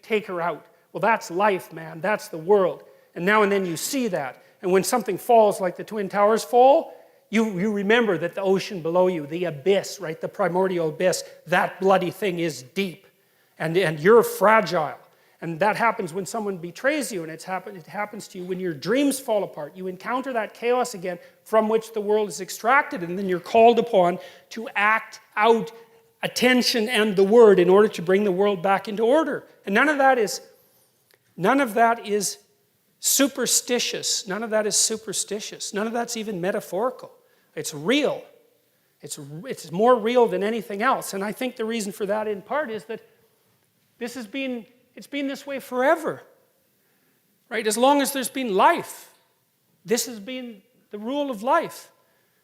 take her out. Well, that's life, man. That's the world. And now and then you see that. And when something falls like the Twin Towers fall, you remember that the ocean below you, the abyss, right, the primordial abyss, that bloody thing is deep. And you're fragile. And that happens when someone betrays you, and it happens to you when your dreams fall apart. You encounter that chaos again from which the world is extracted, and then you're called upon to act out attention and the word in order to bring the world back into order. And none of that is superstitious. None of that is superstitious. None of that's even metaphorical. It's real. It's more real than anything else. And I think the reason for that in part is that it's been this way forever. Right? As long as there's been life, this has been the rule of life.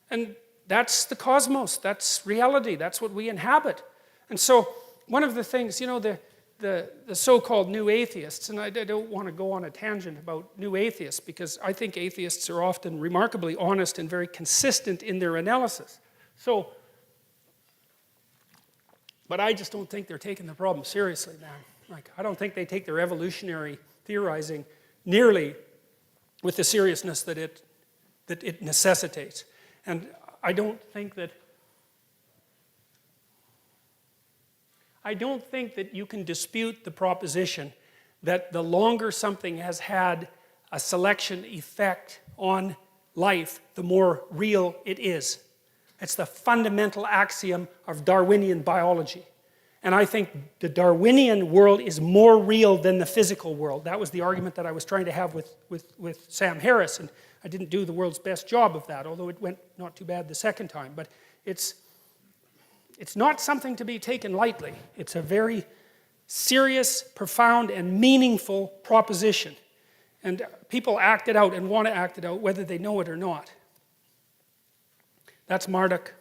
And that's the cosmos, that's reality, that's what we inhabit. And so one of the things, you know, the so-called new atheists, and I don't want to go on a tangent about new atheists because I think atheists are often remarkably honest and very consistent in their analysis. But I just don't think they're taking the problem seriously, man. Like, I don't think they take their evolutionary theorizing nearly with the seriousness that it necessitates. And I don't think that you can dispute the proposition that the longer something has had a selection effect on life, the more real it is. It's the fundamental axiom of Darwinian biology. And I think the Darwinian world is more real than the physical world. That was the argument that I was trying to have with Sam Harris, and I didn't do the world's best job of that, although it went not too bad the second time. But it's not something to be taken lightly. It's a very serious, profound, and meaningful proposition. And people act it out and want to act it out whether they know it or not. That's Marduk.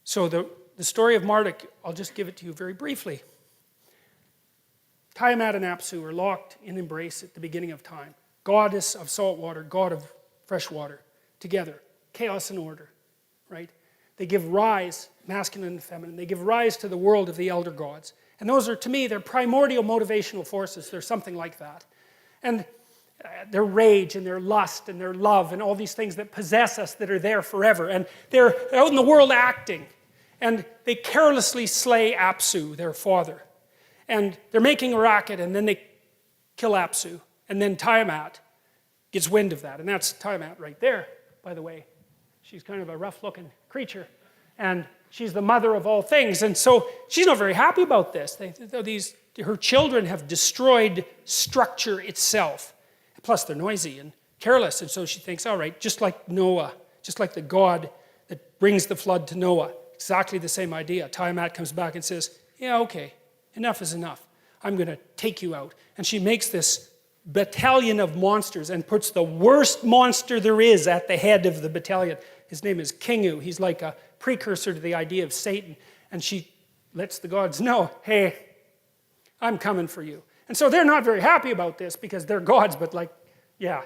So the story of Marduk, I'll just give it to you very briefly. Tiamat and Apsu are locked in embrace at the beginning of time. Goddess of salt water, god of fresh water, together. Chaos and order, right? They give rise, masculine and feminine, they give rise to the world of the elder gods. And those are, to me, they're primordial motivational forces. They're something like that. And their rage and their lust and their love and all these things that possess us that are there forever. And they're out in the world acting. And they carelessly slay Apsu, their father. And they're making a racket, and then they kill Apsu. And then Tiamat gets wind of that. And that's Tiamat right there, by the way. She's kind of a rough-looking creature. And she's the mother of all things. And so she's not very happy about this. Her children have destroyed structure itself. Plus, they're noisy and careless. And so she thinks, all right, just like Noah, just like the God that brings the flood to Noah, exactly the same idea. Tiamat comes back and says, yeah, okay, enough is enough. I'm going to take you out. And she makes this battalion of monsters and puts the worst monster there is at the head of the battalion. His name is Kingu. He's like a precursor to the idea of Satan. And she lets the gods know, hey, I'm coming for you. And so they're not very happy about this because they're gods, but like, yeah,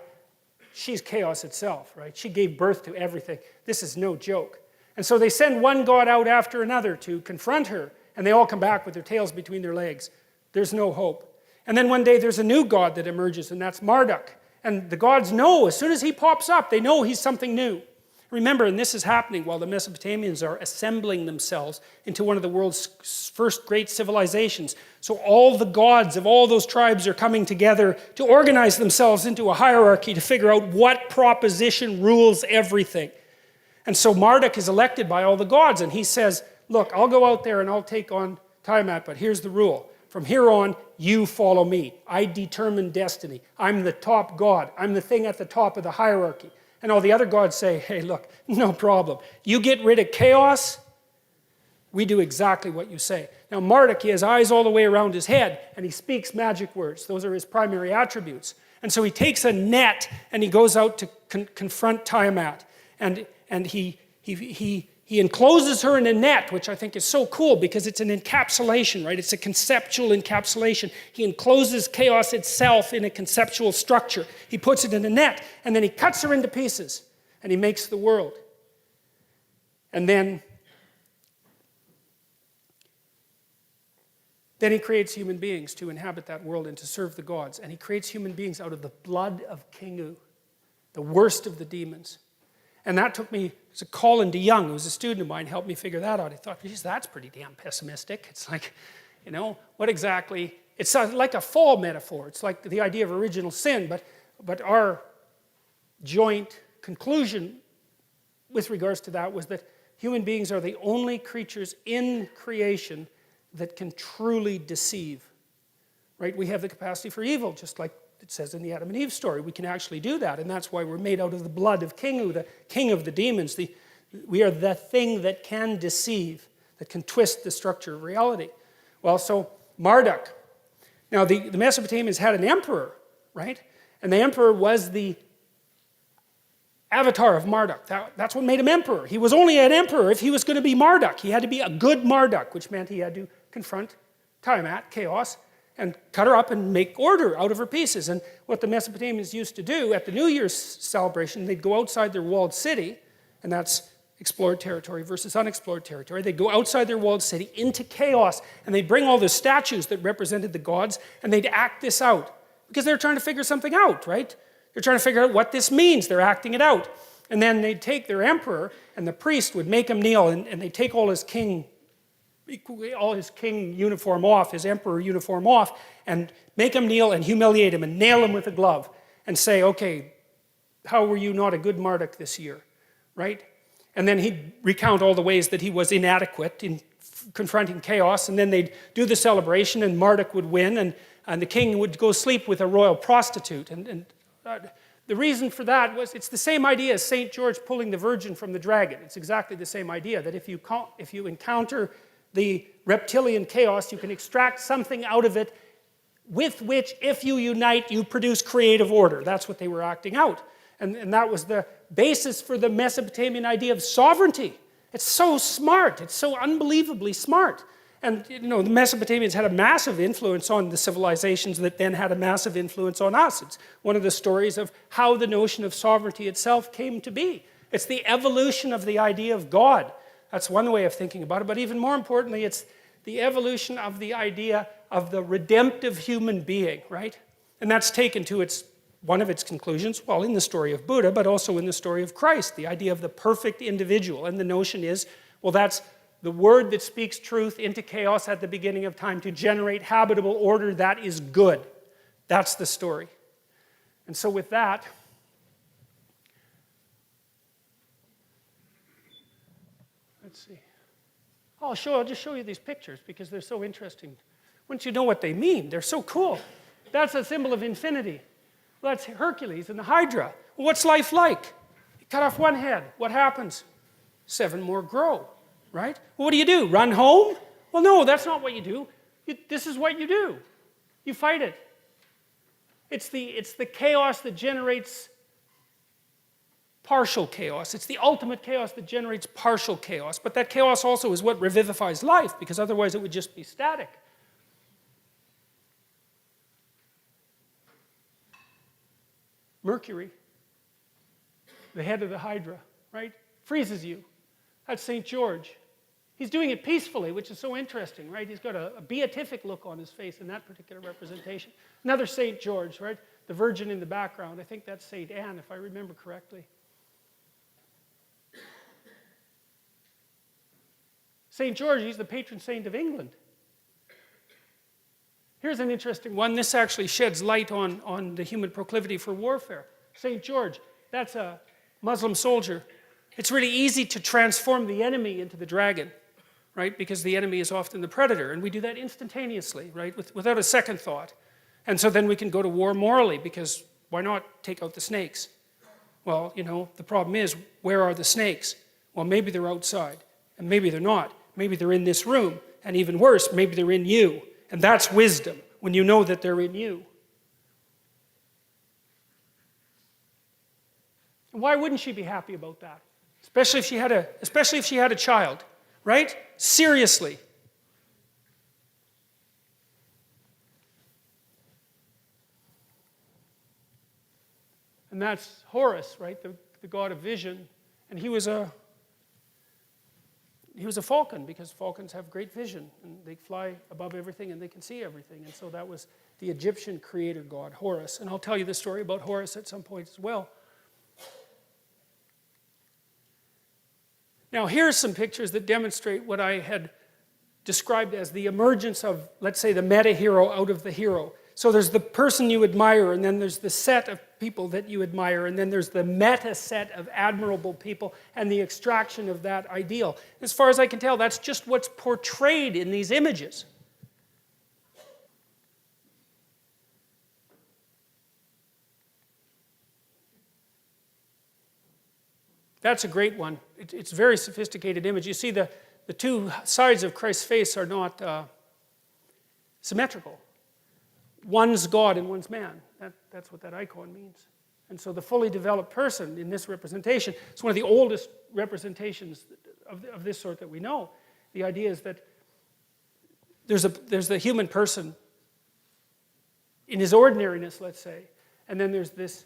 she's chaos itself, right? She gave birth to everything. This is no joke. And so they send one god out after another to confront her, and they all come back with their tails between their legs. There's no hope. And then one day there's a new god that emerges, and that's Marduk. And the gods know, as soon as he pops up, they know he's something new. Remember, and this is happening while the Mesopotamians are assembling themselves into one of the world's first great civilizations. So all the gods of all those tribes are coming together to organize themselves into a hierarchy to figure out what proposition rules everything. And so Marduk is elected by all the gods, and he says, look, I'll go out there and I'll take on Tiamat, but here's the rule. From here on, you follow me. I determine destiny. I'm the top god. I'm the thing at the top of the hierarchy. And all the other gods say, hey, look, no problem. You get rid of chaos, we do exactly what you say. Now, Marduk, he has eyes all the way around his head, and he speaks magic words. Those are his primary attributes. And so he takes a net, and he goes out to confront Tiamat. And he encloses her in a net, which I think is so cool because it's an encapsulation, right? It's a conceptual encapsulation. He encloses chaos itself in a conceptual structure. He puts it in a net, and then he cuts her into pieces, and he makes the world. And then he creates human beings to inhabit that world and to serve the gods. And he creates human beings out of the blood of Kingu, the worst of the demons. And that took me, it's a Colin DeYoung, who was a student of mine, helped me figure that out. I thought, geez, that's pretty damn pessimistic. It's like, what exactly, it's like a fall metaphor. It's like the idea of original sin, but our joint conclusion with regards to that was that human beings are the only creatures in creation that can truly deceive, right? We have the capacity for evil, just like it says in the Adam and Eve story. We can actually do that, and that's why we're made out of the blood of Kingu, the king of the demons. We are the thing that can deceive, that can twist the structure of reality. Well, so Marduk. Now, the Mesopotamians had an emperor, right? And the emperor was the avatar of Marduk. That's what made him emperor. He was only an emperor if he was going to be Marduk. He had to be a good Marduk, which meant he had to confront Tiamat, chaos, and cut her up and make order out of her pieces. And what the Mesopotamians used to do at the New Year's celebration, they'd go outside their walled city, and that's explored territory versus unexplored territory. They'd go outside their walled city into chaos, and they'd bring all the statues that represented the gods, and they'd act this out. Because they're trying to figure something out, right? They're trying to figure out what this means. They're acting it out. And then they'd take their emperor, and the priest would make him kneel, and they'd take all his king uniform off, his emperor uniform off, and make him kneel and humiliate him and nail him with a glove and say, okay, how were you not a good Marduk this year, right? And then he'd recount all the ways that he was inadequate in confronting chaos, and then they'd do the celebration, and Marduk would win, and the king would go sleep with a royal prostitute. And the reason for that was, it's the same idea as St. George pulling the virgin from the dragon. It's exactly the same idea, that if you encounter the reptilian chaos, you can extract something out of it with which, if you unite, you produce creative order. That's what they were acting out. And that was the basis for the Mesopotamian idea of sovereignty. It's so smart. It's so unbelievably smart. And the Mesopotamians had a massive influence on the civilizations that then had a massive influence on us. It's one of the stories of how the notion of sovereignty itself came to be. It's the evolution of the idea of God. That's one way of thinking about it. But even more importantly, it's the evolution of the idea of the redemptive human being, right? And that's taken to one of its conclusions, well, in the story of Buddha, but also in the story of Christ, the idea of the perfect individual. And the notion is, well, that's the word that speaks truth into chaos at the beginning of time to generate habitable order that is good. That's the story. And so with that, let's see. I'll just show you these pictures because they're so interesting. Once you know what they mean, they're so cool. That's a symbol of infinity. Well, that's Hercules and the Hydra. Well, what's life like? You cut off one head. What happens? 7 more grow, right? Well, what do? Run home? Well, no, that's not what you do. This is what you do. You fight it. It's the chaos that generates partial chaos. It's the ultimate chaos that generates partial chaos. But that chaos also is what revivifies life, because otherwise it would just be static. Mercury, the head of the Hydra, right? Freezes you. That's St. George. He's doing it peacefully, which is so interesting, right? He's got a beatific look on his face in that particular representation. Another St. George, right? The Virgin in the background. I think that's St. Anne, if I remember correctly. St. George, he's the patron saint of England. Here's an interesting one. This actually sheds light on the human proclivity for warfare. St. George, that's a Muslim soldier. It's really easy to transform the enemy into the dragon, right? Because the enemy is often the predator, and we do that instantaneously, right? Without a second thought. And so then we can go to war morally, because why not take out the snakes? Well, the problem is, where are the snakes? Well, maybe they're outside, and maybe they're not. Maybe they're in this room, and even worse, maybe they're in you. And that's wisdom, when you know that they're in you. And why wouldn't she be happy about that? Especially if she had a child, right? Seriously. And that's Horus, right? The god of vision. And he was a falcon, because falcons have great vision, and they fly above everything and they can see everything. And so that was the Egyptian creator god, Horus. And I'll tell you the story about Horus at some point as well. Now, here's some pictures that demonstrate what I had described as the emergence of, let's say, the meta-hero out of the hero. So there's the person you admire, and then there's the set of people that you admire, and then there's the meta set of admirable people and the extraction of that ideal. As far as I can tell, that's just what's portrayed in these images. That's a great one. It's a very sophisticated image. You see the two sides of Christ's face are not symmetrical. One's God and one's man. That's what that icon means. And so the fully developed person in this representation, it's one of the oldest representations of this sort that we know. The idea is that there's the human person in his ordinariness, let's say, and then there's this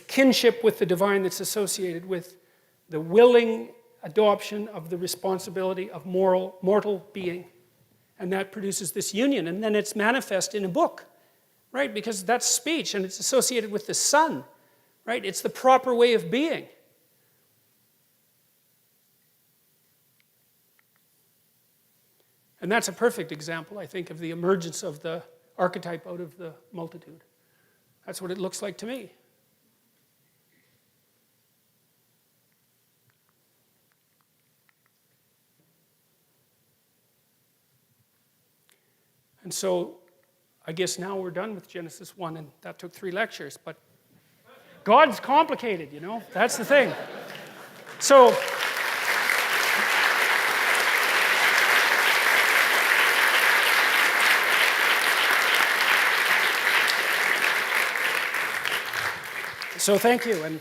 kinship with the divine that's associated with the willing adoption of the responsibility of mortal being. And that produces this union, and then it's manifest in a book, right? Because that's speech, and it's associated with the Son, right? It's the proper way of being. And that's a perfect example, I think, of the emergence of the archetype out of the multitude. That's what it looks like to me. And so, I guess now we're done with Genesis 1, and that took 3 lectures, but God's complicated, you know? That's the thing. So, So thank you. And